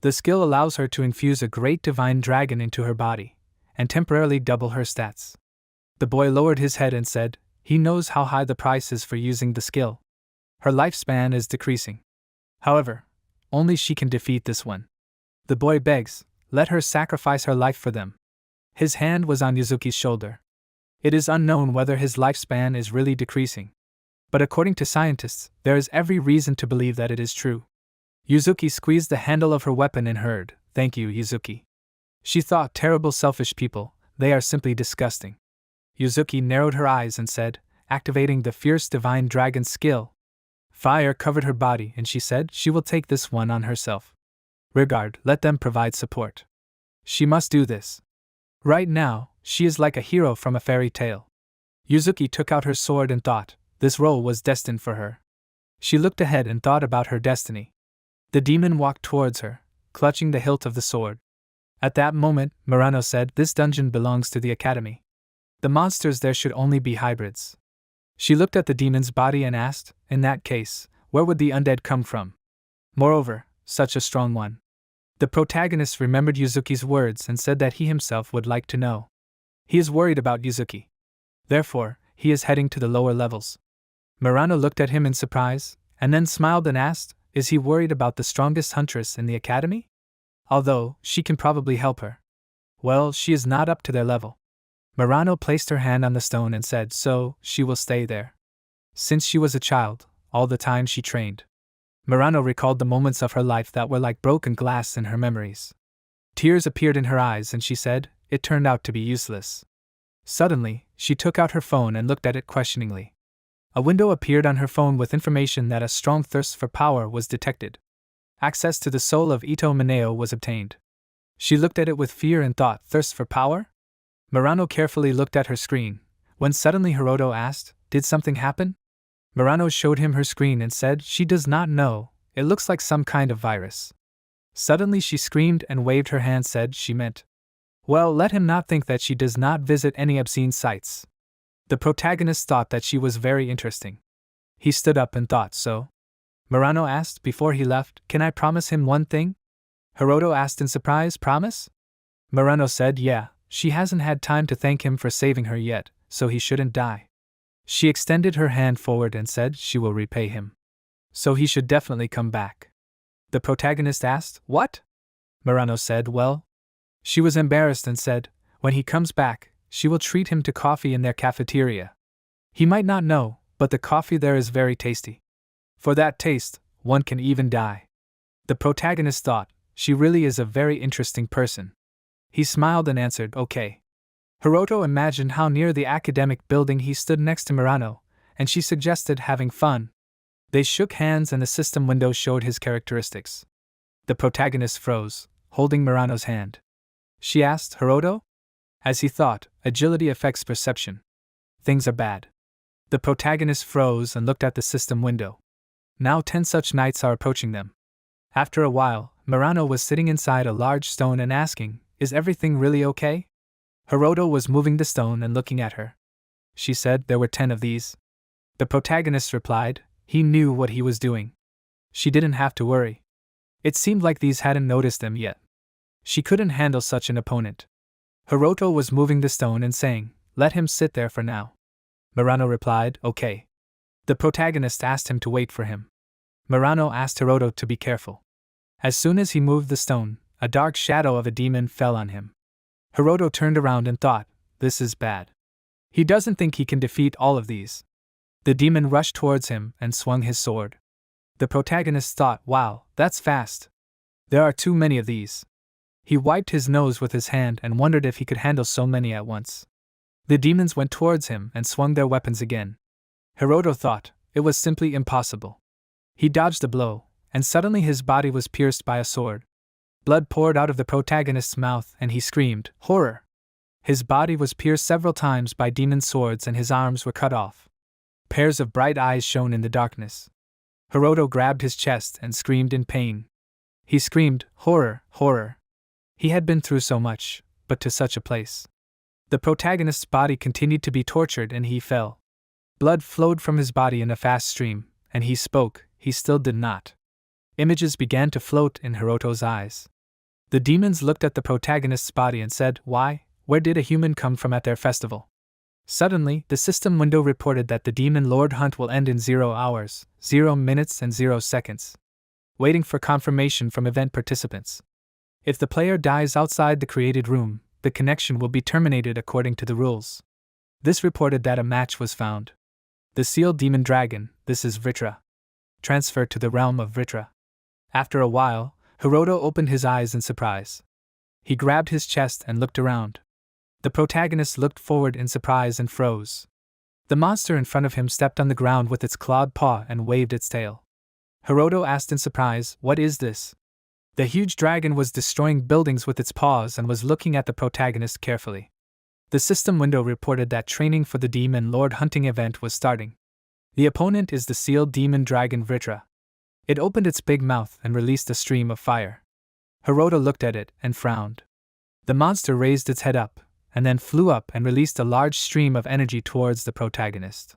The skill allows her to infuse a great divine dragon into her body, and temporarily double her stats. The boy lowered his head and said, he knows how high the price is for using the skill. Her lifespan is decreasing. However, only she can defeat this one. The boy begs, let her sacrifice her life for them. His hand was on Yuzuki's shoulder. It is unknown whether his lifespan is really decreasing. But according to scientists, there is every reason to believe that it is true. Yuzuki squeezed the handle of her weapon and heard, thank you, Yuzuki. She thought, terrible selfish people, they are simply disgusting. Yuzuki narrowed her eyes and said, activating the fierce divine dragon skill. Fire covered her body and she said she will take this one on herself. Regard, let them provide support. She must do this. Right now, she is like a hero from a fairy tale. Yuzuki took out her sword and thought, this role was destined for her. She looked ahead and thought about her destiny. The demon walked towards her, clutching the hilt of the sword. At that moment, Murano said, this dungeon belongs to the academy. The monsters there should only be hybrids. She looked at the demon's body and asked, in that case, where would the undead come from? Moreover, such a strong one. The protagonist remembered Yuzuki's words and said that he himself would like to know. He is worried about Yuzuki. Therefore, he is heading to the lower levels. Murano looked at him in surprise, and then smiled and asked, is he worried about the strongest huntress in the academy? Although, she can probably help her. Well, she is not up to their level. Murano placed her hand on the stone and said, so, she will stay there. Since she was a child, all the time she trained. Murano recalled the moments of her life that were like broken glass in her memories. Tears appeared in her eyes and she said, it turned out to be useless. Suddenly, she took out her phone and looked at it questioningly. A window appeared on her phone with information that a strong thirst for power was detected. Access to the soul of Ito Mineo was obtained. She looked at it with fear and thought, thirst for power? Murano carefully looked at her screen, when suddenly Hiroto asked, did something happen? Murano showed him her screen and said, she does not know, it looks like some kind of virus. Suddenly she screamed and waved her hand said she meant. Well, let him not think that she does not visit any obscene sites. The protagonist thought that she was very interesting. He stood up and thought so. Murano asked before he left, can I promise him one thing? Hiroto asked in surprise, promise? Murano said, yeah, she hasn't had time to thank him for saving her yet, so he shouldn't die. She extended her hand forward and said she will repay him. So he should definitely come back. The protagonist asked, what? Murano said, well. She was embarrassed and said, when he comes back, she will treat him to coffee in their cafeteria. He might not know, but the coffee there is very tasty. For that taste, one can even die. The protagonist thought, she really is a very interesting person. He smiled and answered, okay. Hiroto imagined how near the academic building he stood next to Murano, and she suggested having fun. They shook hands and the system window showed his characteristics. The protagonist froze, holding Murano's hand. She asked, Hiroto? As he thought, agility affects perception. Things are bad. The protagonist froze and looked at the system window. Now 10 such knights are approaching them. After a while, Murano was sitting inside a large stone and asking, is everything really okay? Hiroto was moving the stone and looking at her. She said there were 10 of these. The protagonist replied, he knew what he was doing. She didn't have to worry. It seemed like these hadn't noticed them yet. She couldn't handle such an opponent. Hiroto was moving the stone and saying, let him sit there for now. Murano replied, okay. The protagonist asked him to wait for him. Murano asked Hiroto to be careful. As soon as he moved the stone, a dark shadow of a demon fell on him. Hiroto turned around and thought, this is bad. He doesn't think he can defeat all of these. The demon rushed towards him and swung his sword. The protagonist thought, wow, that's fast. There are too many of these. He wiped his nose with his hand and wondered if he could handle so many at once. The demons went towards him and swung their weapons again. Hiroto thought, it was simply impossible. He dodged the blow, and suddenly his body was pierced by a sword. Blood poured out of the protagonist's mouth and he screamed, horror! His body was pierced several times by demon swords and his arms were cut off. Pairs of bright eyes shone in the darkness. Hiroto grabbed his chest and screamed in pain. He screamed, horror, horror. He had been through so much, but to such a place. The protagonist's body continued to be tortured and he fell. Blood flowed from his body in a fast stream, and he spoke, he still did not. Images began to float in Hiroto's eyes. The demons looked at the protagonist's body and said, why, where did a human come from at their festival? Suddenly, the system window reported that the Demon Lord hunt will end in 0 hours, 0 minutes and 0 seconds. Waiting for confirmation from event participants. If the player dies outside the created room, the connection will be terminated according to the rules. This reported that a match was found. The sealed demon dragon, this is Vritra. Transferred to the realm of Vritra. After a while, Hiroto opened his eyes in surprise. He grabbed his chest and looked around. The protagonist looked forward in surprise and froze. The monster in front of him stepped on the ground with its clawed paw and waved its tail. Hiroto asked in surprise, "What is this?" The huge dragon was destroying buildings with its paws and was looking at the protagonist carefully. The system window reported that training for the Demon Lord hunting event was starting. The opponent is the sealed demon dragon Vritra. It opened its big mouth and released a stream of fire. Hiroto looked at it and frowned. The monster raised its head up, and then flew up and released a large stream of energy towards the protagonist.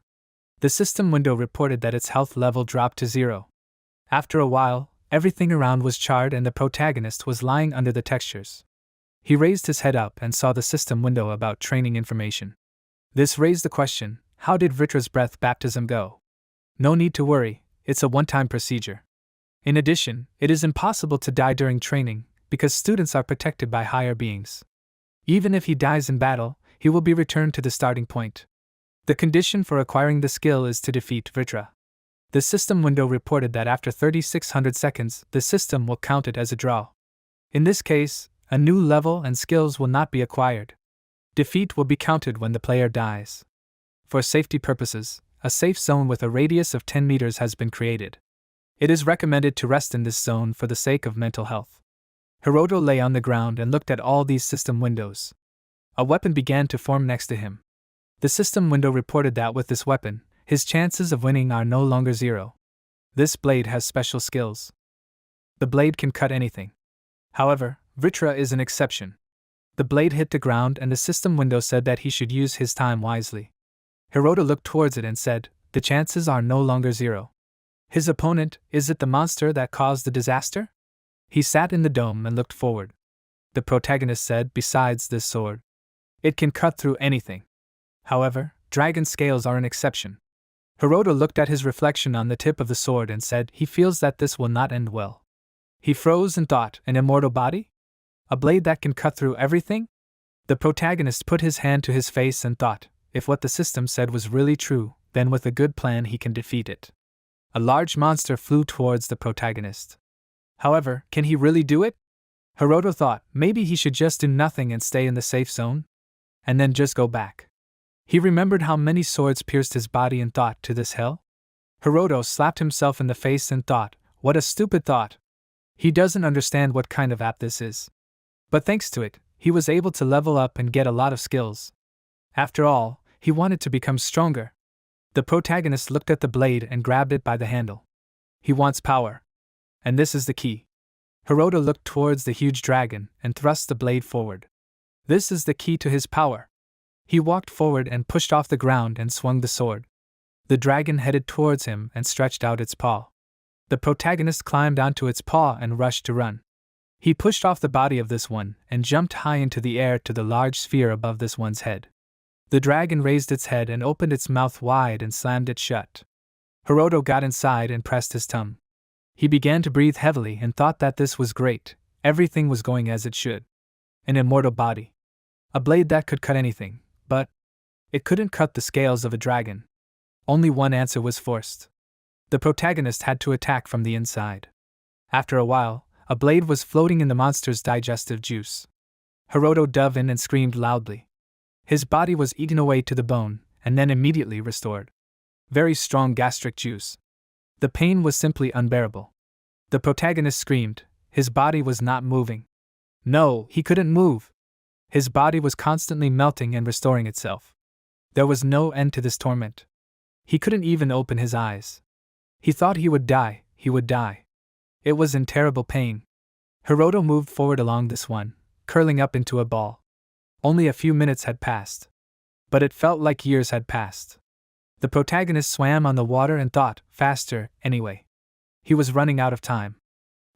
The system window reported that its health level dropped to 0. After a while, everything around was charred and the protagonist was lying under the textures. He raised his head up and saw the system window about training information. This raised the question, how did Vritra's breath baptism go? No need to worry, it's a one-time procedure. In addition, it is impossible to die during training, because students are protected by higher beings. Even if he dies in battle, he will be returned to the starting point. The condition for acquiring the skill is to defeat Vritra. The system window reported that after 3600 seconds, the system will count it as a draw. In this case, a new level and skills will not be acquired. Defeat will be counted when the player dies. For safety purposes, a safe zone with a radius of 10 meters has been created. It is recommended to rest in this zone for the sake of mental health. Hiroto lay on the ground and looked at all these system windows. A weapon began to form next to him. The system window reported that with this weapon, his chances of winning are no longer 0. This blade has special skills. The blade can cut anything. However, Vritra is an exception. The blade hit the ground and the system window said that he should use his time wisely. Hiroto looked towards it and said, "The chances are no longer 0. His opponent, is it the monster that caused the disaster?" He sat in the dome and looked forward. The protagonist said, "Besides this sword, it can cut through anything. However, dragon scales are an exception." Hiroto looked at his reflection on the tip of the sword and said he feels that this will not end well. He froze and thought, an immortal body? A blade that can cut through everything? The protagonist put his hand to his face and thought, if what the system said was really true, then with a good plan he can defeat it. A large monster flew towards the protagonist. However, can he really do it? Hiroto thought, maybe he should just do nothing and stay in the safe zone? And then just go back. He remembered how many swords pierced his body and thought, to this hell? Hiroto slapped himself in the face and thought, what a stupid thought. He doesn't understand what kind of app this is. But thanks to it, he was able to level up and get a lot of skills. After all, he wanted to become stronger. The protagonist looked at the blade and grabbed it by the handle. He wants power. And this is the key. Hiroto looked towards the huge dragon and thrust the blade forward. This is the key to his power. He walked forward and pushed off the ground and swung the sword. The dragon headed towards him and stretched out its paw. The protagonist climbed onto its paw and rushed to run. He pushed off the body of this one and jumped high into the air to the large sphere above this one's head. The dragon raised its head and opened its mouth wide and slammed it shut. Hiroto got inside and pressed his tongue. He began to breathe heavily and thought that this was great, everything was going as it should. An immortal body. A blade that could cut anything, but it couldn't cut the scales of a dragon. Only one answer was forced. The protagonist had to attack from the inside. After a while, a blade was floating in the monster's digestive juice. Hiroto dove in and screamed loudly. His body was eaten away to the bone, and then immediately restored. Very strong gastric juice. The pain was simply unbearable. The protagonist screamed. His body was not moving. No, he couldn't move. His body was constantly melting and restoring itself. There was no end to this torment. He couldn't even open his eyes. He thought he would die. It was in terrible pain. Hiroto moved forward along this one, curling up into a ball. Only a few minutes had passed. But it felt like years had passed. The protagonist swam on the water and thought, faster, anyway. He was running out of time.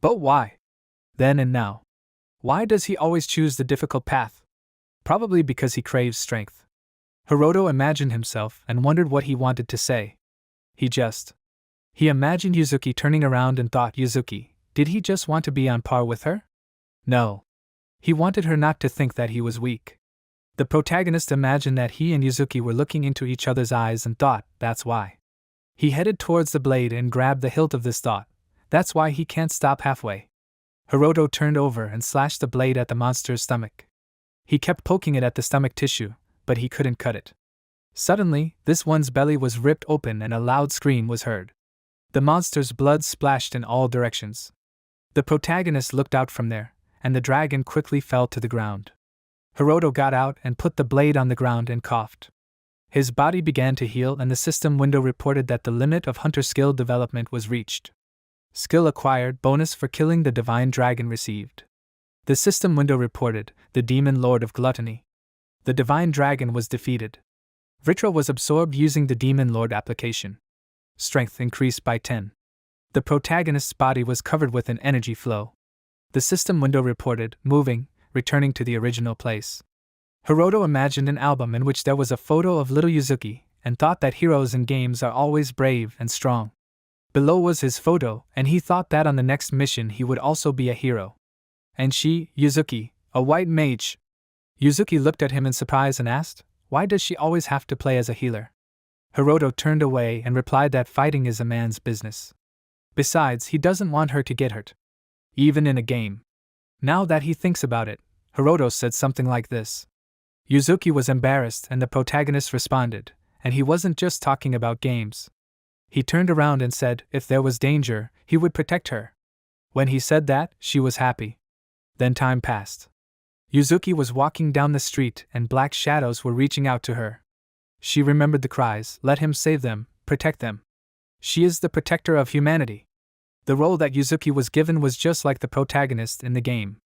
But why? Then and now. Why does he always choose the difficult path? Probably because he craves strength. Hiroto imagined himself and wondered what he wanted to say. He imagined Yuzuki turning around and thought, Yuzuki, did he just want to be on par with her? No. He wanted her not to think that he was weak. The protagonist imagined that he and Yuzuki were looking into each other's eyes and thought, that's why. He headed towards the blade and grabbed the hilt of this thought. That's why he can't stop halfway. Hiroto turned over and slashed the blade at the monster's stomach. He kept poking it at the stomach tissue, but he couldn't cut it. Suddenly, this one's belly was ripped open and a loud scream was heard. The monster's blood splashed in all directions. The protagonist looked out from there, and the dragon quickly fell to the ground. Hiroto got out and put the blade on the ground and coughed. His body began to heal, and the system window reported that the limit of hunter skill development was reached. Skill acquired, bonus for killing the divine dragon received. The system window reported, the demon lord of gluttony. The divine dragon was defeated. Vritra was absorbed using the demon lord application. Strength increased by 10. The protagonist's body was covered with an energy flow. The system window reported, moving, returning to the original place. Hiroto imagined an album in which there was a photo of little Yuzuki, and thought that heroes in games are always brave and strong. Below was his photo, and he thought that on the next mission he would also be a hero. And she, Yuzuki, a white mage. Yuzuki looked at him in surprise and asked, "Why does she always have to play as a healer?" Hiroto turned away and replied that fighting is a man's business. Besides, he doesn't want her to get hurt. Even in a game. Now that he thinks about it, Hiroto said something like this. Yuzuki was embarrassed and the protagonist responded, and he wasn't just talking about games. He turned around and said, if there was danger, he would protect her. When he said that, she was happy. Then time passed. Yuzuki was walking down the street and black shadows were reaching out to her. She remembered the cries, let him save them, protect them. She is the protector of humanity. The role that Yuzuki was given was just like the protagonist in the game.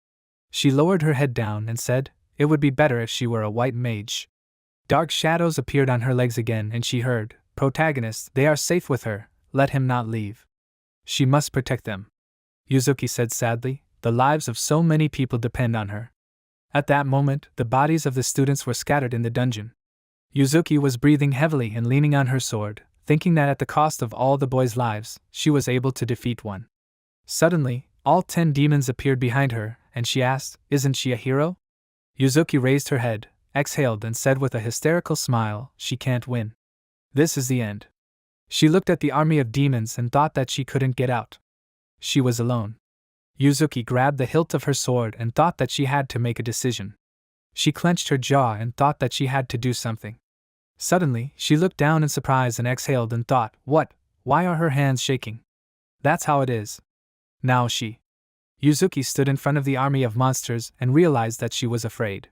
She lowered her head down and said, it would be better if she were a white mage. Dark shadows appeared on her legs again and she heard, Protagonist, they are safe with her, let him not leave. She must protect them. Yuzuki said sadly, the lives of so many people depend on her. At that moment, the bodies of the students were scattered in the dungeon. Yuzuki was breathing heavily and leaning on her sword, thinking that at the cost of all the boys' lives, she was able to defeat one. Suddenly, all 10 demons appeared behind her, and she asked, isn't she a hero? Yuzuki raised her head, exhaled and said with a hysterical smile, she can't win. This is the end. She looked at the army of demons and thought that she couldn't get out. She was alone. Yuzuki grabbed the hilt of her sword and thought that she had to make a decision. She clenched her jaw and thought that she had to do something. Suddenly, she looked down in surprise and exhaled and thought, what? Why are her hands shaking? That's how it is. Now she. Yuzuki stood in front of the army of monsters and realized that she was afraid.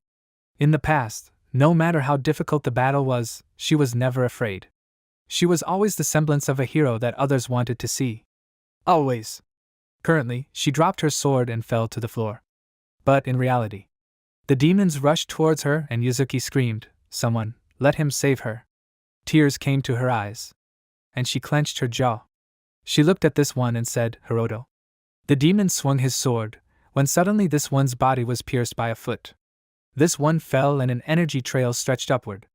In the past, no matter how difficult the battle was, she was never afraid. She was always the semblance of a hero that others wanted to see. Always. Currently, she dropped her sword and fell to the floor. But in reality, the demons rushed towards her and Yuzuki screamed, someone, let him save her. Tears came to her eyes. And she clenched her jaw. She looked at this one and said, Hiroto. The demon swung his sword, when suddenly this one's body was pierced by a foot. This one fell and an energy trail stretched upward.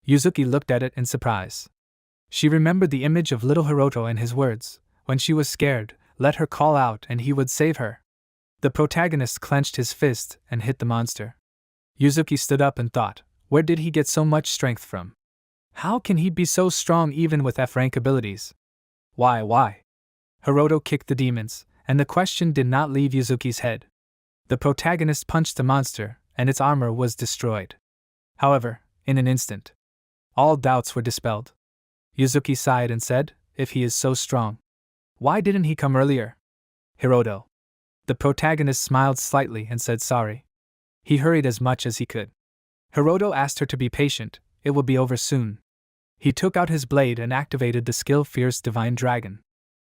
Yuzuki looked at it in surprise. She remembered the image of little Hiroto and his words, when she was scared, let her call out and he would save her. The protagonist clenched his fist and hit the monster. Yuzuki stood up and thought, where did he get so much strength from? How can he be so strong even with F-rank abilities? Why? Hiroto kicked the demons, and the question did not leave Yuzuki's head. The protagonist punched the monster, and its armor was destroyed. However, in an instant, all doubts were dispelled. Yuzuki sighed and said, if he is so strong, why didn't he come earlier? Hiroto. The protagonist smiled slightly and said sorry. He hurried as much as he could. Hiroto asked her to be patient, it will be over soon. He took out his blade and activated the skill Fierce Divine Dragon.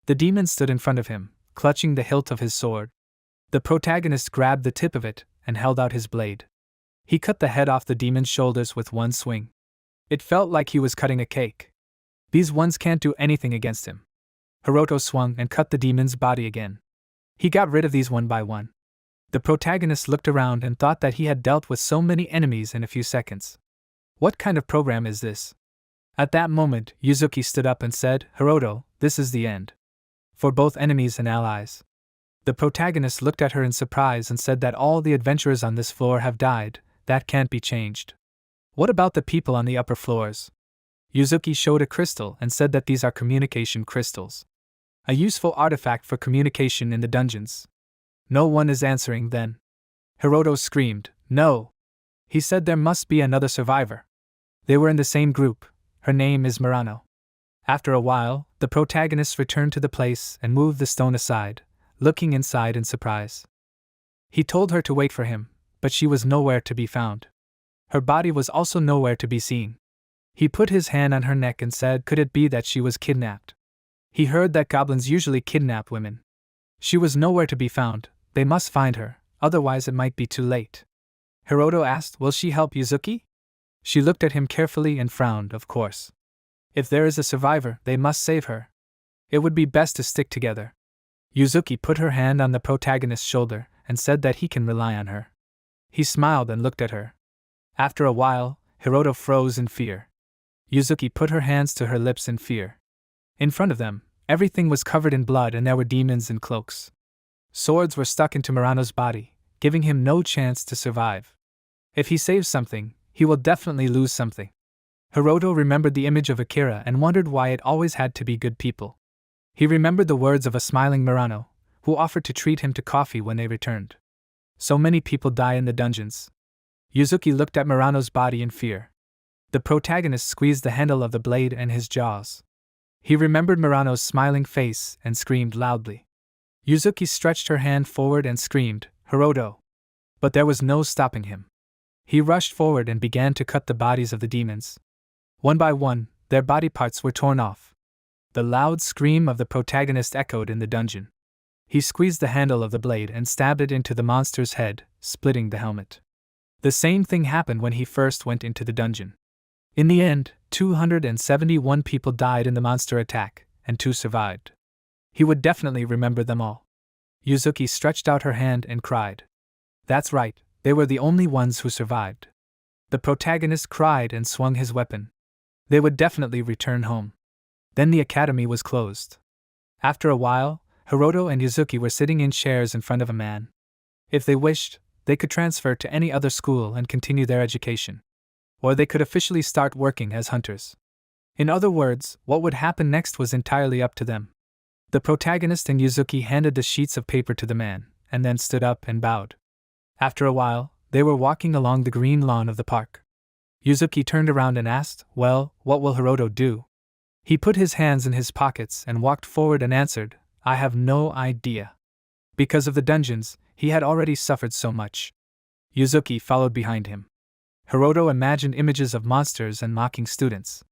The demon stood in front of him, clutching the hilt of his sword. The protagonist grabbed the tip of it and held out his blade. He cut the head off the demon's shoulders with one swing. It felt like he was cutting a cake. These ones can't do anything against him. Hiroto swung and cut the demon's body again. He got rid of these one by one. The protagonist looked around and thought that he had dealt with so many enemies in a few seconds. What kind of program is this? At that moment, Yuzuki stood up and said, Hiroto, this is the end. For both enemies and allies. The protagonist looked at her in surprise and said that all the adventurers on this floor have died, that can't be changed. What about the people on the upper floors? Yuzuki showed a crystal and said that these are communication crystals. A useful artifact for communication in the dungeons. No one is answering then. Hiroto screamed, no. He said there must be another survivor. They were in the same group. Her name is Murano. After a while, the protagonist returned to the place and moved the stone aside, looking inside in surprise. He told her to wait for him, but she was nowhere to be found. Her body was also nowhere to be seen. He put his hand on her neck and said, could it be that she was kidnapped? He heard that goblins usually kidnap women. She was nowhere to be found. They must find her, otherwise it might be too late. Hiroto asked, will she help Yuzuki? She looked at him carefully and frowned, of course. If there is a survivor, they must save her. It would be best to stick together. Yuzuki put her hand on the protagonist's shoulder and said that he can rely on her. He smiled and looked at her. After a while, Hiroto froze in fear. Yuzuki put her hands to her lips in fear. In front of them, everything was covered in blood and there were demons in cloaks. Swords were stuck into Murano's body, giving him no chance to survive. If he saves something, he will definitely lose something. Hiroto remembered the image of Akira and wondered why it always had to be good people. He remembered the words of a smiling Murano, who offered to treat him to coffee when they returned. So many people die in the dungeons. Yuzuki looked at Murano's body in fear. The protagonist squeezed the handle of the blade in his jaws. He remembered Murano's smiling face and screamed loudly. Yuzuki stretched her hand forward and screamed, Hiroto! But there was no stopping him. He rushed forward and began to cut the bodies of the demons. One by one, their body parts were torn off. The loud scream of the protagonist echoed in the dungeon. He squeezed the handle of the blade and stabbed it into the monster's head, splitting the helmet. The same thing happened when he first went into the dungeon. In the end, 271 people died in the monster attack, and 2 survived. He would definitely remember them all. Yuzuki stretched out her hand and cried. That's right, they were the only ones who survived. The protagonist cried and swung his weapon. They would definitely return home. Then the academy was closed. After a while, Hiroto and Yuzuki were sitting in chairs in front of a man. If they wished, they could transfer to any other school and continue their education. Or they could officially start working as hunters. In other words, what would happen next was entirely up to them. The protagonist and Yuzuki handed the sheets of paper to the man, and then stood up and bowed. After a while, they were walking along the green lawn of the park. Yuzuki turned around and asked, well, what will Hiroto do? He put his hands in his pockets and walked forward and answered, I have no idea. Because of the dungeons, he had already suffered so much. Yuzuki followed behind him. Hiroto imagined images of monsters and mocking students.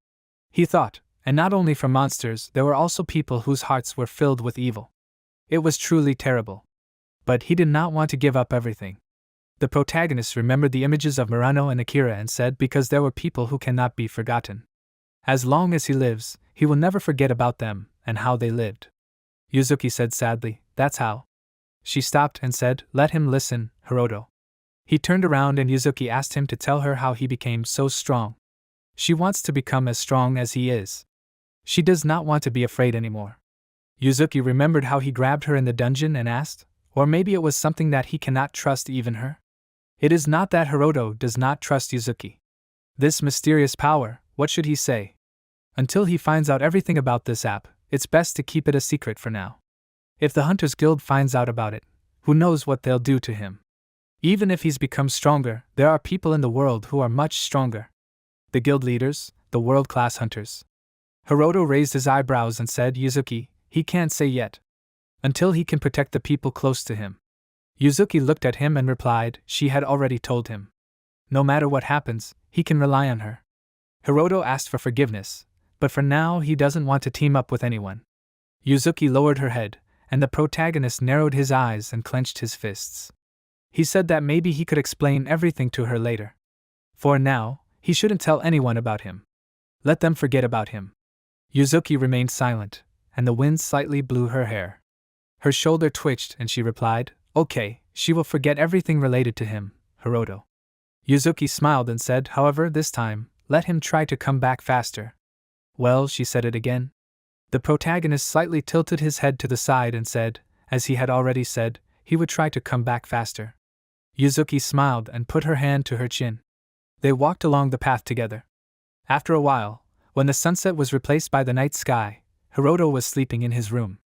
He thought, and not only for monsters, there were also people whose hearts were filled with evil. It was truly terrible. But he did not want to give up everything. The protagonist remembered the images of Murano and Akira and said because there were people who cannot be forgotten. As long as he lives, he will never forget about them and how they lived. Yuzuki said sadly, that's how. She stopped and said, let him listen, Hiroto. He turned around and Yuzuki asked him to tell her how he became so strong. She wants to become as strong as he is. She does not want to be afraid anymore. Yuzuki remembered how he grabbed her in the dungeon and asked, or maybe it was something that he cannot trust even her? It is not that Hiroto does not trust Yuzuki. This mysterious power, what should he say? Until he finds out everything about this app, it's best to keep it a secret for now. If the Hunters Guild finds out about it, who knows what they'll do to him? Even if he's become stronger, there are people in the world who are much stronger. The guild leaders, the world-class hunters. Hiroto raised his eyebrows and said, Yuzuki, he can't say yet. Until he can protect the people close to him. Yuzuki looked at him and replied, she had already told him. No matter what happens, he can rely on her. Hiroto asked for forgiveness, but for now he doesn't want to team up with anyone. Yuzuki lowered her head, and the protagonist narrowed his eyes and clenched his fists. He said that maybe he could explain everything to her later. For now, he shouldn't tell anyone about him. Let them forget about him. Yuzuki remained silent, and the wind slightly blew her hair. Her shoulder twitched and she replied, okay, she will forget everything related to him, Hiroto. Yuzuki smiled and said, however, this time, let him try to come back faster. Well, she said it again. The protagonist slightly tilted his head to the side and said, as he had already said, he would try to come back faster. Yuzuki smiled and put her hand to her chin. They walked along the path together. After a while, when the sunset was replaced by the night sky, Hiroto was sleeping in his room.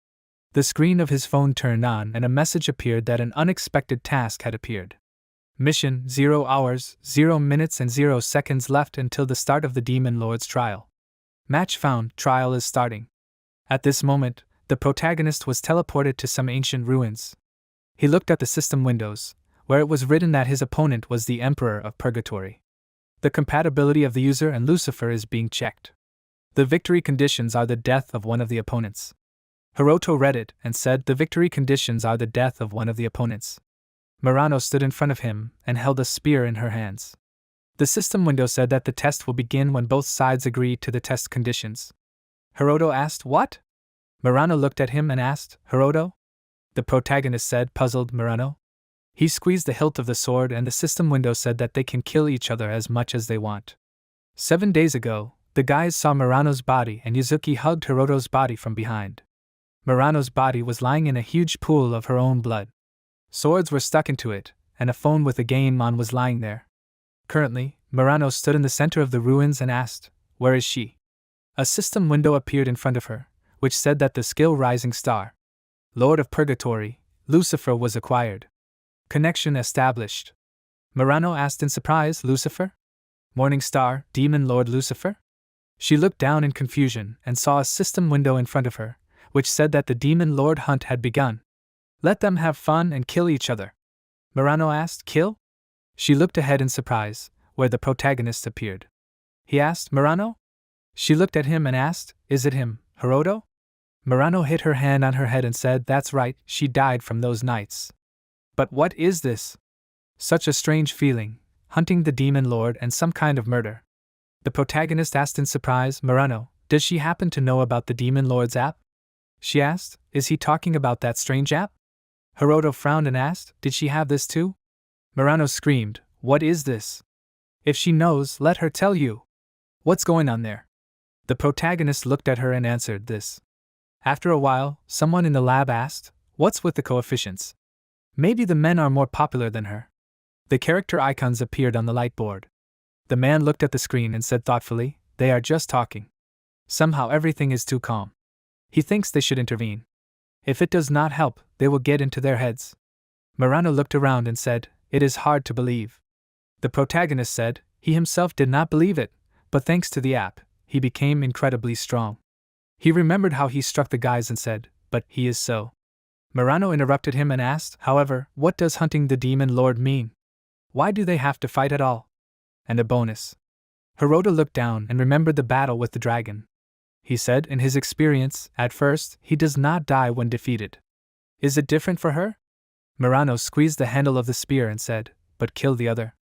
The screen of his phone turned on and a message appeared that an unexpected task had appeared. Mission: 0 hours, 0 minutes and 0 seconds left until the start of the Demon Lord's trial. Match found, trial is starting. At this moment, the protagonist was teleported to some ancient ruins. He looked at the system windows, where it was written that his opponent was the Emperor of Purgatory. The compatibility of the user and Lucifer is being checked. The victory conditions are the death of one of the opponents. Hiroto read it and said the victory conditions are the death of one of the opponents. Murano stood in front of him and held a spear in her hands. The system window said that the test will begin when both sides agree to the test conditions. Hiroto asked, "What?" Murano looked at him and asked, "Hiroto?" The protagonist said, puzzled, "Murano?" He squeezed the hilt of the sword and the system window said that they can kill each other as much as they want. 7 days ago, the guys saw Murano's body and Yuzuki hugged Hiroto's body from behind. Murano's body was lying in a huge pool of her own blood. Swords were stuck into it, and a phone with a game on was lying there. Currently, Murano stood in the center of the ruins and asked, "Where is she?" A system window appeared in front of her, which said that the skill Rising Star, Lord of Purgatory, Lucifer was acquired. Connection established. Murano asked in surprise, "Lucifer? Morning Star, Demon Lord Lucifer?" She looked down in confusion and saw a system window in front of her, which said that the Demon Lord hunt had begun. Let them have fun and kill each other. Murano asked, "Kill?" She looked ahead in surprise, where the protagonist appeared. He asked, "Murano?" She looked at him and asked, "Is it him, Hiroto?" Murano hit her hand on her head and said, "That's right, she died from those nights." But what is this? Such a strange feeling, hunting the Demon Lord and some kind of murder. The protagonist asked in surprise, "Murano, does she happen to know about the Demon Lord's app?" She asked, "Is he talking about that strange app?" Hiroto frowned and asked, "Did she have this too?" Murano screamed, "What is this? If she knows, let her tell you. What's going on there?" The protagonist looked at her and answered this. After a while, someone in the lab asked, "What's with the coefficients? Maybe the men are more popular than her." The character icons appeared on the light board. The man looked at the screen and said thoughtfully, "They are just talking. Somehow everything is too calm. He thinks they should intervene. If it does not help, they will get into their heads." Murano looked around and said, "It is hard to believe." The protagonist said, he himself did not believe it, but thanks to the app, he became incredibly strong. He remembered how he struck the guys and said, "But he is so." Murano interrupted him and asked, "However, what does hunting the Demon Lord mean? Why do they have to fight at all?" And a bonus. Hiroto looked down and remembered the battle with the dragon. He said, in his experience, at first, he does not die when defeated. Is it different for her? Murano squeezed the handle of the spear and said, "But kill the other."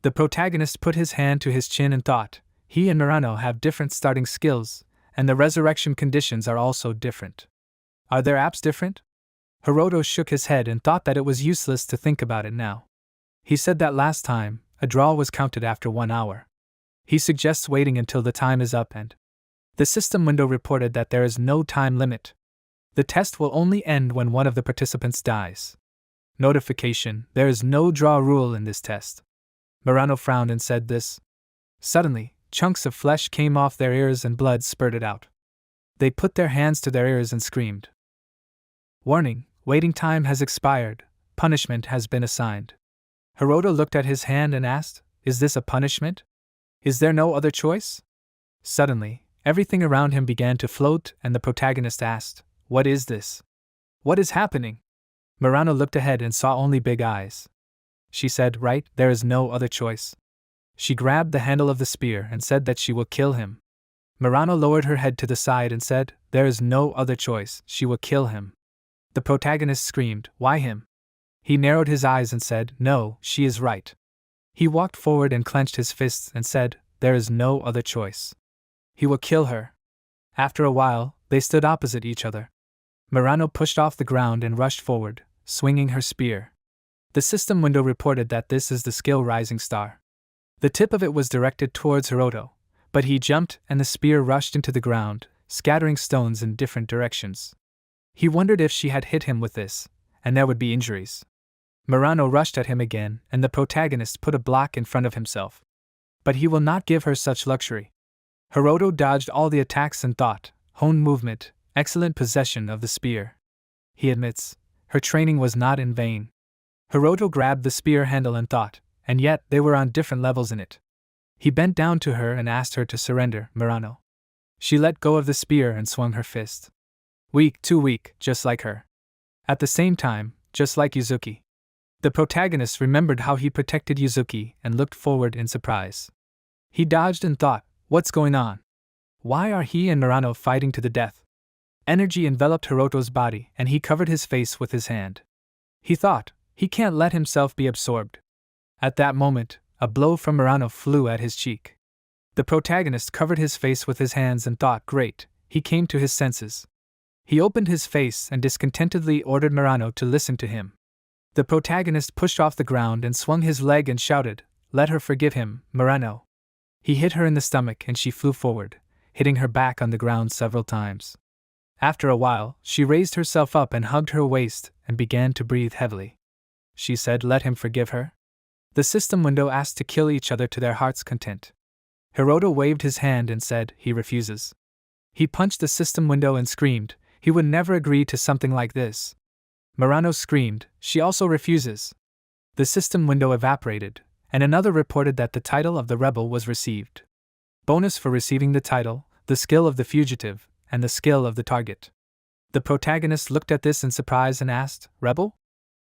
The protagonist put his hand to his chin and thought, he and Murano have different starting skills, and the resurrection conditions are also different. Are their apps different? Hiroto shook his head and thought that it was useless to think about it now. He said that last time, a draw was counted after 1 hour. He suggests waiting until the time is up and the system window reported that there is no time limit. The test will only end when one of the participants dies. Notification: there is no draw rule in this test. Murano frowned and said this. Suddenly, chunks of flesh came off their ears and blood spurted out. They put their hands to their ears and screamed. Warning: waiting time has expired, punishment has been assigned. Hiroto looked at his hand and asked, "Is this a punishment? Is there no other choice?" Suddenly, everything around him began to float and the protagonist asked, "What is this? What is happening?" Murano looked ahead and saw only big eyes. She said, "Right, there is no other choice." She grabbed the handle of the spear and said that she will kill him. Murano lowered her head to the side and said, "There is no other choice, she will kill him." The protagonist screamed, "Why him?" He narrowed his eyes and said, "No, she is right." He walked forward and clenched his fists and said, "There is no other choice. He will kill her." After a while, they stood opposite each other. Murano pushed off the ground and rushed forward, swinging her spear. The system window reported that this is the skill Rising Star. The tip of it was directed towards Hiroto, but he jumped and the spear rushed into the ground, scattering stones in different directions. He wondered if she had hit him with this, and there would be injuries. Murano rushed at him again, and the protagonist put a block in front of himself. But he will not give her such luxury. Hiroto dodged all the attacks and thought, honed movement, excellent possession of the spear. He admits, her training was not in vain. Hiroto grabbed the spear handle and thought, and yet they were on different levels in it. He bent down to her and asked her to surrender, Murano. She let go of the spear and swung her fist. Weak, too weak, just like her. At the same time, just like Yuzuki. The protagonist remembered how he protected Yuzuki and looked forward in surprise. He dodged and thought, what's going on? Why are he and Murano fighting to the death? Energy enveloped Hiroto's body and he covered his face with his hand. He thought, he can't let himself be absorbed. At that moment, a blow from Murano flew at his cheek. The protagonist covered his face with his hands and thought, great, he came to his senses. He opened his face and discontentedly ordered Murano to listen to him. The protagonist pushed off the ground and swung his leg and shouted, let her forgive him, Murano. He hit her in the stomach and she flew forward, hitting her back on the ground several times. After a while, she raised herself up and hugged her waist and began to breathe heavily. She said, let him forgive her? The system window asked to kill each other to their heart's content. Hiroto waved his hand and said, he refuses. He punched the system window and screamed, he would never agree to something like this. Murano screamed, she also refuses. The system window evaporated, and another reported that the title of the rebel was received. Bonus for receiving the title, the skill of the fugitive, and the skill of the target. The protagonist looked at this in surprise and asked, rebel?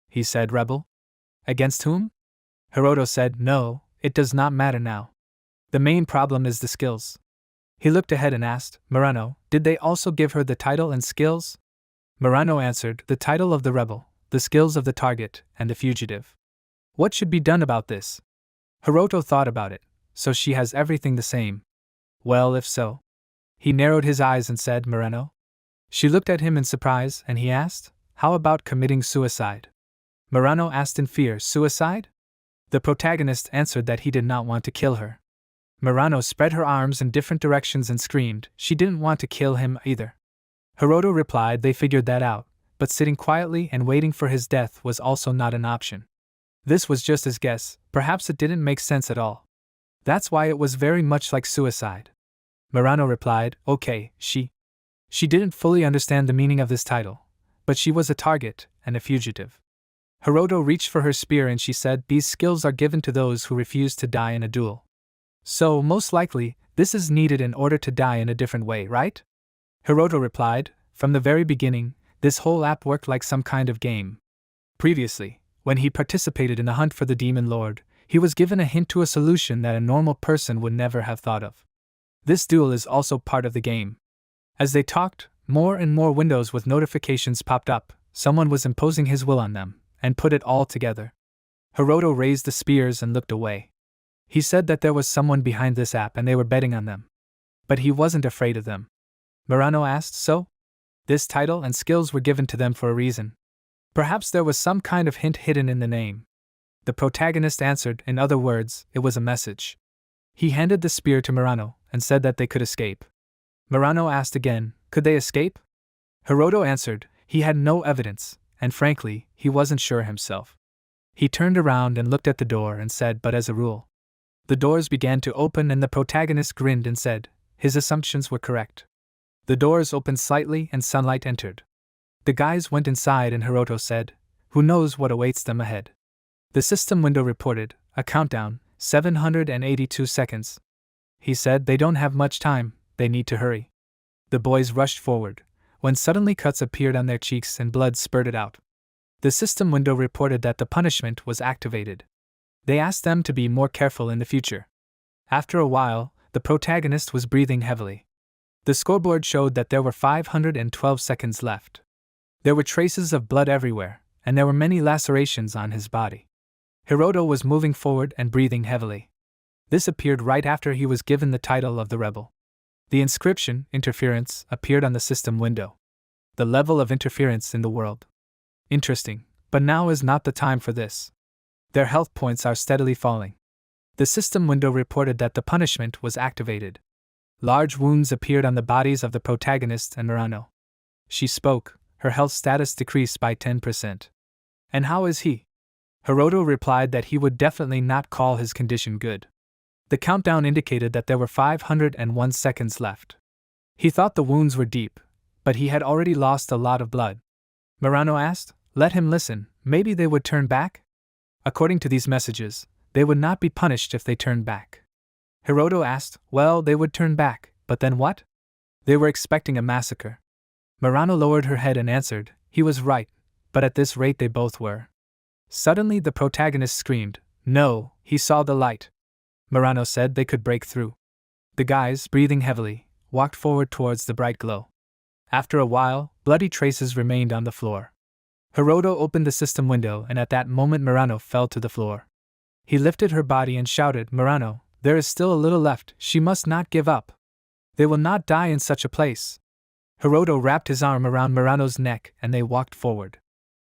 He said, rebel? Against whom? Hiroto said, no, it does not matter now. The main problem is the skills. He looked ahead and asked, Murano, did they also give her the title and skills? Murano answered, the title of the rebel, the skills of the target, and the fugitive. What should be done about this? Hiroto thought about it, so she has everything the same. Well, if so. He narrowed his eyes and said, Murano? She looked at him in surprise and he asked, how about committing suicide? Murano asked in fear, suicide? The protagonist answered that he did not want to kill her. Murano spread her arms in different directions and screamed, she didn't want to kill him either. Hiroto replied they figured that out, but sitting quietly and waiting for his death was also not an option. This was just his guess, perhaps it didn't make sense at all. That's why it was very much like suicide. Murano replied, okay, she didn't fully understand the meaning of this title, but she was a target and a fugitive. Hiroto reached for her spear and she said, these skills are given to those who refuse to die in a duel. So, most likely, this is needed in order to die in a different way, right? Hiroto replied, from the very beginning, this whole app worked like some kind of game. Previously, when he participated in the hunt for the Demon Lord, he was given a hint to a solution that a normal person would never have thought of. This duel is also part of the game. As they talked, more and more windows with notifications popped up, someone was imposing his will on them, and put it all together. Hiroto raised the spears and looked away. He said that there was someone behind this app and they were betting on them. But he wasn't afraid of them. Murano asked, so? This title and skills were given to them for a reason. Perhaps there was some kind of hint hidden in the name. The protagonist answered, in other words, it was a message. He handed the spear to Murano and said that they could escape. Murano asked again, could they escape? Hiroto answered, he had no evidence, and frankly, he wasn't sure himself. He turned around and looked at the door and said, but as a rule. The doors began to open and the protagonist grinned and said, his assumptions were correct. The doors opened slightly and sunlight entered. The guys went inside and Hiroto said, who knows what awaits them ahead. The system window reported, a countdown, 782 seconds. He said they don't have much time, they need to hurry. The boys rushed forward, when suddenly cuts appeared on their cheeks and blood spurted out. The system window reported that the punishment was activated. They asked them to be more careful in the future. After a while, the protagonist was breathing heavily. The scoreboard showed that there were 512 seconds left. There were traces of blood everywhere, and there were many lacerations on his body. Hiroto was moving forward and breathing heavily. This appeared right after he was given the title of the rebel. The inscription, interference, appeared on the system window. The level of interference in the world. Interesting, but now is not the time for this. Their health points are steadily falling. The system window reported that the punishment was activated. Large wounds appeared on the bodies of the protagonist and Murano. She spoke, her health status decreased by 10%. And how is he? Hiroto replied that he would definitely not call his condition good. The countdown indicated that there were 501 seconds left. He thought the wounds were deep, but he had already lost a lot of blood. Murano asked, let him listen, maybe they would turn back? According to these messages, they would not be punished if they turned back. Hiroto asked, well, they would turn back, but then what? They were expecting a massacre. Murano lowered her head and answered, he was right, but at this rate they both were. Suddenly the protagonist screamed, no, he saw the light. Murano said they could break through. The guys, breathing heavily, walked forward towards the bright glow. After a while, bloody traces remained on the floor. Hiroto opened the system window and at that moment Murano fell to the floor. He lifted her body and shouted, Murano, there is still a little left, she must not give up. They will not die in such a place. Hiroto wrapped his arm around Murano's neck and they walked forward.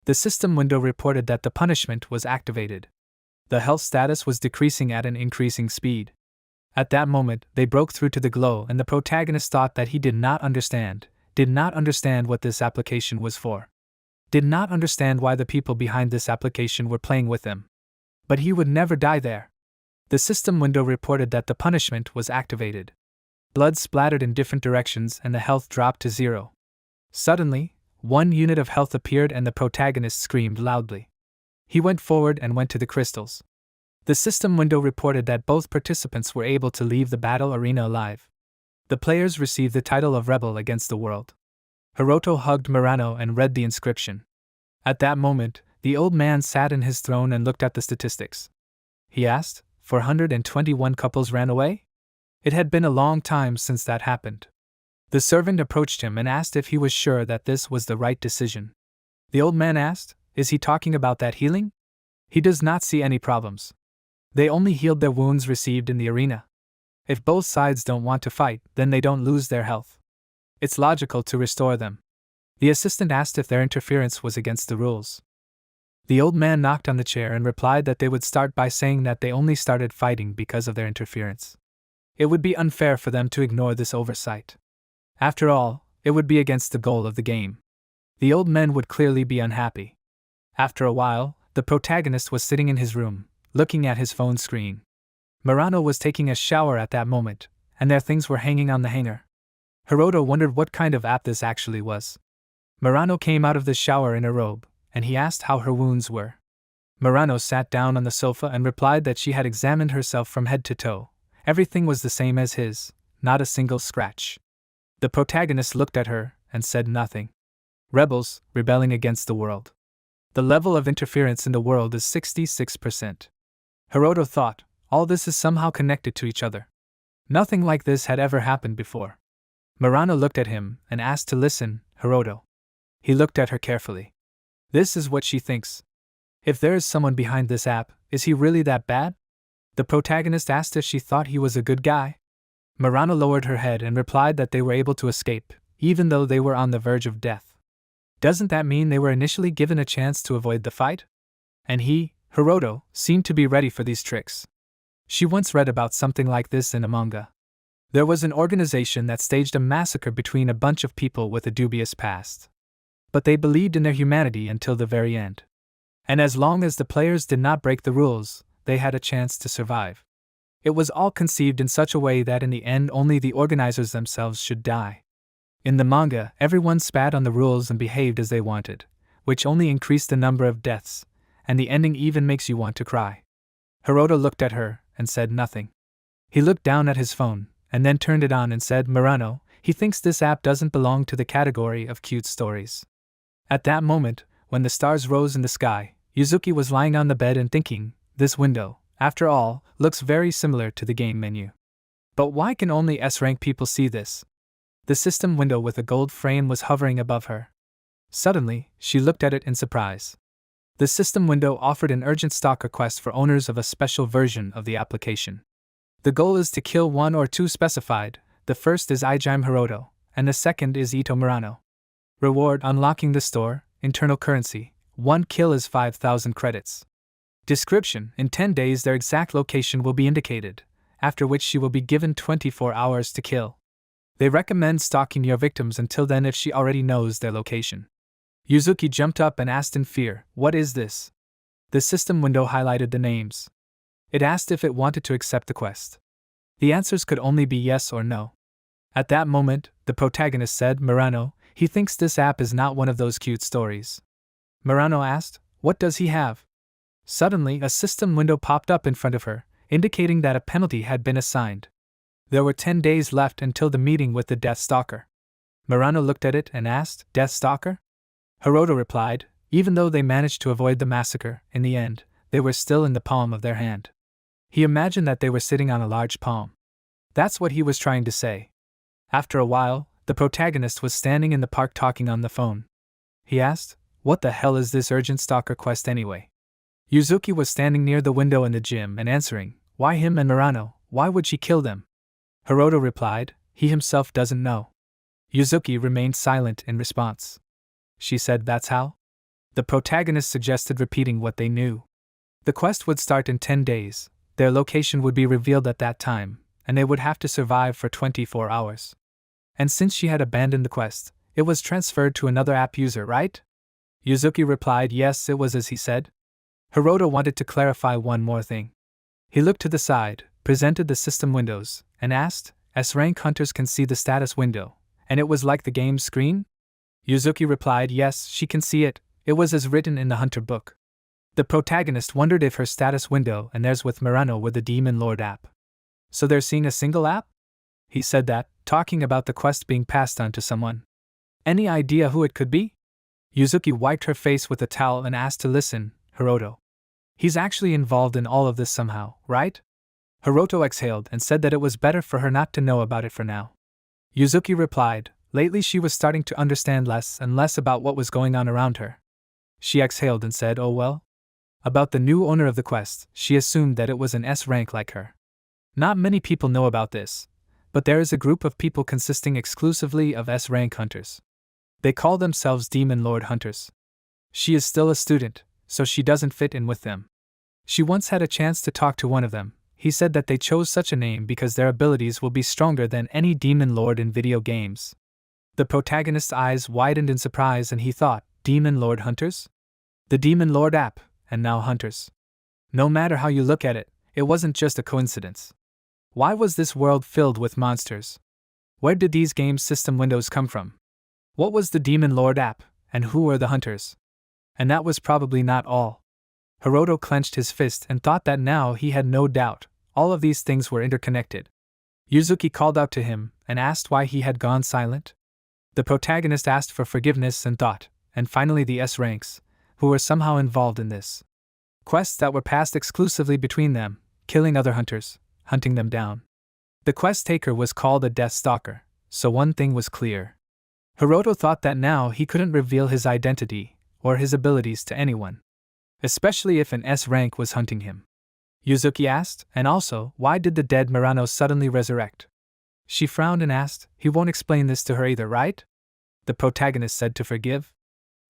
The system window reported that the punishment was activated. The health status was decreasing at an increasing speed. At that moment, they broke through to the glow and the protagonist thought that he did not understand what this application was for. Did not understand why the people behind this application were playing with him. But he would never die there. The system window reported that the punishment was activated. Blood splattered in different directions and the health dropped to 0. Suddenly, 1 unit of health appeared and the protagonist screamed loudly. He went forward and went to the crystals. The system window reported that both participants were able to leave the battle arena alive. The players received the title of Rebel against the world. Hiroto hugged Murano and read the inscription. At that moment, the old man sat in his throne and looked at the statistics. He asked, 421 couples ran away? It had been a long time since that happened. The servant approached him and asked if he was sure that this was the right decision. The old man asked, is he talking about that healing? He does not see any problems. They only healed their wounds received in the arena. If both sides don't want to fight, then they don't lose their health. It's logical to restore them. The assistant asked if their interference was against the rules. The old man knocked on the chair and replied that they would start by saying that they only started fighting because of their interference. It would be unfair for them to ignore this oversight. After all, it would be against the goal of the game. The old men would clearly be unhappy. After a while, the protagonist was sitting in his room, looking at his phone screen. Murano was taking a shower at that moment, and their things were hanging on the hanger. Hiroto wondered what kind of app this actually was. Murano came out of the shower in a robe, and he asked how her wounds were. Murano sat down on the sofa and replied that she had examined herself from head to toe. Everything was the same as his, not a single scratch. The protagonist looked at her and said nothing. Rebels, rebelling against the world. The level of interference in the world is 66%. Hiroto thought, all this is somehow connected to each other. Nothing like this had ever happened before. Murano looked at him and asked to listen, Hiroto. He looked at her carefully. This is what she thinks. If there is someone behind this app, is he really that bad? The protagonist asked if she thought he was a good guy. Murano lowered her head and replied that they were able to escape, even though they were on the verge of death. Doesn't that mean they were initially given a chance to avoid the fight? And he, Hiroto, seemed to be ready for these tricks. She once read about something like this in a manga. There was an organization that staged a massacre between a bunch of people with a dubious past. But they believed in their humanity until the very end. And as long as the players did not break the rules, they had a chance to survive. It was all conceived in such a way that in the end only the organizers themselves should die. In the manga, everyone spat on the rules and behaved as they wanted, which only increased the number of deaths, and the ending even makes you want to cry. Hiroto looked at her and said nothing. He looked down at his phone, and then turned it on and said, Murano, he thinks this app doesn't belong to the category of cute stories. At that moment, when the stars rose in the sky, Yuzuki was lying on the bed and thinking, this window, after all, looks very similar to the game menu. But why can only S-rank people see this? The system window with a gold frame was hovering above her. Suddenly, she looked at it in surprise. The system window offered an urgent stock request for owners of a special version of the application. The goal is to kill 1 or 2 specified. The first is Ijaime Hiroto, and the second is Ito Murano. Reward: unlocking the store, internal currency, 1 kill is 5,000 credits. Description: in 10 days their exact location will be indicated, after which she will be given 24 hours to kill. They recommend stalking your victims until then if she already knows their location. Yuzuki jumped up and asked in fear, what is this? The system window highlighted the names. It asked if it wanted to accept the quest. The answers could only be yes or no. At that moment, the protagonist said, Murano, he thinks this app is not one of those cute stories. Murano asked, what does he have? Suddenly, a system window popped up in front of her, indicating that a penalty had been assigned. There were 10 days left until the meeting with the Death Stalker. Murano looked at it and asked, "Death Stalker?" Hiroto replied, even though they managed to avoid the massacre, in the end, they were still in the palm of their hand. He imagined that they were sitting on a large palm. That's what he was trying to say. After a while, the protagonist was standing in the park talking on the phone. He asked, "What the hell is this urgent stalker quest anyway?" Yuzuki was standing near the window in the gym and answering, "Why him and Murano? Why would she kill them?" Hiroto replied, "He himself doesn't know." Yuzuki remained silent in response. She said, "That's how?" The protagonist suggested repeating what they knew. The quest would start in 10 days, their location would be revealed at that time, and they would have to survive for 24 hours. And since she had abandoned the quest, it was transferred to another app user, right? Yuzuki replied yes, it was as he said. Hiroto wanted to clarify one more thing. He looked to the side, presented the system windows, and asked, "S-rank hunters can see the status window, and it was like the game's screen?" Yuzuki replied yes, she can see it, it was as written in the hunter book. The protagonist wondered if her status window and theirs with Murano were the Demon Lord app. So they're seeing a single app? He said that, talking about the quest being passed on to someone. Any idea who it could be? Yuzuki wiped her face with a towel and asked to listen, Hiroto. He's actually involved in all of this somehow, right? Hiroto exhaled and said that it was better for her not to know about it for now. Yuzuki replied, lately she was starting to understand less and less about what was going on around her. She exhaled and said, oh well? About the new owner of the quest, she assumed that it was an S rank like her. Not many people know about this, but there is a group of people consisting exclusively of S rank hunters. They call themselves Demon Lord Hunters. She is still a student, so she doesn't fit in with them. She once had a chance to talk to one of them. He said that they chose such a name because their abilities will be stronger than any Demon Lord in video games. The protagonist's eyes widened in surprise and he thought, Demon Lord Hunters? The Demon Lord app, and now Hunters. No matter how you look at it, it wasn't just a coincidence. Why was this world filled with monsters? Where did these game system windows come from? What was the Demon Lord app, and who were the hunters? And that was probably not all. Hiroto clenched his fist and thought that now he had no doubt, all of these things were interconnected. Yuzuki called out to him and asked why he had gone silent. The protagonist asked for forgiveness and thought, and finally the S ranks, who were somehow involved in this. Quests that were passed exclusively between them, killing other hunters, hunting them down. The quest taker was called a Death Stalker, so one thing was clear. Hiroto thought that now he couldn't reveal his identity or his abilities to anyone, especially if an S rank was hunting him. Yuzuki asked, and also, why did the dead Murano suddenly resurrect? She frowned and asked, he won't explain this to her either, right? The protagonist said to forgive.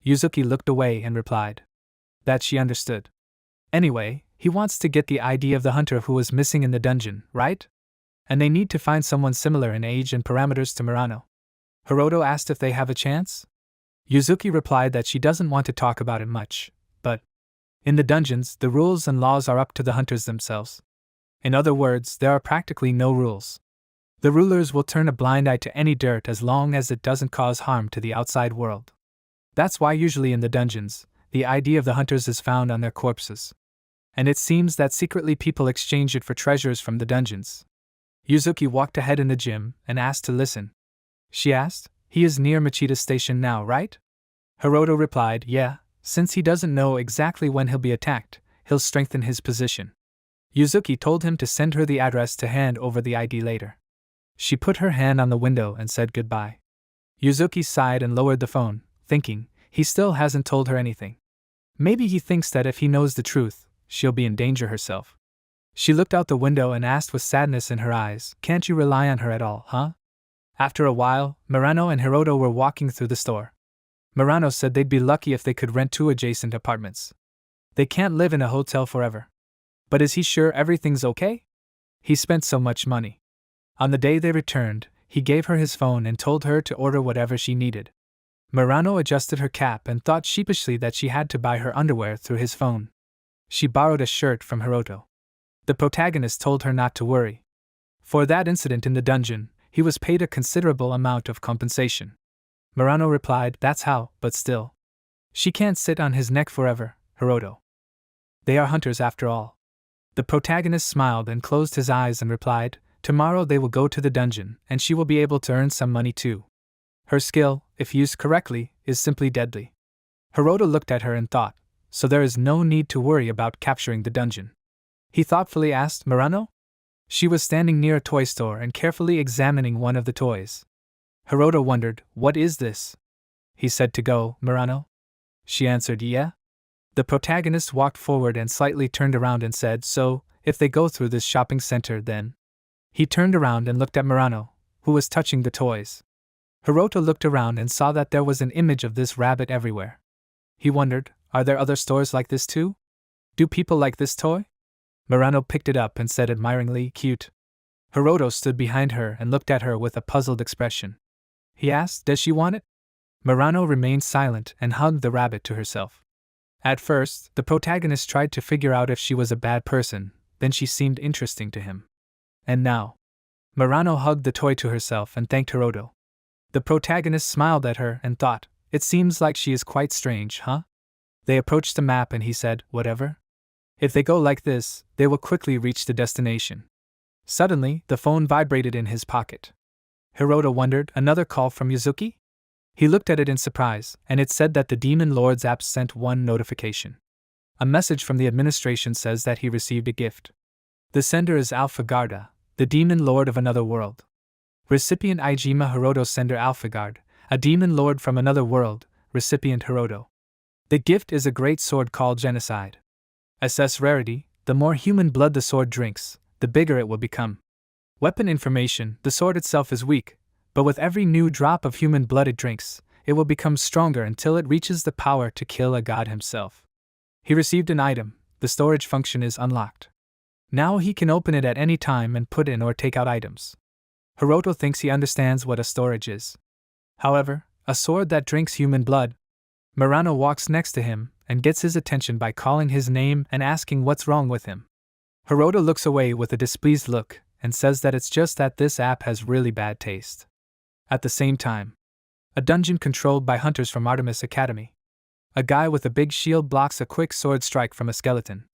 Yuzuki looked away and replied that she understood. Anyway, he wants to get the ID of the hunter who was missing in the dungeon, right? And they need to find someone similar in age and parameters to Murano. Hiroto asked if they have a chance. Yuzuki replied that she doesn't want to talk about it much, but in the dungeons, the rules and laws are up to the hunters themselves. In other words, there are practically no rules. The rulers will turn a blind eye to any dirt as long as it doesn't cause harm to the outside world. That's why usually in the dungeons, the ID of the hunters is found on their corpses. And it seems that secretly people exchange it for treasures from the dungeons. Yuzuki walked ahead in the gym and asked to listen. She asked, he is near Machita's station now, right? Hiroto replied, yeah, since he doesn't know exactly when he'll be attacked, he'll strengthen his position. Yuzuki told him to send her the address to hand over the ID later. She put her hand on the window and said goodbye. Yuzuki sighed and lowered the phone, thinking, he still hasn't told her anything. Maybe he thinks that if he knows the truth, she'll be in danger herself. She looked out the window and asked with sadness in her eyes, can't you rely on her at all, huh? After a while, Murano and Hiroto were walking through the store. Murano said they'd be lucky if they could rent 2 adjacent apartments. They can't live in a hotel forever. But is he sure everything's okay? He spent so much money. On the day they returned, he gave her his phone and told her to order whatever she needed. Murano adjusted her cap and thought sheepishly that she had to buy her underwear through his phone. She borrowed a shirt from Hiroto. The protagonist told her not to worry. For that incident in the dungeon, he was paid a considerable amount of compensation. Murano replied, that's how, but still. She can't sit on his neck forever, Hiroto. They are hunters after all. The protagonist smiled and closed his eyes and replied, "Tomorrow they will go to the dungeon, and she will be able to earn some money too. Her skill, if used correctly, is simply deadly." Hiroto looked at her and thought, so there is no need to worry about capturing the dungeon. He thoughtfully asked, "Murano?" She was standing near a toy store and carefully examining one of the toys. Hiroto wondered, "What is this?" He said to go, "Murano?" She answered, "Yeah." The protagonist walked forward and slightly turned around and said, "So, if they go through this shopping center, then?" He turned around and looked at Murano, who was touching the toys. Hiroto looked around and saw that there was an image of this rabbit everywhere. He wondered, are there other stores like this too? Do people like this toy? Murano picked it up and said admiringly, "Cute." Hiroto stood behind her and looked at her with a puzzled expression. He asked, "Does she want it?" Murano remained silent and hugged the rabbit to herself. At first, the protagonist tried to figure out if she was a bad person, then she seemed interesting to him. And now? Murano hugged the toy to herself and thanked Hiroto. The protagonist smiled at her and thought, "It seems like she is quite strange, huh?" They approached the map and he said, "Whatever. If they go like this, they will quickly reach the destination." Suddenly, the phone vibrated in his pocket. Hiroto wondered, another call from Yuzuki? He looked at it in surprise, and it said that the Demon Lord's app sent one notification. A message from the administration says that he received a gift. The sender is Alphagard, the Demon Lord of another world. Recipient Ijima Hiroto, sender Alphagard, a Demon Lord from another world, recipient Hiroto. The gift is a great sword called Genocide. SS rarity, the more human blood the sword drinks, the bigger it will become. Weapon information, the sword itself is weak, but with every new drop of human blood it drinks, it will become stronger until it reaches the power to kill a god himself. He received an item, the storage function is unlocked. Now he can open it at any time and put in or take out items. Hiroto thinks he understands what a storage is. However, a sword that drinks human blood. Murano walks next to him and gets his attention by calling his name and asking what's wrong with him. Hiroto looks away with a displeased look and says that it's just that this app has really bad taste. At the same time, a dungeon controlled by hunters from Artemis Academy. A guy with a big shield blocks a quick sword strike from a skeleton.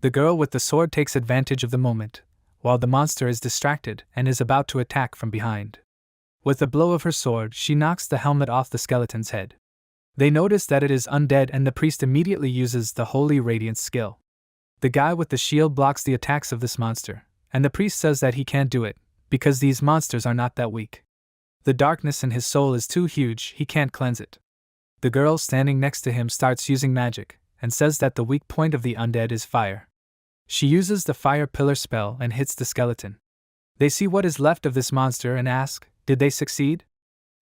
The girl with the sword takes advantage of the moment, while the monster is distracted and is about to attack from behind. With a blow of her sword, she knocks the helmet off the skeleton's head. They notice that it is undead and the priest immediately uses the Holy Radiance skill. The guy with the shield blocks the attacks of this monster, and the priest says that he can't do it, because these monsters are not that weak. The darkness in his soul is too huge, he can't cleanse it. The girl standing next to him starts using magic, and says that the weak point of the undead is fire. She uses the fire pillar spell and hits the skeleton. They see what is left of this monster and ask, did they succeed?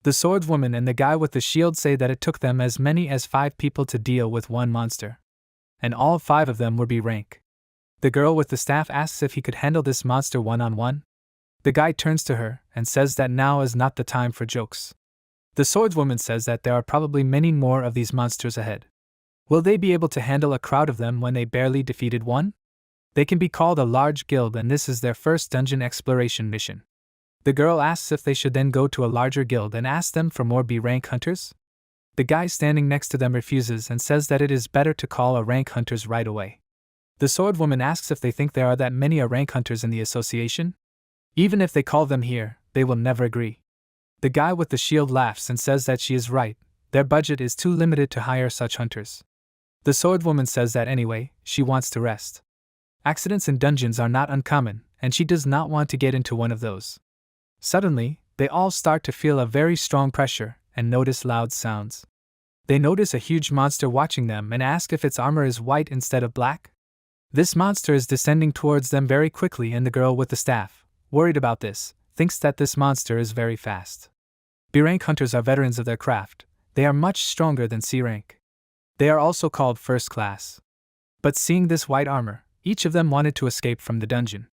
The swordswoman and the guy with the shield say that it took them as many as 5 people to deal with one monster. And all 5 of them were B rank. The girl with the staff asks if he could handle this monster one-on-one. The guy turns to her and says that now is not the time for jokes. The swordswoman says that there are probably many more of these monsters ahead. Will they be able to handle a crowd of them when they barely defeated one? They can be called a large guild and this is their first dungeon exploration mission. The girl asks if they should then go to a larger guild and ask them for more B-rank hunters. The guy standing next to them refuses and says that it is better to call a rank hunters right away. The swordwoman asks if they think there are that many rank hunters in the association. Even if they call them here, they will never agree. The guy with the shield laughs and says that she is right, their budget is too limited to hire such hunters. The swordwoman says that anyway, she wants to rest. Accidents in dungeons are not uncommon, and she does not want to get into one of those. Suddenly, they all start to feel a very strong pressure and notice loud sounds. They notice a huge monster watching them and ask if its armor is white instead of black. This monster is descending towards them very quickly and the girl with the staff, worried about this, thinks that this monster is very fast. B-rank hunters are veterans of their craft, they are much stronger than C-rank. They are also called first class. But seeing this white armor, each of them wanted to escape from the dungeon.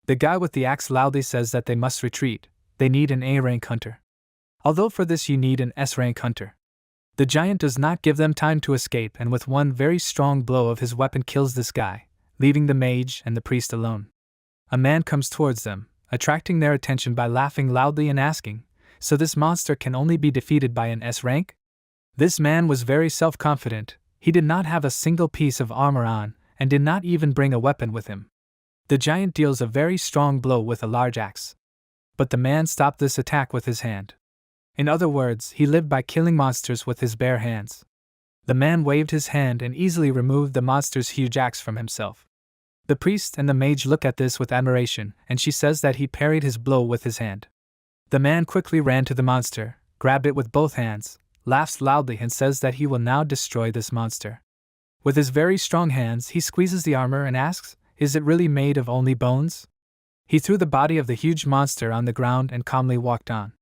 The guy with the axe loudly says that they must retreat, they need an A-rank hunter. Although for this you need an S-rank hunter. The giant does not give them time to escape and with one very strong blow of his weapon kills this guy, leaving the mage and the priest alone. A man comes towards them, attracting their attention by laughing loudly and asking, so this monster can only be defeated by an S rank? This man was very self-confident, he did not have a single piece of armor on, and did not even bring a weapon with him. The giant deals a very strong blow with a large axe. But the man stopped this attack with his hand. In other words, he lived by killing monsters with his bare hands. The man waved his hand and easily removed the monster's huge axe from himself. The priest and the mage look at this with admiration, and she says that he parried his blow with his hand. The man quickly ran to the monster, grabbed it with both hands, laughs loudly and says that he will now destroy this monster. With his very strong hands, he squeezes the armor and asks, "Is it really made of only bones?" He threw the body of the huge monster on the ground and calmly walked on.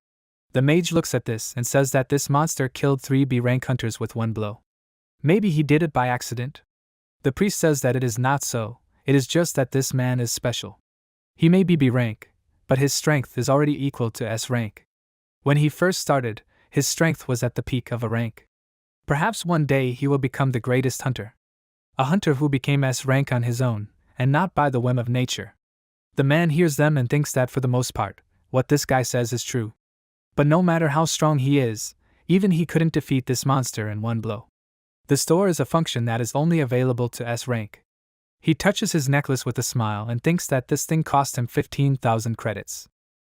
The mage looks at this and says that this monster killed 3 B-rank hunters with one blow. Maybe he did it by accident? The priest says that it is not so, it is just that this man is special. He may be B-rank, but his strength is already equal to S-rank. When he first started, his strength was at the peak of a rank. Perhaps one day he will become the greatest hunter. A hunter who became S-rank on his own, and not by the whim of nature. The man hears them and thinks that for the most part, what this guy says is true. But no matter how strong he is, even he couldn't defeat this monster in one blow. The store is a function that is only available to S-rank. He touches his necklace with a smile and thinks that this thing cost him 15,000 credits.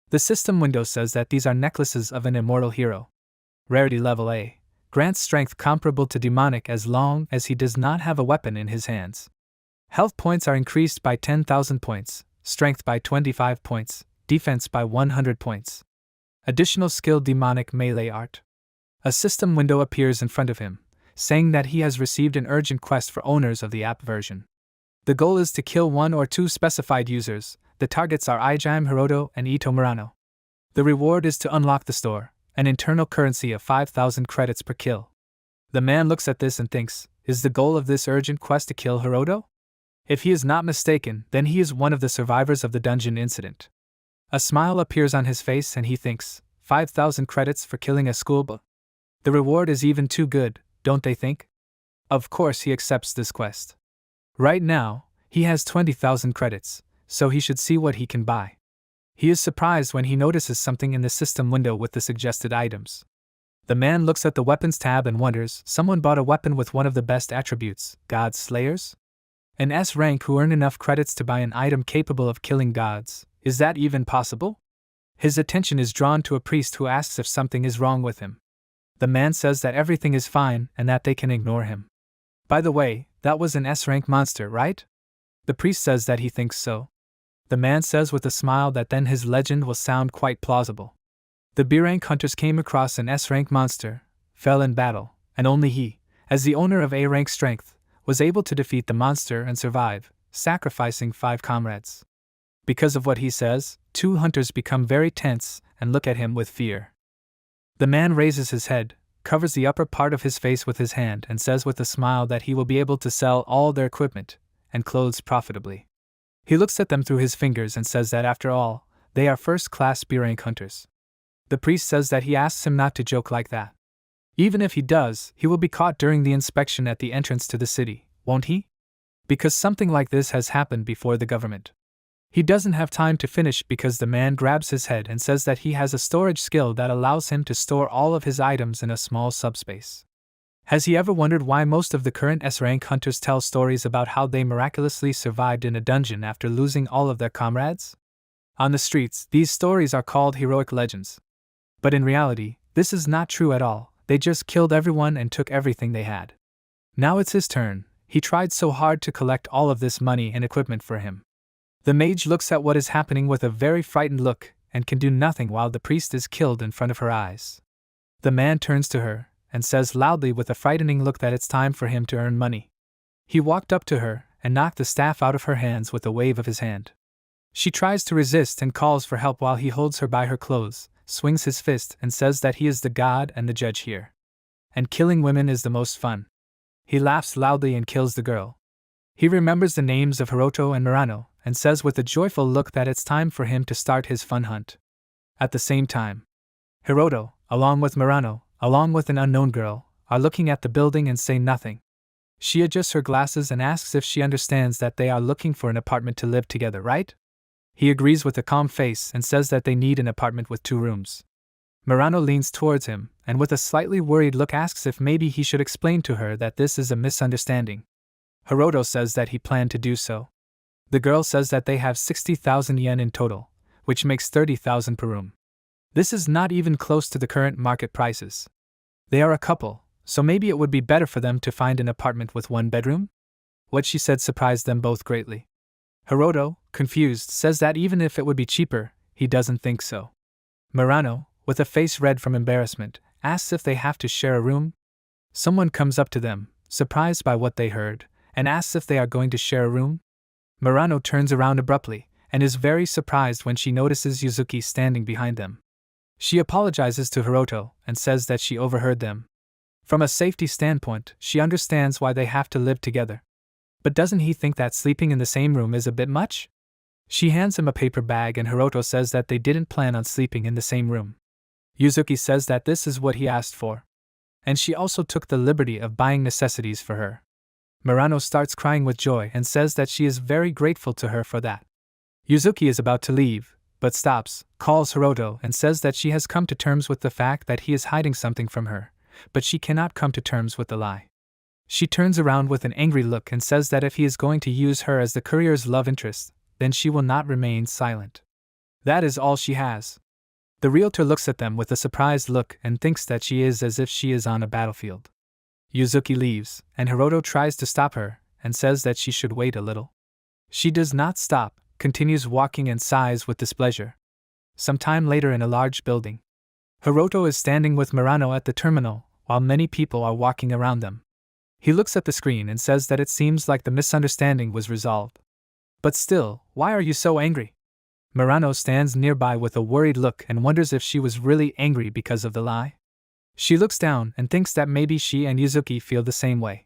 The system window says that these are necklaces of an immortal hero. Rarity level A. Grants strength comparable to demonic as long as he does not have a weapon in his hands. Health points are increased by 10,000 points, strength by 25 points, defense by 100 points. Additional skill demonic melee art. A system window appears in front of him, saying that he has received an urgent quest for owners of the app version. The goal is to kill 1 or 2 specified users. The targets are Ijaime Hiroto and Ito Murano. The reward is to unlock the store, an internal currency of 5,000 credits per kill. The man looks at this and thinks, is the goal of this urgent quest to kill Hiroto? If he is not mistaken, then he is one of the survivors of the dungeon incident. A smile appears on his face and he thinks, 5,000 credits for killing a schoolboy? The reward is even too good, don't they think? Of course he accepts this quest. Right now, he has 20,000 credits, so he should see what he can buy. He is surprised when he notices something in the system window with the suggested items. The man looks at the weapons tab and wonders, someone bought a weapon with one of the best attributes, God Slayers? An S rank who earn enough credits to buy an item capable of killing gods, is that even possible? His attention is drawn to a priest who asks if something is wrong with him. The man says that everything is fine and that they can ignore him. By the way, that was an S-rank monster, right? The priest says that he thinks so. The man says with a smile that then his legend will sound quite plausible. The B-rank hunters came across an S-rank monster, fell in battle, and only he, as the owner of A-rank strength, was able to defeat the monster and survive, sacrificing 5 comrades. Because of what he says, 2 hunters become very tense and look at him with fear. The man raises his head, covers the upper part of his face with his hand and says with a smile that he will be able to sell all their equipment and clothes profitably. He looks at them through his fingers and says that after all, they are first-class B-rank hunters. The priest says that he asks him not to joke like that. Even if he does, he will be caught during the inspection at the entrance to the city, won't he? Because something like this has happened before the government. He doesn't have time to finish because the man grabs his head and says that he has a storage skill that allows him to store all of his items in a small subspace. Has he ever wondered why most of the current S-rank hunters tell stories about how they miraculously survived in a dungeon after losing all of their comrades? On the streets, these stories are called heroic legends. But in reality, this is not true at all. They just killed everyone and took everything they had. Now it's his turn. He tried so hard to collect all of this money and equipment for him. The mage looks at what is happening with a very frightened look and can do nothing while the priest is killed in front of her eyes. The man turns to her and says loudly with a frightening look that it's time for him to earn money. He walked up to her and knocked the staff out of her hands with a wave of his hand. She tries to resist and calls for help while he holds her by her clothes, swings his fist and says that he is the god and the judge here. And killing women is the most fun. He laughs loudly and kills the girl. He remembers the names of Hiroto and Murano and says with a joyful look that it's time for him to start his fun hunt. At the same time, Hiroto, along with Murano, along with an unknown girl, are looking at the building and say nothing. She adjusts her glasses and asks if she understands that they are looking for an apartment to live together, right? He agrees with a calm face and says that they need an apartment with 2 rooms. Murano leans towards him and with a slightly worried look asks if maybe he should explain to her that this is a misunderstanding. Hiroto says that he planned to do so. The girl says that they have 60,000 yen in total, which makes 30,000 per room. This is not even close to the current market prices. They are a couple, so maybe it would be better for them to find an apartment with one bedroom? What she said surprised them both greatly. Hiroto, confused, says that even if it would be cheaper, he doesn't think so. Murano, with a face red from embarrassment, asks if they have to share a room. Someone comes up to them, surprised by what they heard, and asks if they are going to share a room. Murano turns around abruptly, and is very surprised when she notices Yuzuki standing behind them. She apologizes to Hiroto and says that she overheard them. From a safety standpoint, she understands why they have to live together. But doesn't he think that sleeping in the same room is a bit much? She hands him a paper bag and Hiroto says that they didn't plan on sleeping in the same room. Yuzuki says that this is what he asked for. And she also took the liberty of buying necessities for her. Murano starts crying with joy and says that she is very grateful to her for that. Yuzuki is about to leave, but stops, calls Hiroto and says that she has come to terms with the fact that he is hiding something from her, but she cannot come to terms with the lie. She turns around with an angry look and says that if he is going to use her as the courier's love interest, then she will not remain silent. That is all she has. The realtor looks at them with a surprised look and thinks that she is as if she is on a battlefield. Yuzuki leaves, and Hiroto tries to stop her and says that she should wait a little. She does not stop, continues walking and sighs with displeasure. Some time later in a large building, Hiroto is standing with Murano at the terminal, while many people are walking around them. He looks at the screen and says that it seems like the misunderstanding was resolved. But still, why are you so angry? Murano stands nearby with a worried look and wonders if she was really angry because of the lie. She looks down and thinks that maybe she and Yuzuki feel the same way.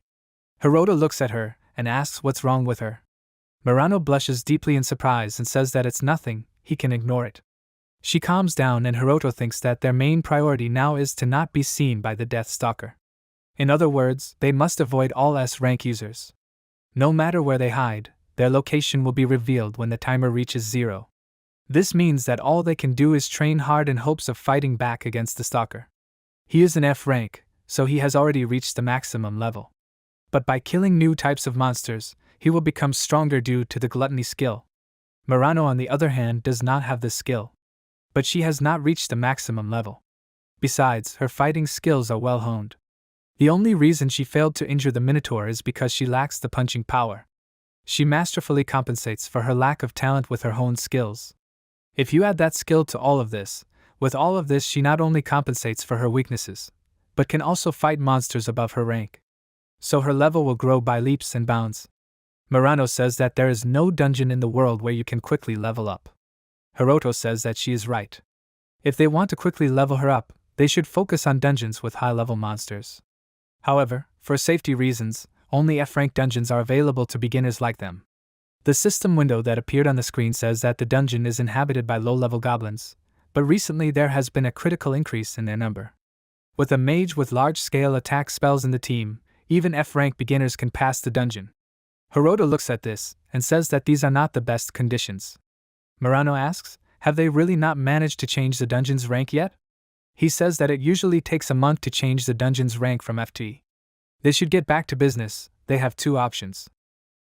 Hiroto looks at her and asks what's wrong with her. Murano blushes deeply in surprise and says that it's nothing, he can ignore it. She calms down and Hiroto thinks that their main priority now is to not be seen by the Death Stalker. In other words, they must avoid all S-rank users. No matter where they hide, their location will be revealed when the timer reaches 0. This means that all they can do is train hard in hopes of fighting back against the Stalker. He is an F rank, so he has already reached the maximum level. But by killing new types of monsters, he will become stronger due to the gluttony skill. Murano, on the other hand, does not have this skill. But she has not reached the maximum level. Besides, her fighting skills are well honed. The only reason she failed to injure the Minotaur is because she lacks the punching power. She masterfully compensates for her lack of talent with her honed skills. If you add that skill to all of this, with all of this she not only compensates for her weaknesses, but can also fight monsters above her rank. So her level will grow by leaps and bounds. Murano says that there is no dungeon in the world where you can quickly level up. Hiroto says that she is right. If they want to quickly level her up, they should focus on dungeons with high-level monsters. However, for safety reasons, only F-rank dungeons are available to beginners like them. The system window that appeared on the screen says that the dungeon is inhabited by low-level goblins, but recently there has been a critical increase in their number. With a mage with large-scale attack spells in the team, even F-rank beginners can pass the dungeon. Hiroto looks at this and says that these are not the best conditions. Murano asks, have they really not managed to change the dungeon's rank yet? He says that it usually takes a month to change the dungeon's rank from FT. They should get back to business. They have two options.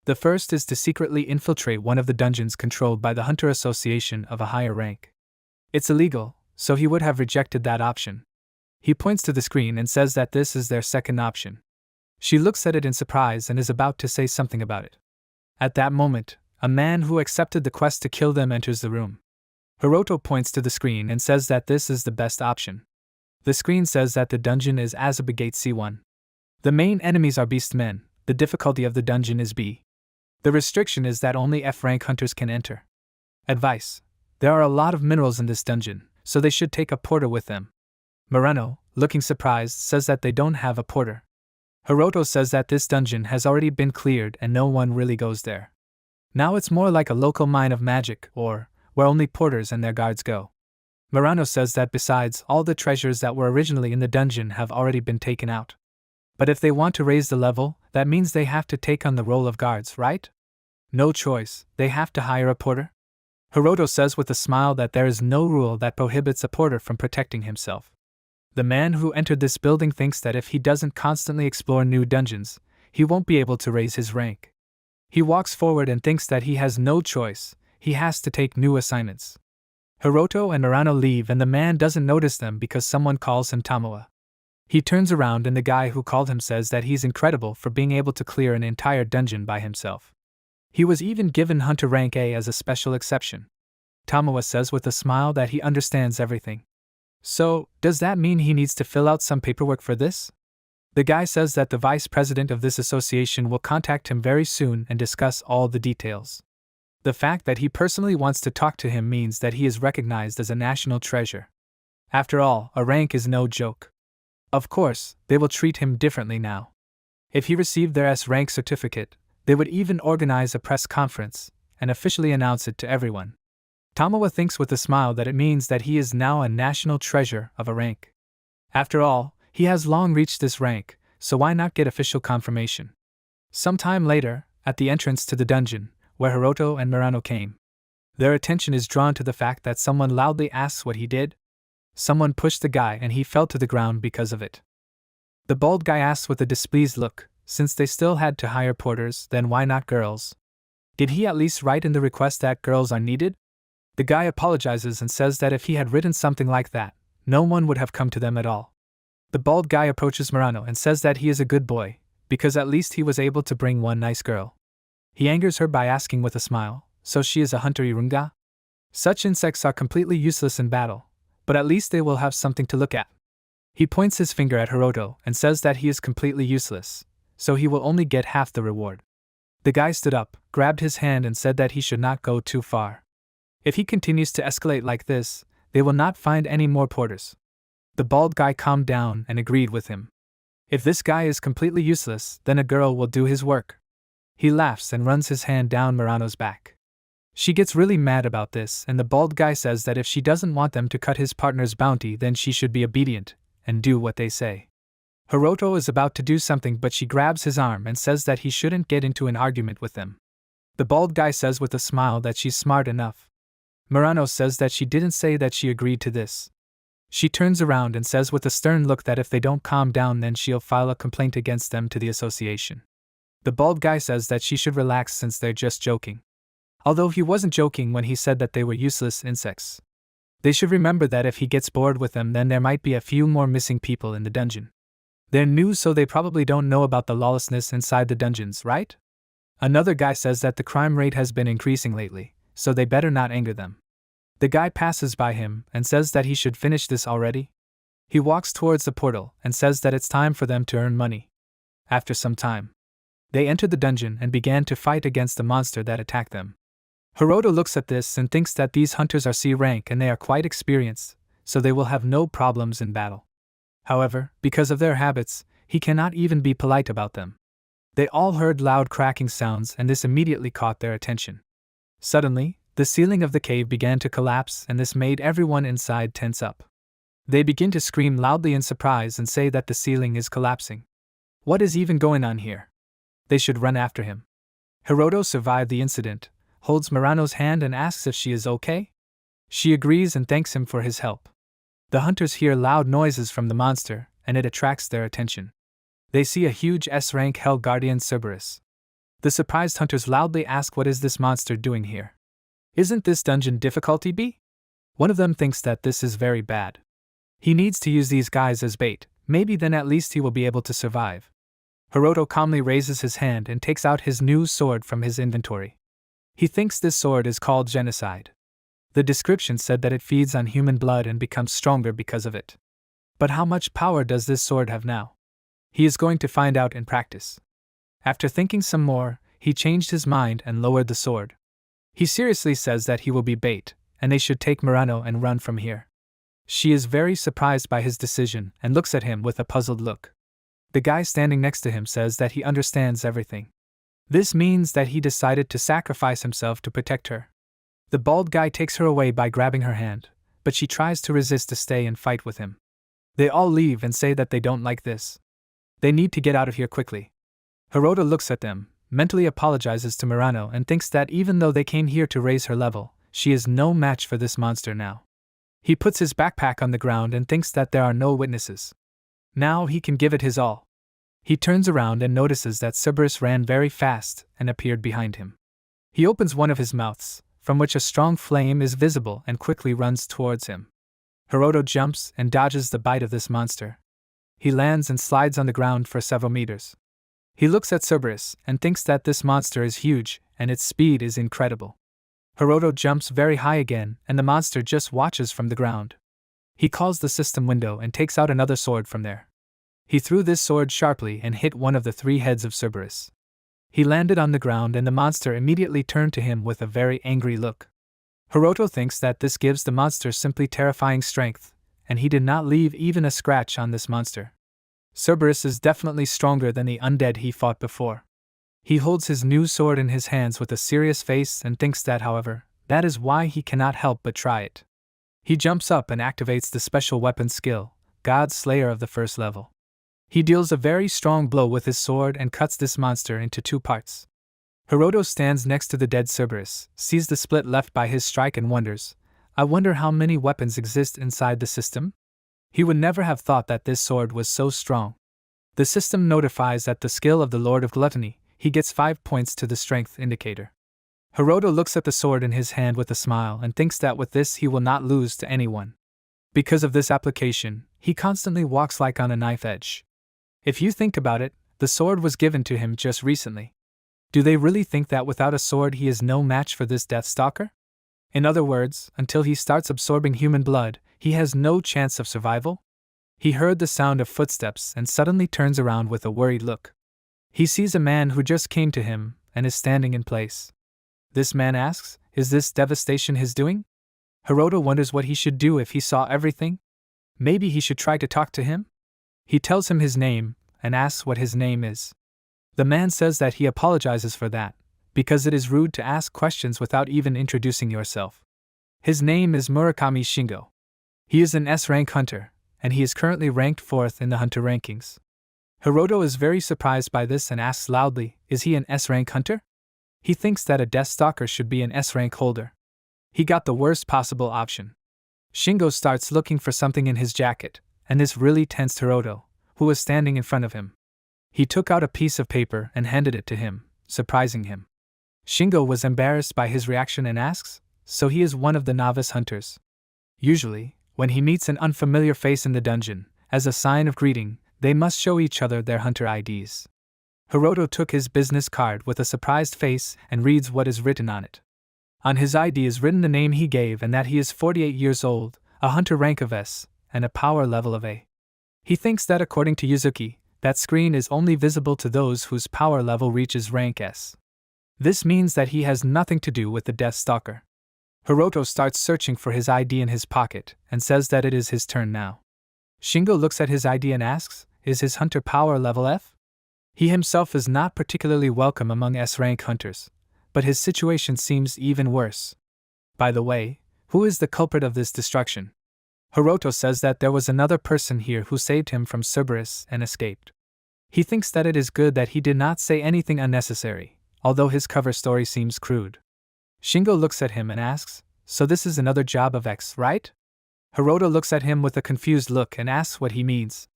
The first is to secretly infiltrate one of the dungeons controlled by the Hunter Association of a higher rank. It's illegal, so he would have rejected that option. He points to the screen and says that this is their second option. She looks at it in surprise and is about to say something about it. At that moment, a man who accepted the quest to kill them enters the room. Hiroto points to the screen and says that this is the best option. The screen says that the dungeon is Azabu Gate C1. The main enemies are beastmen, the difficulty of the dungeon is B. The restriction is that only F-rank hunters can enter. Advice: there are a lot of minerals in this dungeon, so they should take a porter with them. Murano, looking surprised, says that they don't have a porter. Hiroto says that this dungeon has already been cleared and no one really goes there. Now it's more like a local mine of magic, or where only porters and their guards go. Murano says that besides, all the treasures that were originally in the dungeon have already been taken out. But if they want to raise the level, that means they have to take on the role of guards, right? No choice, they have to hire a porter? Hiroto says with a smile that there is no rule that prohibits a porter from protecting himself. The man who entered this building thinks that if he doesn't constantly explore new dungeons, he won't be able to raise his rank. He walks forward and thinks that he has no choice, he has to take new assignments. Hiroto and Murano leave and the man doesn't notice them because someone calls him Tamawa. He turns around and the guy who called him says that he's incredible for being able to clear an entire dungeon by himself. He was even given Hunter rank A as a special exception. Tamawa says with a smile that he understands everything. So, does that mean he needs to fill out some paperwork for this? The guy says that the vice president of this association will contact him very soon and discuss all the details. The fact that he personally wants to talk to him means that he is recognized as a national treasure. After all, a rank is no joke. Of course, they will treat him differently now. If he received their S rank certificate, they would even organize a press conference and officially announce it to everyone. Tamawa thinks with a smile that it means that he is now a national treasure of a rank. After all, he has long reached this rank, so why not get official confirmation? Sometime later, at the entrance to the dungeon, where Hiroto and Murano came, their attention is drawn to the fact that someone loudly asks what he did. Someone pushed the guy and he fell to the ground because of it. The bald guy asks with a displeased look, since they still had to hire porters, then why not girls? Did he at least write in the request that girls are needed? The guy apologizes and says that if he had written something like that, no one would have come to them at all. The bald guy approaches Murano and says that he is a good boy, because at least he was able to bring one nice girl. He angers her by asking with a smile, so she is a hunter Irunga? Such insects are completely useless in battle, but at least they will have something to look at. He points his finger at Hiroto and says that he is completely useless, so he will only get half the reward. The guy stood up, grabbed his hand and said that he should not go too far. If he continues to escalate like this, they will not find any more porters. The bald guy calmed down and agreed with him. If this guy is completely useless, then a girl will do his work. He laughs and runs his hand down Murano's back. She gets really mad about this, and the bald guy says that if she doesn't want them to cut his partner's bounty, then she should be obedient and do what they say. Hiroto is about to do something, but she grabs his arm and says that he shouldn't get into an argument with them. The bald guy says with a smile that she's smart enough. Murano says that she didn't say that she agreed to this. She turns around and says with a stern look that if they don't calm down, then she'll file a complaint against them to the association. The bald guy says that she should relax since they're just joking. Although he wasn't joking when he said that they were useless insects. They should remember that if he gets bored with them, then there might be a few more missing people in the dungeon. They're new, so they probably don't know about the lawlessness inside the dungeons, right? Another guy says that the crime rate has been increasing lately, so they better not anger them. The guy passes by him and says that he should finish this already. He walks towards the portal and says that it's time for them to earn money. After some time, they entered the dungeon and began to fight against the monster that attacked them. Hiroto looks at this and thinks that these hunters are C rank and they are quite experienced, so they will have no problems in battle. However, because of their habits, he cannot even be polite about them. They all heard loud cracking sounds and this immediately caught their attention. Suddenly, the ceiling of the cave began to collapse and this made everyone inside tense up. They begin to scream loudly in surprise and say that the ceiling is collapsing. What is even going on here? They should run after him. Hiroto survived the incident, holds Murano's hand and asks if she is okay. She agrees and thanks him for his help. The hunters hear loud noises from the monster, and it attracts their attention. They see a huge S-rank Hell Guardian Cerberus. The surprised hunters loudly ask what is this monster doing here? Isn't this dungeon difficulty B? One of them thinks that this is very bad. He needs to use these guys as bait, maybe then at least he will be able to survive. Hiroto calmly raises his hand and takes out his new sword from his inventory. He thinks this sword is called Genocide. The description said that it feeds on human blood and becomes stronger because of it. But how much power does this sword have now? He is going to find out in practice. After thinking some more, he changed his mind and lowered the sword. He seriously says that he will be bait, and they should take Murano and run from here. She is very surprised by his decision and looks at him with a puzzled look. The guy standing next to him says that he understands everything. This means that he decided to sacrifice himself to protect her. The bald guy takes her away by grabbing her hand, but she tries to resist to stay and fight with him. They all leave and say that they don't like this. They need to get out of here quickly. Hiroto looks at them, mentally apologizes to Murano and thinks that even though they came here to raise her level, she is no match for this monster now. He puts his backpack on the ground and thinks that there are no witnesses. Now he can give it his all. He turns around and notices that Cerberus ran very fast and appeared behind him. He opens one of his mouths, from which a strong flame is visible, and quickly runs towards him. Hiroto jumps and dodges the bite of this monster. He lands and slides on the ground for several meters. He looks at Cerberus and thinks that this monster is huge and its speed is incredible. Hiroto jumps very high again and the monster just watches from the ground. He calls the system window and takes out another sword from there. He threw this sword sharply and hit one of the 3 heads of Cerberus. He landed on the ground and the monster immediately turned to him with a very angry look. Hiroto thinks that this gives the monster simply terrifying strength, and he did not leave even a scratch on this monster. Cerberus is definitely stronger than the undead he fought before. He holds his new sword in his hands with a serious face and thinks that, however, that is why he cannot help but try it. He jumps up and activates the special weapon skill, God Slayer of the 1st level. He deals a very strong blow with his sword and cuts this monster into 2 parts. Hiroto stands next to the dead Cerberus, sees the split left by his strike and wonders, I wonder how many weapons exist inside the system? He would never have thought that this sword was so strong. The system notifies that the skill of the Lord of Gluttony, he gets 5 points to the strength indicator. Hiroto looks at the sword in his hand with a smile and thinks that with this he will not lose to anyone. Because of this application, he constantly walks like on a knife edge. If you think about it, the sword was given to him just recently. Do they really think that without a sword he is no match for this Deathstalker? In other words, until he starts absorbing human blood, he has no chance of survival? He heard the sound of footsteps and suddenly turns around with a worried look. He sees a man who just came to him and is standing in place. This man asks, is this devastation his doing? Hiroto wonders what he should do if he saw everything. Maybe he should try to talk to him? He tells him his name and asks what his name is. The man says that he apologizes for that, because it is rude to ask questions without even introducing yourself. His name is Murakami Shingo. He is an S-rank hunter, and he is currently ranked 4th in the hunter rankings. Hiroto is very surprised by this and asks loudly, is he an S-rank hunter? He thinks that a Deathstalker should be an S-rank holder. He got the worst possible option. Shingo starts looking for something in his jacket, and this really tensed Hiroto, who was standing in front of him. He took out a piece of paper and handed it to him, surprising him. Shingo was embarrassed by his reaction and asks, so he is one of the novice hunters. Usually, when he meets an unfamiliar face in the dungeon, as a sign of greeting, they must show each other their hunter IDs. Hiroto took his business card with a surprised face and reads what is written on it. On his ID is written the name he gave and that he is 48 years old, a hunter rank of S, and a power level of A. He thinks that according to Yuzuki, that screen is only visible to those whose power level reaches rank S. This means that he has nothing to do with the Deathstalker. Hiroto starts searching for his ID in his pocket and says that it is his turn now. Shingo looks at his ID and asks, is his hunter power level F? He himself is not particularly welcome among S-rank hunters, but his situation seems even worse. By the way, who is the culprit of this destruction? Hiroto says that there was another person here who saved him from Cerberus and escaped. He thinks that it is good that he did not say anything unnecessary, although his cover story seems crude. Shingo looks at him and asks, so this is another job of X, right? Hiroto looks at him with a confused look and asks what he means.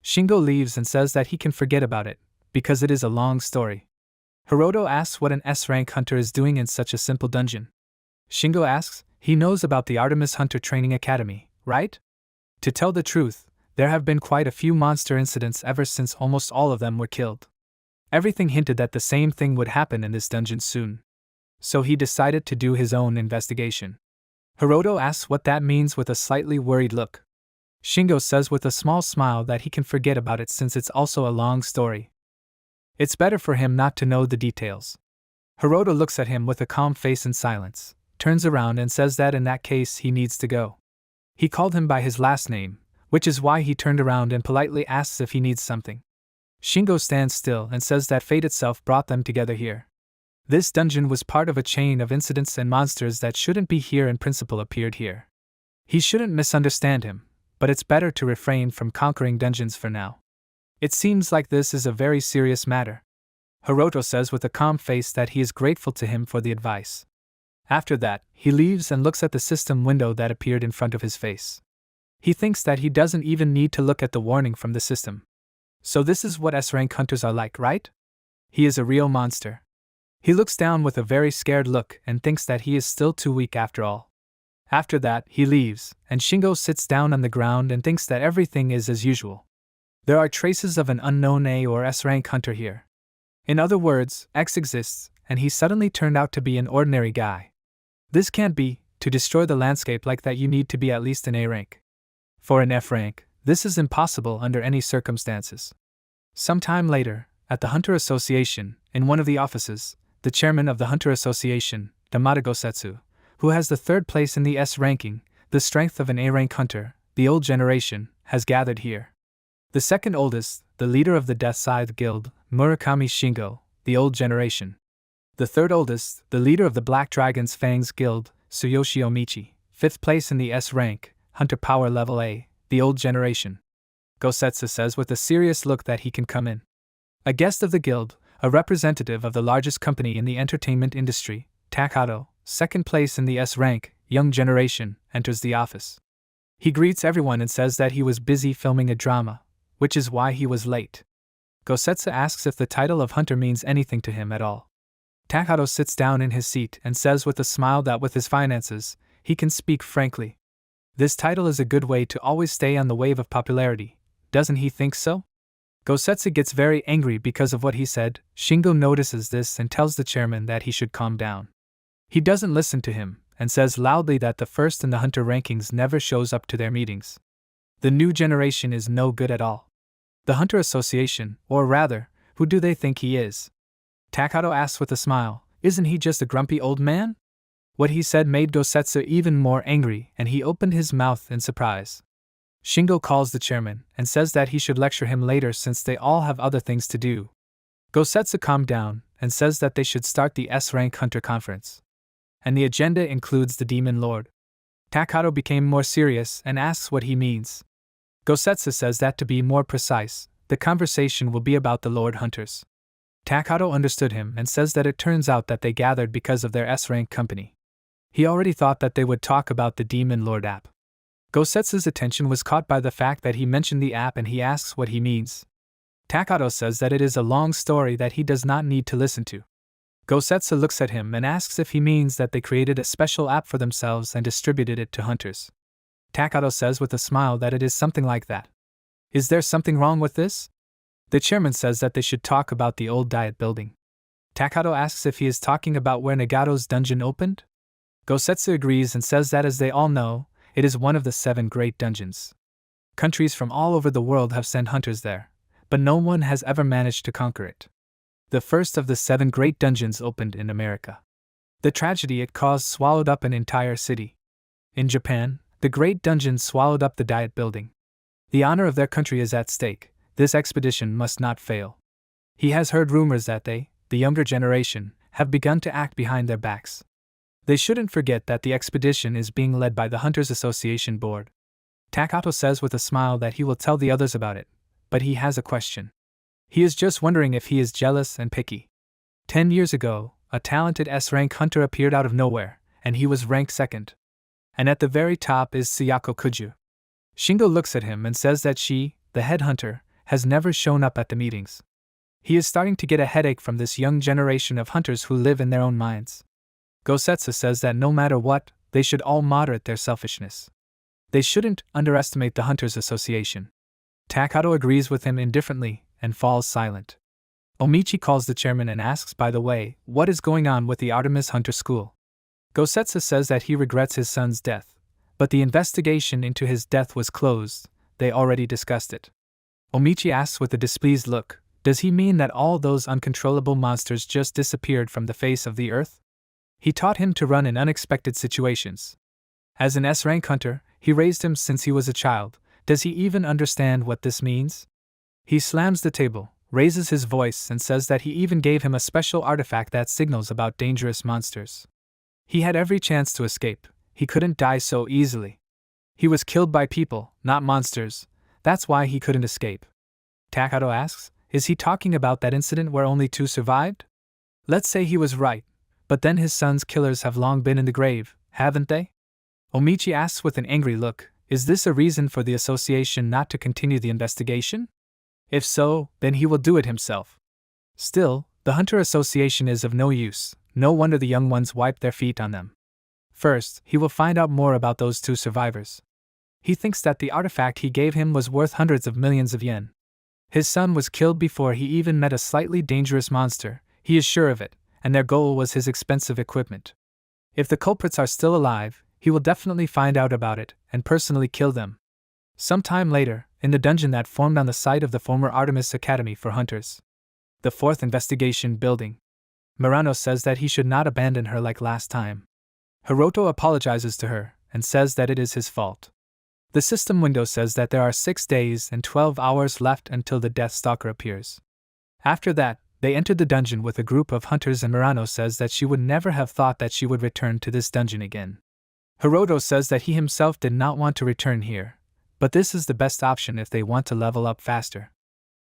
Shingo leaves and says that he can forget about it, because it is a long story. Hiroto asks what an S-rank hunter is doing in such a simple dungeon. Shingo asks, he knows about the Artemis Hunter Training Academy, right? To tell the truth, there have been quite a few monster incidents ever since almost all of them were killed. Everything hinted that the same thing would happen in this dungeon soon. So he decided to do his own investigation. Hiroto asks what that means with a slightly worried look. Shingo says with a small smile that he can forget about it since it's also a long story. It's better for him not to know the details. Hiroto looks at him with a calm face in silence, turns around and says that in that case he needs to go. He called him by his last name, which is why he turned around and politely asks if he needs something. Shingo stands still and says that fate itself brought them together here. This dungeon was part of a chain of incidents and monsters that shouldn't be here in principle appeared here. He shouldn't misunderstand him, but it's better to refrain from conquering dungeons for now. It seems like this is a very serious matter. Hiroto says with a calm face that he is grateful to him for the advice. After that, he leaves and looks at the system window that appeared in front of his face. He thinks that he doesn't even need to look at the warning from the system. So this is what S-rank hunters are like, right? He is a real monster. He looks down with a very scared look and thinks that he is still too weak after all. After that, he leaves, and Shingo sits down on the ground and thinks that everything is as usual. There are traces of an unknown A or S-rank hunter here. In other words, X exists, and he suddenly turned out to be an ordinary guy. This can't be. To destroy the landscape like that you need to be at least an A rank. For an F rank, this is impossible under any circumstances. Sometime later, at the Hunter Association, in one of the offices, the chairman of the Hunter Association, Damata Gosetsu, who has the third place in the S ranking, the strength of an A rank hunter, the old generation, has gathered here. The second oldest, the leader of the Death Scythe Guild, Murakami Shingo, the old generation. The third oldest, the leader of the Black Dragon's Fangs Guild, Tsuyoshi Omichi, fifth place in the S rank, Hunter Power Level A, the old generation. Gosetsu says with a serious look that he can come in. A guest of the guild, a representative of the largest company in the entertainment industry, Takato, second place in the S rank, young generation, enters the office. He greets everyone and says that he was busy filming a drama, which is why he was late. Gosetsu asks if the title of hunter means anything to him at all. Takato sits down in his seat and says with a smile that with his finances, he can speak frankly. This title is a good way to always stay on the wave of popularity, doesn't he think so? Gosetsu gets very angry because of what he said. Shingo notices this and tells the chairman that he should calm down. He doesn't listen to him, and says loudly that the first in the hunter rankings never shows up to their meetings. The new generation is no good at all. The Hunter Association, or rather, who do they think he is? Takato asks with a smile, isn't he just a grumpy old man? What he said made Gosetsu even more angry, and he opened his mouth in surprise. Shingo calls the chairman and says that he should lecture him later since they all have other things to do. Gosetsu calmed down and says that they should start the S-rank hunter conference. And the agenda includes the Demon Lord. Takato became more serious and asks what he means. Gosetsu says that to be more precise, the conversation will be about the Lord Hunters. Takato understood him and says that it turns out that they gathered because of their S-rank company. He already thought that they would talk about the Demon Lord app. Gosetsu's attention was caught by the fact that he mentioned the app and he asks what he means. Takato says that it is a long story that he does not need to listen to. Gosetsu looks at him and asks if he means that they created a special app for themselves and distributed it to hunters. Takato says with a smile that it is something like that. Is there something wrong with this? The chairman says that they should talk about the old diet building. Takato asks if he is talking about where Nagato's dungeon opened. Gosetsu agrees and says that as they all know, it is one of the 7 great dungeons. Countries from all over the world have sent hunters there, but no one has ever managed to conquer it. The first of the 7 great dungeons opened in America. The tragedy it caused swallowed up an entire city. In Japan, the great dungeon swallowed up the diet building. The honor of their country is at stake. This expedition must not fail. He has heard rumors that they, the younger generation, have begun to act behind their backs. They shouldn't forget that the expedition is being led by the Hunters Association Board. Takato says with a smile that he will tell the others about it, but he has a question. He is just wondering if he is jealous and picky. 10 years ago, a talented S-rank hunter appeared out of nowhere, and he was ranked second. And at the very top is Sayako Kuju. Shingo looks at him and says that she, the head hunter, has never shown up at the meetings. He is starting to get a headache from this young generation of hunters who live in their own minds. Gosetsu says that no matter what, they should all moderate their selfishness. They shouldn't underestimate the Hunters Association. Takato agrees with him indifferently and falls silent. Omichi calls the chairman and asks, by the way, what is going on with the Artemis Hunter School? Gosetsu says that he regrets his son's death, but the investigation into his death was closed. They already discussed it. Omichi asks with a displeased look, does he mean that all those uncontrollable monsters just disappeared from the face of the earth? He taught him to run in unexpected situations. As an S-rank hunter, he raised him since he was a child. Does he even understand what this means? He slams the table, raises his voice and says that he even gave him a special artifact that signals about dangerous monsters. He had every chance to escape. He couldn't die so easily. He was killed by people, not monsters. That's why he couldn't escape. Takato asks, is he talking about that incident where only 2 survived? Let's say he was right, but then his son's killers have long been in the grave, haven't they? Omichi asks with an angry look, is this a reason for the association not to continue the investigation? If so, then he will do it himself. Still, the Hunter Association is of no use. No wonder the young ones wipe their feet on them. First, he will find out more about those two survivors. He thinks that the artifact he gave him was worth hundreds of millions of yen. His son was killed before he even met a slightly dangerous monster, he is sure of it, and their goal was his expensive equipment. If the culprits are still alive, he will definitely find out about it and personally kill them. Sometime later, in the dungeon that formed on the site of the former Artemis Academy for Hunters, the 4th investigation building, Murano says that he should not abandon her like last time. Hiroto apologizes to her and says that it is his fault. The system window says that there are 6 days and 12 hours left until the Death Stalker appears. After that, they entered the dungeon with a group of hunters, and Murano says that she would never have thought that she would return to this dungeon again. Hiroto says that he himself did not want to return here, but this is the best option if they want to level up faster.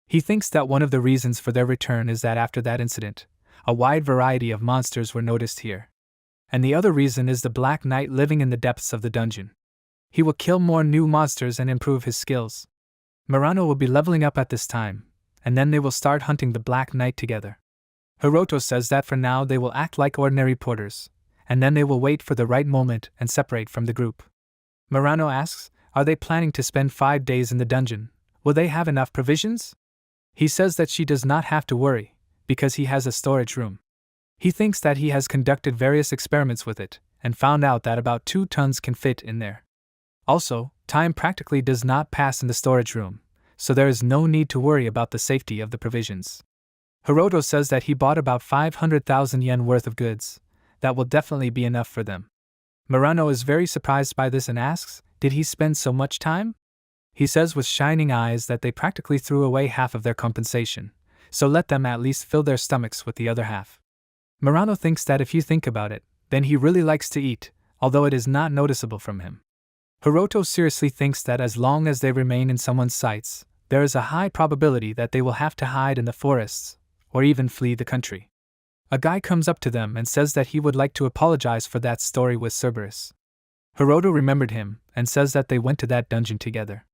He thinks that one of the reasons for their return is that after that incident, a wide variety of monsters were noticed here. And the other reason is the Black Knight living in the depths of the dungeon. He will kill more new monsters and improve his skills. Murano will be leveling up at this time, and then they will start hunting the Black Knight together. Hiroto says that for now they will act like ordinary porters, and then they will wait for the right moment and separate from the group. Murano asks, are they planning to spend 5 days in the dungeon? Will they have enough provisions? He says that she does not have to worry, because he has a storage room. He thinks that he has conducted various experiments with it, and found out that about 2 tons can fit in there. Also, time practically does not pass in the storage room, so there is no need to worry about the safety of the provisions. Hiroto says that he bought about 500,000 yen worth of goods. That will definitely be enough for them. Murano is very surprised by this and asks, did he spend so much time? He says with shining eyes that they practically threw away half of their compensation, so let them at least fill their stomachs with the other half. Murano thinks that if you think about it, then he really likes to eat, although it is not noticeable from him. Hiroto seriously thinks that as long as they remain in someone's sights, there is a high probability that they will have to hide in the forests, or even flee the country. A guy comes up to them and says that he would like to apologize for that story with Cerberus. Hiroto remembered him and says that they went to that dungeon together.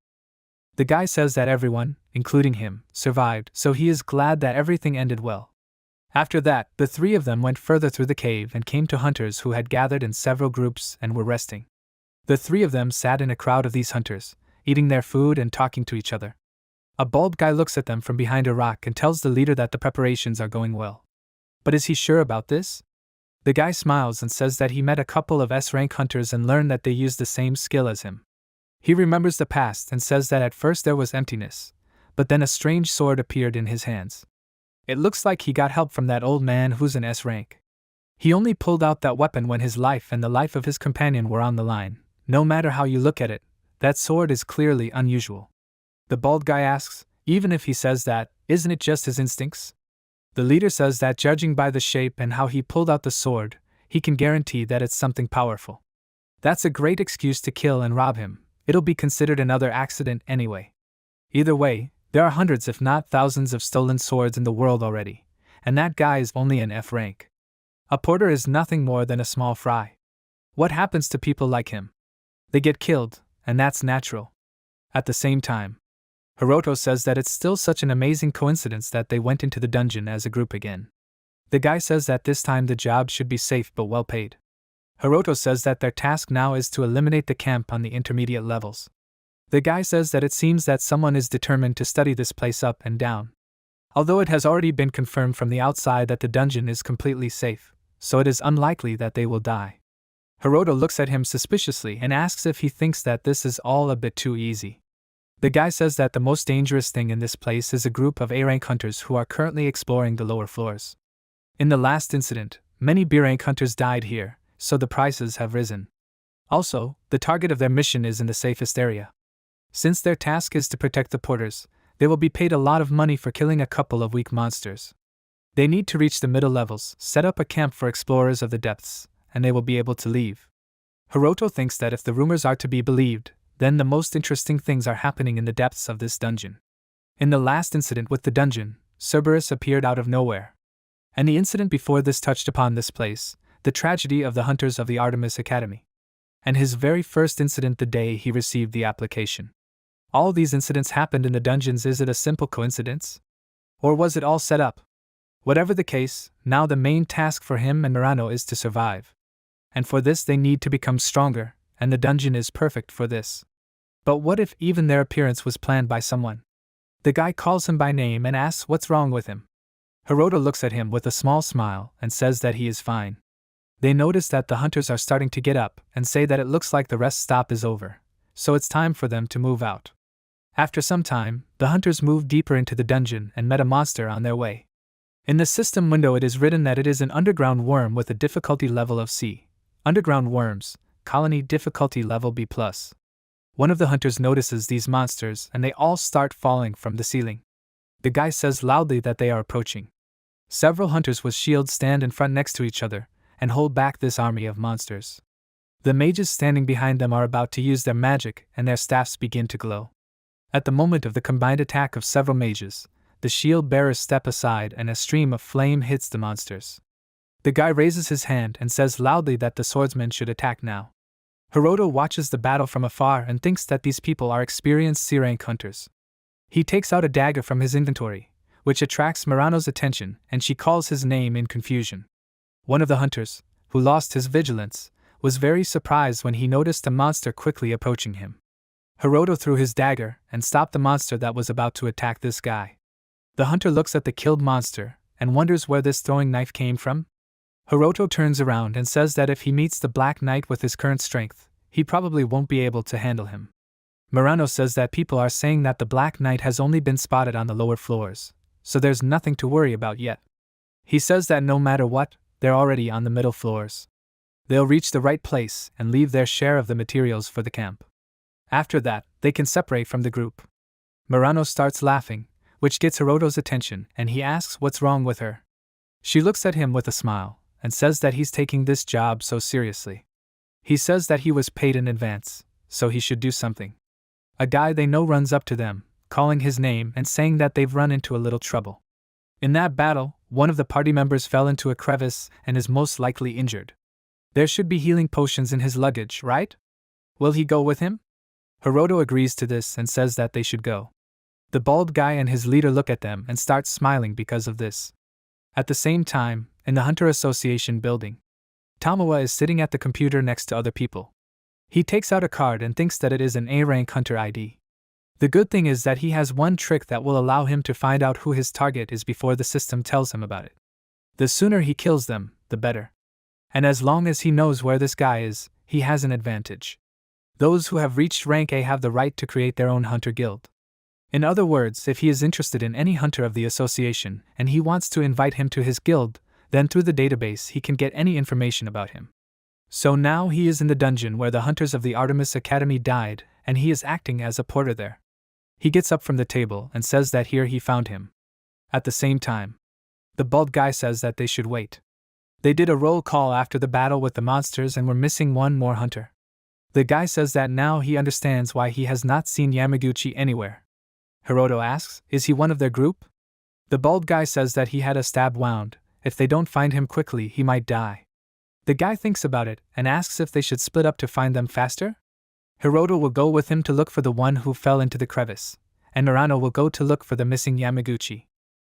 The guy says that everyone, including him, survived, so he is glad that everything ended well. After that, the 3 of them went further through the cave and came to hunters who had gathered in several groups and were resting. The 3 of them sat in a crowd of these hunters, eating their food and talking to each other. A bald guy looks at them from behind a rock and tells the leader that the preparations are going well. But is he sure about this? The guy smiles and says that he met a couple of S-rank hunters and learned that they used the same skill as him. He remembers the past and says that at first there was emptiness, but then a strange sword appeared in his hands. It looks like he got help from that old man who's an S-rank. He only pulled out that weapon when his life and the life of his companion were on the line. No matter how you look at it, that sword is clearly unusual. The bald guy asks, even if he says that, isn't it just his instincts? The leader says that judging by the shape and how he pulled out the sword, he can guarantee that it's something powerful. That's a great excuse to kill and rob him. It'll be considered another accident anyway. Either way, there are hundreds if not thousands of stolen swords in the world already, and that guy is only an F rank. A porter is nothing more than a small fry. What happens to people like him? They get killed, and that's natural. At the same time, Hiroto says that it's still such an amazing coincidence that they went into the dungeon as a group again. The guy says that this time the job should be safe but well paid. Hiroto says that their task now is to eliminate the camp on the intermediate levels. The guy says that it seems that someone is determined to study this place up and down. Although it has already been confirmed from the outside that the dungeon is completely safe, so it is unlikely that they will die. Hiroto looks at him suspiciously and asks if he thinks that this is all a bit too easy. The guy says that the most dangerous thing in this place is a group of A-rank hunters who are currently exploring the lower floors. In the last incident, many B-rank hunters died here, so the prices have risen. Also, the target of their mission is in the safest area. Since their task is to protect the porters, they will be paid a lot of money for killing a couple of weak monsters. They need to reach the middle levels, set up a camp for explorers of the depths, and they will be able to leave. Hiroto thinks that if the rumors are to be believed, then the most interesting things are happening in the depths of this dungeon. In the last incident with the dungeon, Cerberus appeared out of nowhere. And the incident before this touched upon this place, the tragedy of the hunters of the Artemis Academy. And his very first incident the day he received the application. All these incidents happened in the dungeons. Is it a simple coincidence? Or was it all set up? Whatever the case, now the main task for him and Murano is to survive. And for this they need to become stronger, and the dungeon is perfect for this. But what if even their appearance was planned by someone? The guy calls him by name and asks what's wrong with him. Hiroto looks at him with a small smile and says that he is fine. They notice that the hunters are starting to get up and say that it looks like the rest stop is over, so it's time for them to move out. After some time, the hunters moved deeper into the dungeon and met a monster on their way. In the system window it is written that it is an underground worm with a difficulty level of C. Underground worms, colony difficulty level B+. One of the hunters notices these monsters and they all start falling from the ceiling. The guy says loudly that they are approaching. Several hunters with shields stand in front next to each other and hold back this army of monsters. The mages standing behind them are about to use their magic and their staffs begin to glow. At the moment of the combined attack of several mages, the shield bearers step aside and a stream of flame hits the monsters. The guy raises his hand and says loudly that the swordsmen should attack now. Hiroto watches the battle from afar and thinks that these people are experienced C-rank hunters. He takes out a dagger from his inventory, which attracts Murano's attention, and she calls his name in confusion. One of the hunters, who lost his vigilance, was very surprised when he noticed a monster quickly approaching him. Hiroto threw his dagger and stopped the monster that was about to attack this guy. The hunter looks at the killed monster and wonders where this throwing knife came from. Hiroto turns around and says that if he meets the Black Knight with his current strength, he probably won't be able to handle him. Murano says that people are saying that the Black Knight has only been spotted on the lower floors, so there's nothing to worry about yet. He says that no matter what, they're already on the middle floors. They'll reach the right place and leave their share of the materials for the camp. After that, they can separate from the group. Murano starts laughing, which gets Hiroto's attention, and he asks what's wrong with her. She looks at him with a smile and says that he's taking this job so seriously. He says that he was paid in advance, so he should do something. A guy they know runs up to them, calling his name and saying that they've run into a little trouble. In that battle, one of the party members fell into a crevice and is most likely injured. There should be healing potions in his luggage, right? Will he go with him? Hiroto agrees to this and says that they should go. The bald guy and his leader look at them and start smiling because of this. At the same time, in the Hunter Association building, Tamawa is sitting at the computer next to other people. He takes out a card and thinks that it is an A-rank hunter ID. The good thing is that he has one trick that will allow him to find out who his target is before the system tells him about it. The sooner he kills them, the better. And as long as he knows where this guy is, he has an advantage. Those who have reached rank A have the right to create their own hunter guild. In other words, if he is interested in any hunter of the association and he wants to invite him to his guild, then through the database he can get any information about him. So now he is in the dungeon where the hunters of the Artemis Academy died, and he is acting as a porter there. He gets up from the table and says that here he found him. At the same time, the bald guy says that they should wait. They did a roll call after the battle with the monsters and were missing one more hunter. The guy says that now he understands why he has not seen Yamaguchi anywhere. Hiroto asks, is he one of their group? The bald guy says that he had a stab wound. If they don't find him quickly, he might die. The guy thinks about it and asks if they should split up to find them faster. Hiroto will go with him to look for the one who fell into the crevice, and Murano will go to look for the missing Yamaguchi.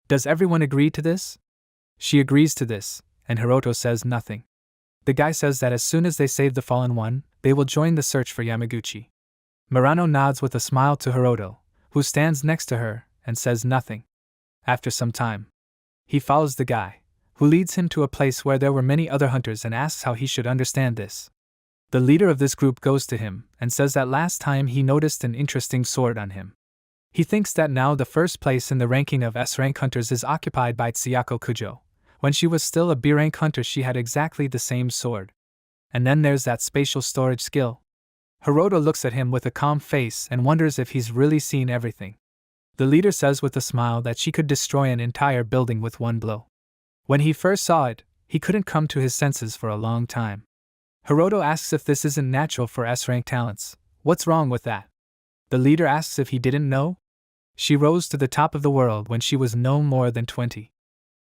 Does everyone agree to this? She agrees to this, and Hiroto says nothing. The guy says that as soon as they save the fallen one, they will join the search for Yamaguchi. Murano nods with a smile to Hiroto, who stands next to her, and says nothing. After some time, he follows the guy, who leads him to a place where there were many other hunters and asks how he should understand this. The leader of this group goes to him and says that last time he noticed an interesting sword on him. He thinks that now the first place in the ranking of S-rank hunters is occupied by Tsuyako Kujo. When she was still a B-rank hunter she had exactly the same sword. And then there's that spatial storage skill. Hiroto looks at him with a calm face and wonders if he's really seen everything. The leader says with a smile that she could destroy an entire building with one blow. When he first saw it, he couldn't come to his senses for a long time. Hiroto asks if this isn't natural for S-rank talents. What's wrong with that? The leader asks if he didn't know. She rose to the top of the world when she was no more than 20.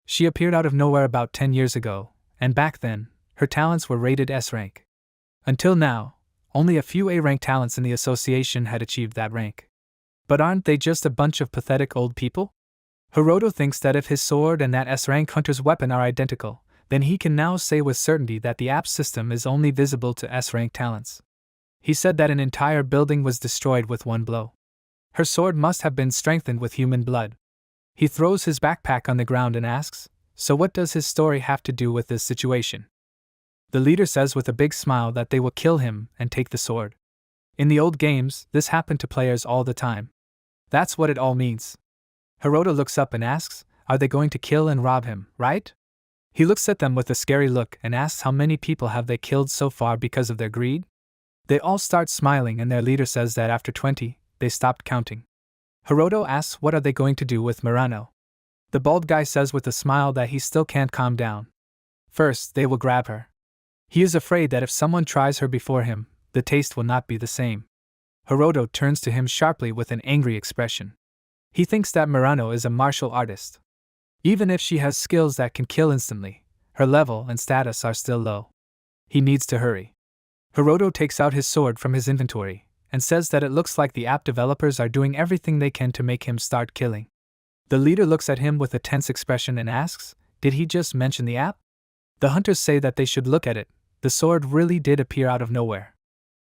She appeared out of nowhere about 10 years ago, and back then, her talents were rated S-rank. Until now, only a few A-rank talents in the association had achieved that rank. But aren't they just a bunch of pathetic old people? Hiroto thinks that if his sword and that S-rank hunter's weapon are identical, then he can now say with certainty that the app system is only visible to S-rank talents. He said that an entire building was destroyed with one blow. Her sword must have been strengthened with human blood. He throws his backpack on the ground and asks, "So what does his story have to do with this situation?" The leader says with a big smile that they will kill him and take the sword. In the old games, this happened to players all the time. That's what it all means. Hiroto looks up and asks, "Are they going to kill and rob him, right?" He looks at them with a scary look and asks how many people have they killed so far because of their greed? They all start smiling and their leader says that after 20, they stopped counting. Hiroto asks what are they going to do with Murano. The bald guy says with a smile that he still can't calm down. First, they will grab her. He is afraid that if someone tries her before him, the taste will not be the same. Hiroto turns to him sharply with an angry expression. He thinks that Murano is a martial artist. Even if she has skills that can kill instantly, her level and status are still low. He needs to hurry. Hiroto takes out his sword from his inventory and says that it looks like the app developers are doing everything they can to make him start killing. The leader looks at him with a tense expression and asks, "Did he just mention the app?" The hunters say that they should look at it. The sword really did appear out of nowhere.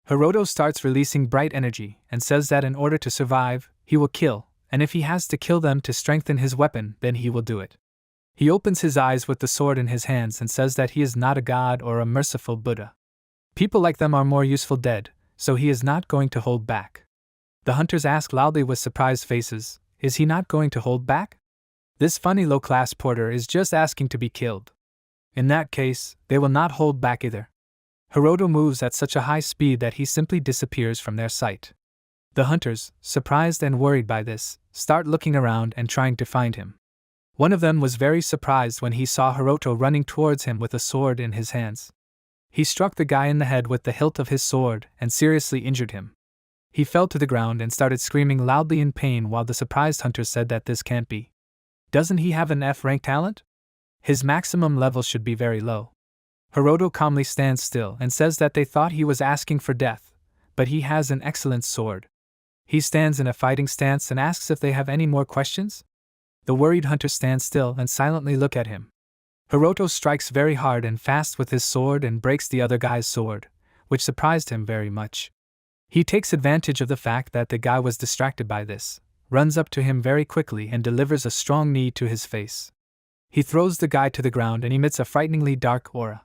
Hiroto starts releasing bright energy and says that in order to survive, he will kill, and if he has to kill them to strengthen his weapon, then he will do it. He opens his eyes with the sword in his hands and says that he is not a god or a merciful Buddha. People like them are more useful dead, so he is not going to hold back. The hunters ask loudly with surprised faces, "Is he not going to hold back? This funny low-class porter is just asking to be killed." In that case, they will not hold back either. Hiroto moves at such a high speed that he simply disappears from their sight. The hunters, surprised and worried by this, start looking around and trying to find him. One of them was very surprised when he saw Hiroto running towards him with a sword in his hands. He struck the guy in the head with the hilt of his sword and seriously injured him. He fell to the ground and started screaming loudly in pain while the surprised hunter said that this can't be. Doesn't he have an F-rank talent? His maximum level should be very low. Hiroto calmly stands still and says that they thought he was asking for death, but he has an excellent sword. He stands in a fighting stance and asks if they have any more questions. The worried hunter stands still and silently look at him. Hiroto strikes very hard and fast with his sword and breaks the other guy's sword, which surprised him very much. He takes advantage of the fact that the guy was distracted by this, runs up to him very quickly and delivers a strong knee to his face. He throws the guy to the ground and emits a frighteningly dark aura.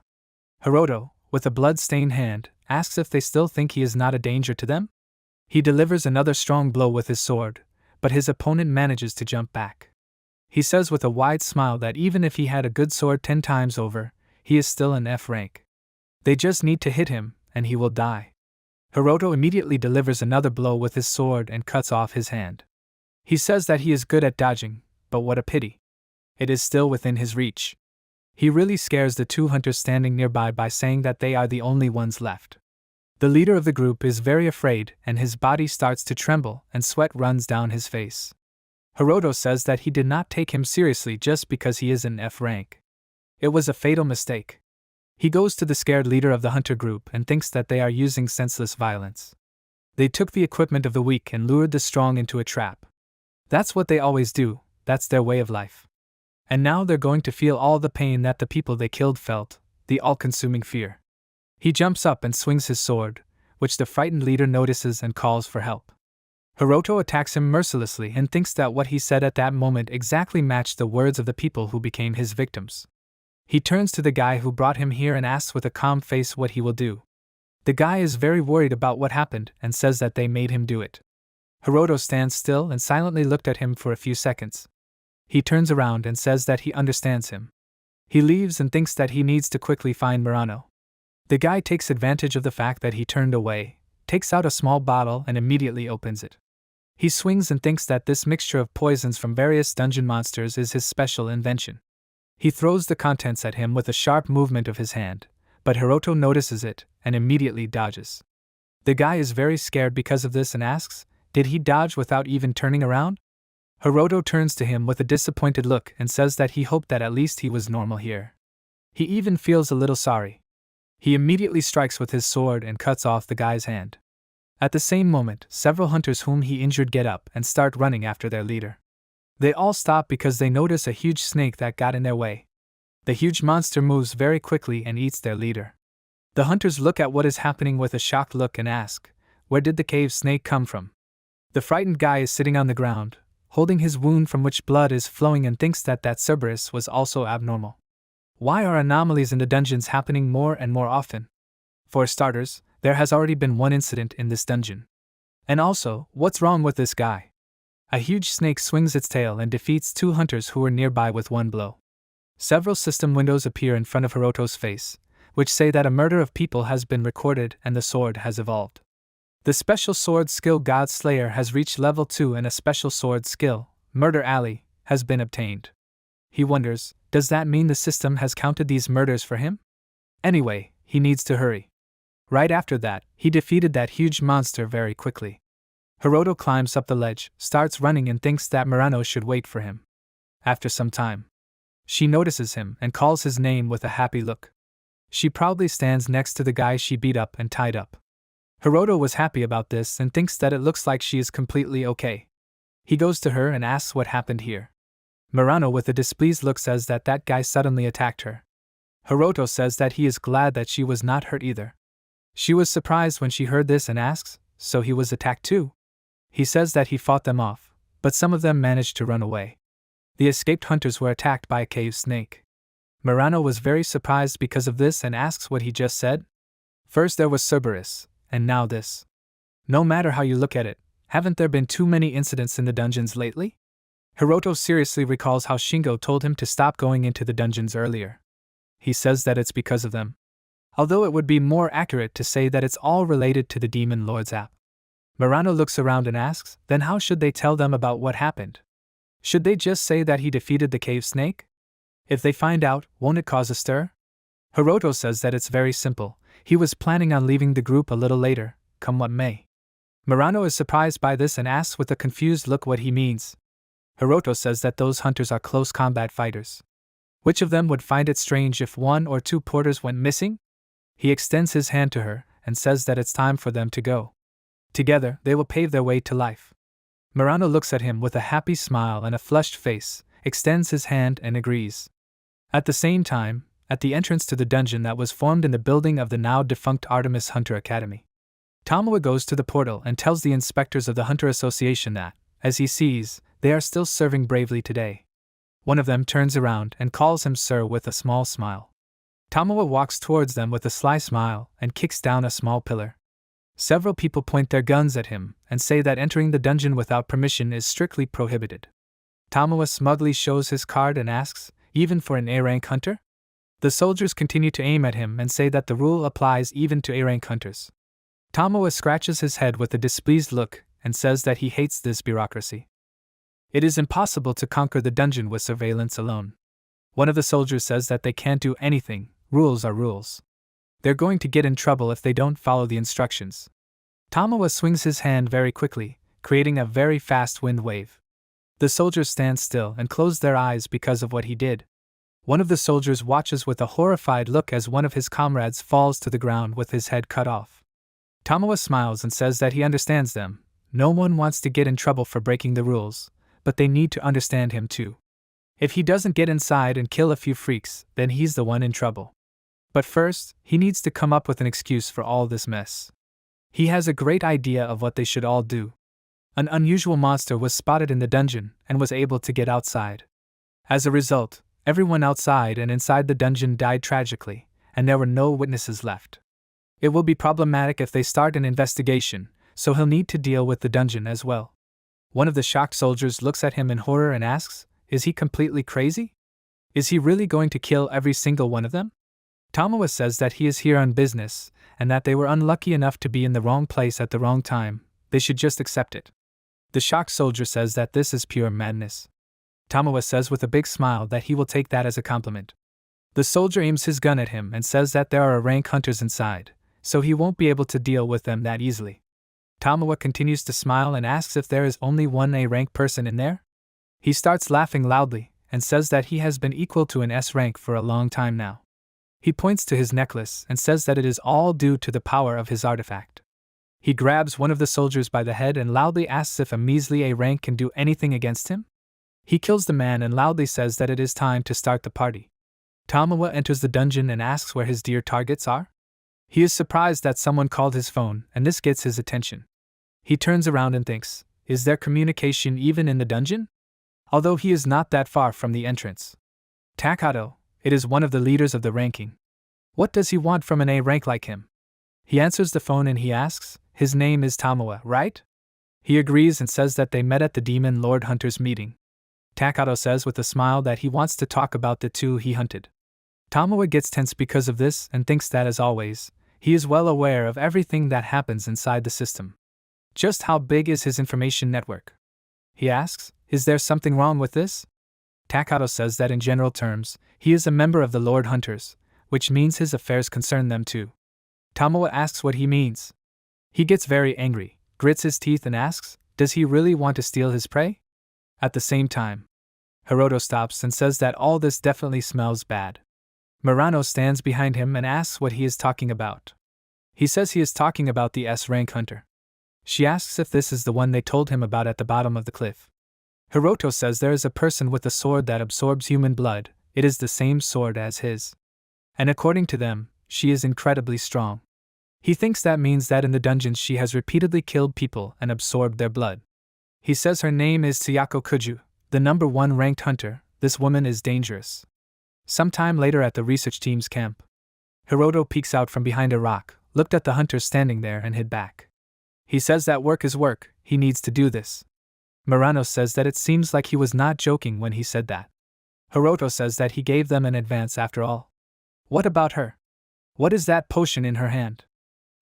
Hiroto, with a blood-stained hand, asks if they still think he is not a danger to them. He delivers another strong blow with his sword, but his opponent manages to jump back. He says with a wide smile that even if he had a good sword 10 times over, he is still an F rank. They just need to hit him, and he will die. Hiroto immediately delivers another blow with his sword and cuts off his hand. He says that he is good at dodging, but what a pity. It is still within his reach. He really scares the two hunters standing nearby by saying that they are the only ones left. The leader of the group is very afraid and his body starts to tremble and sweat runs down his face. Hiroto says that he did not take him seriously just because he is in F rank. It was a fatal mistake. He goes to the scared leader of the hunter group and thinks that they are using senseless violence. They took the equipment of the weak and lured the strong into a trap. That's what they always do, that's their way of life. And now they're going to feel all the pain that the people they killed felt, the all-consuming fear. He jumps up and swings his sword, which the frightened leader notices and calls for help. Hiroto attacks him mercilessly and thinks that what he said at that moment exactly matched the words of the people who became his victims. He turns to the guy who brought him here and asks with a calm face what he will do. The guy is very worried about what happened and says that they made him do it. Hiroto stands still and silently looked at him for a few seconds. He turns around and says that he understands him. He leaves and thinks that he needs to quickly find Murano. The guy takes advantage of the fact that he turned away, takes out a small bottle and immediately opens it. He swings and thinks that this mixture of poisons from various dungeon monsters is his special invention. He throws the contents at him with a sharp movement of his hand, but Hiroto notices it and immediately dodges. The guy is very scared because of this and asks, did he dodge without even turning around? Hiroto turns to him with a disappointed look and says that he hoped that at least he was normal here. He even feels a little sorry. He immediately strikes with his sword and cuts off the guy's hand. At the same moment, several hunters whom he injured get up and start running after their leader. They all stop because they notice a huge snake that got in their way. The huge monster moves very quickly and eats their leader. The hunters look at what is happening with a shocked look and ask, "Where did the cave snake come from?" The frightened guy is sitting on the ground, holding his wound from which blood is flowing, and thinks that Cerberus was also abnormal. Why are anomalies in the dungeons happening more and more often? For starters, there has already been one incident in this dungeon. And also, what's wrong with this guy? A huge snake swings its tail and defeats two hunters who were nearby with one blow. Several system windows appear in front of Hiroto's face, which say that a murder of people has been recorded and the sword has evolved. The special sword skill God Slayer has reached level 2 and a special sword skill, Murder Alley, has been obtained. He wonders, does that mean the system has counted these murders for him? Anyway, he needs to hurry. Right after that, he defeated that huge monster very quickly. Hiroto climbs up the ledge, starts running, and thinks that Murano should wait for him. After some time, she notices him and calls his name with a happy look. She proudly stands next to the guy she beat up and tied up. Hiroto was happy about this and thinks that it looks like she is completely okay. He goes to her and asks what happened here. Murano with a displeased look says that that guy suddenly attacked her. Hiroto says that he is glad that she was not hurt either. She was surprised when she heard this and asks, "So he was attacked too?" He says that he fought them off, but some of them managed to run away. The escaped hunters were attacked by a cave snake. Murano was very surprised because of this and asks what he just said. First there was Cerberus, and now this. No matter how you look at it, haven't there been too many incidents in the dungeons lately? Hiroto seriously recalls how Shingo told him to stop going into the dungeons earlier. He says that it's because of them. Although it would be more accurate to say that it's all related to the Demon Lord's app. Murano looks around and asks, then how should they tell them about what happened? Should they just say that he defeated the cave snake? If they find out, won't it cause a stir? Hiroto says that it's very simple. He was planning on leaving the group a little later, come what may. Murano is surprised by this and asks with a confused look what he means. Hiroto says that those hunters are close combat fighters. Which of them would find it strange if one or two porters went missing? He extends his hand to her and says that it's time for them to go. Together, they will pave their way to life. Murano looks at him with a happy smile and a flushed face, extends his hand and agrees. At the same time, at the entrance to the dungeon that was formed in the building of the now defunct Artemis Hunter Academy, Tomoe goes to the portal and tells the inspectors of the Hunter Association that, as he sees, they are still serving bravely today. One of them turns around and calls him sir with a small smile. Tomoe walks towards them with a sly smile and kicks down a small pillar. Several people point their guns at him and say that entering the dungeon without permission is strictly prohibited. Tomoe smugly shows his card and asks, even for an A-rank hunter? The soldiers continue to aim at him and say that the rule applies even to A-rank hunters. Tomoe scratches his head with a displeased look and says that he hates this bureaucracy. It is impossible to conquer the dungeon with surveillance alone. One of the soldiers says that they can't do anything, rules are rules. They're going to get in trouble if they don't follow the instructions. Tomoe swings his hand very quickly, creating a very fast wind wave. The soldiers stand still and close their eyes because of what he did. One of the soldiers watches with a horrified look as one of his comrades falls to the ground with his head cut off. Tomoe smiles and says that he understands them. No one wants to get in trouble for breaking the rules, but they need to understand him too. If he doesn't get inside and kill a few freaks, then he's the one in trouble. But first, he needs to come up with an excuse for all this mess. He has a great idea of what they should all do. An unusual monster was spotted in the dungeon and was able to get outside. As a result, everyone outside and inside the dungeon died tragically, and there were no witnesses left. It will be problematic if they start an investigation, so he'll need to deal with the dungeon as well. One of the shocked soldiers looks at him in horror and asks, is he completely crazy? Is he really going to kill every single one of them? Tomoe says that he is here on business, and that they were unlucky enough to be in the wrong place at the wrong time. They should just accept it. The shocked soldier says that this is pure madness. Tomoe says with a big smile that he will take that as a compliment. The soldier aims his gun at him and says that there are rank hunters inside, so he won't be able to deal with them that easily. Tomoe continues to smile and asks if there is only one A-rank person in there. He starts laughing loudly and says that he has been equal to an S rank for a long time now. He points to his necklace and says that it is all due to the power of his artifact. He grabs one of the soldiers by the head and loudly asks if a measly A rank can do anything against him. He kills the man and loudly says that it is time to start the party. Tamawa enters the dungeon and asks where his dear targets are. He is surprised that someone called his phone, and this gets his attention. He turns around and thinks, is there communication even in the dungeon? Although he is not that far from the entrance. Takato, it is one of the leaders of the ranking. What does he want from an A rank like him? He answers the phone and he asks, his name is Tamawa, right? He agrees and says that they met at the Demon Lord Hunter's meeting. Takato says with a smile that he wants to talk about the two he hunted. Tamawa gets tense because of this and thinks that, as always, he is well aware of everything that happens inside the system. Just how big is his information network? He asks, is there something wrong with this? Takato says that in general terms, he is a member of the Lord Hunters, which means his affairs concern them too. Tamawa asks what he means. He gets very angry, grits his teeth and asks, does he really want to steal his prey? At the same time, Hiroto stops and says that all this definitely smells bad. Murano stands behind him and asks what he is talking about. He says he is talking about the S-rank hunter. She asks if this is the one they told him about at the bottom of the cliff. Hiroto says there is a person with a sword that absorbs human blood, it is the same sword as his. And according to them, she is incredibly strong. He thinks that means that in the dungeons she has repeatedly killed people and absorbed their blood. He says her name is Tsuyako Kuju, the number 1 ranked hunter. This woman is dangerous. Sometime later at the research team's camp, Hiroto peeks out from behind a rock, looked at the hunters standing there and hid back. He says that work is work, he needs to do this. Murano says that it seems like he was not joking when he said that. Hiroto says that he gave them an advance after all. What about her? What is that potion in her hand?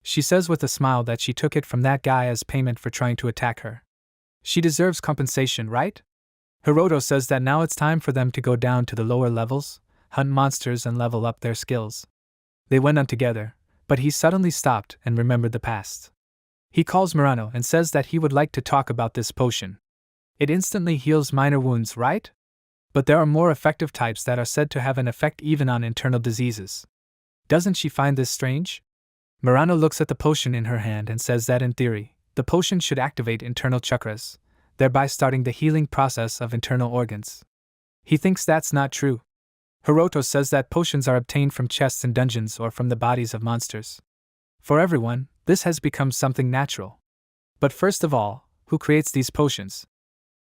She says with a smile that she took it from that guy as payment for trying to attack her. She deserves compensation, right? Hiroto says that now it's time for them to go down to the lower levels, hunt monsters and level up their skills. They went on together, but he suddenly stopped and remembered the past. He calls Murano and says that he would like to talk about this potion. It instantly heals minor wounds, right? But there are more effective types that are said to have an effect even on internal diseases. Doesn't she find this strange? Murano looks at the potion in her hand and says that in theory, the potion should activate internal chakras, thereby starting the healing process of internal organs. He thinks that's not true. Hiroto says that potions are obtained from chests in dungeons or from the bodies of monsters. For everyone, this has become something natural. But first of all, who creates these potions?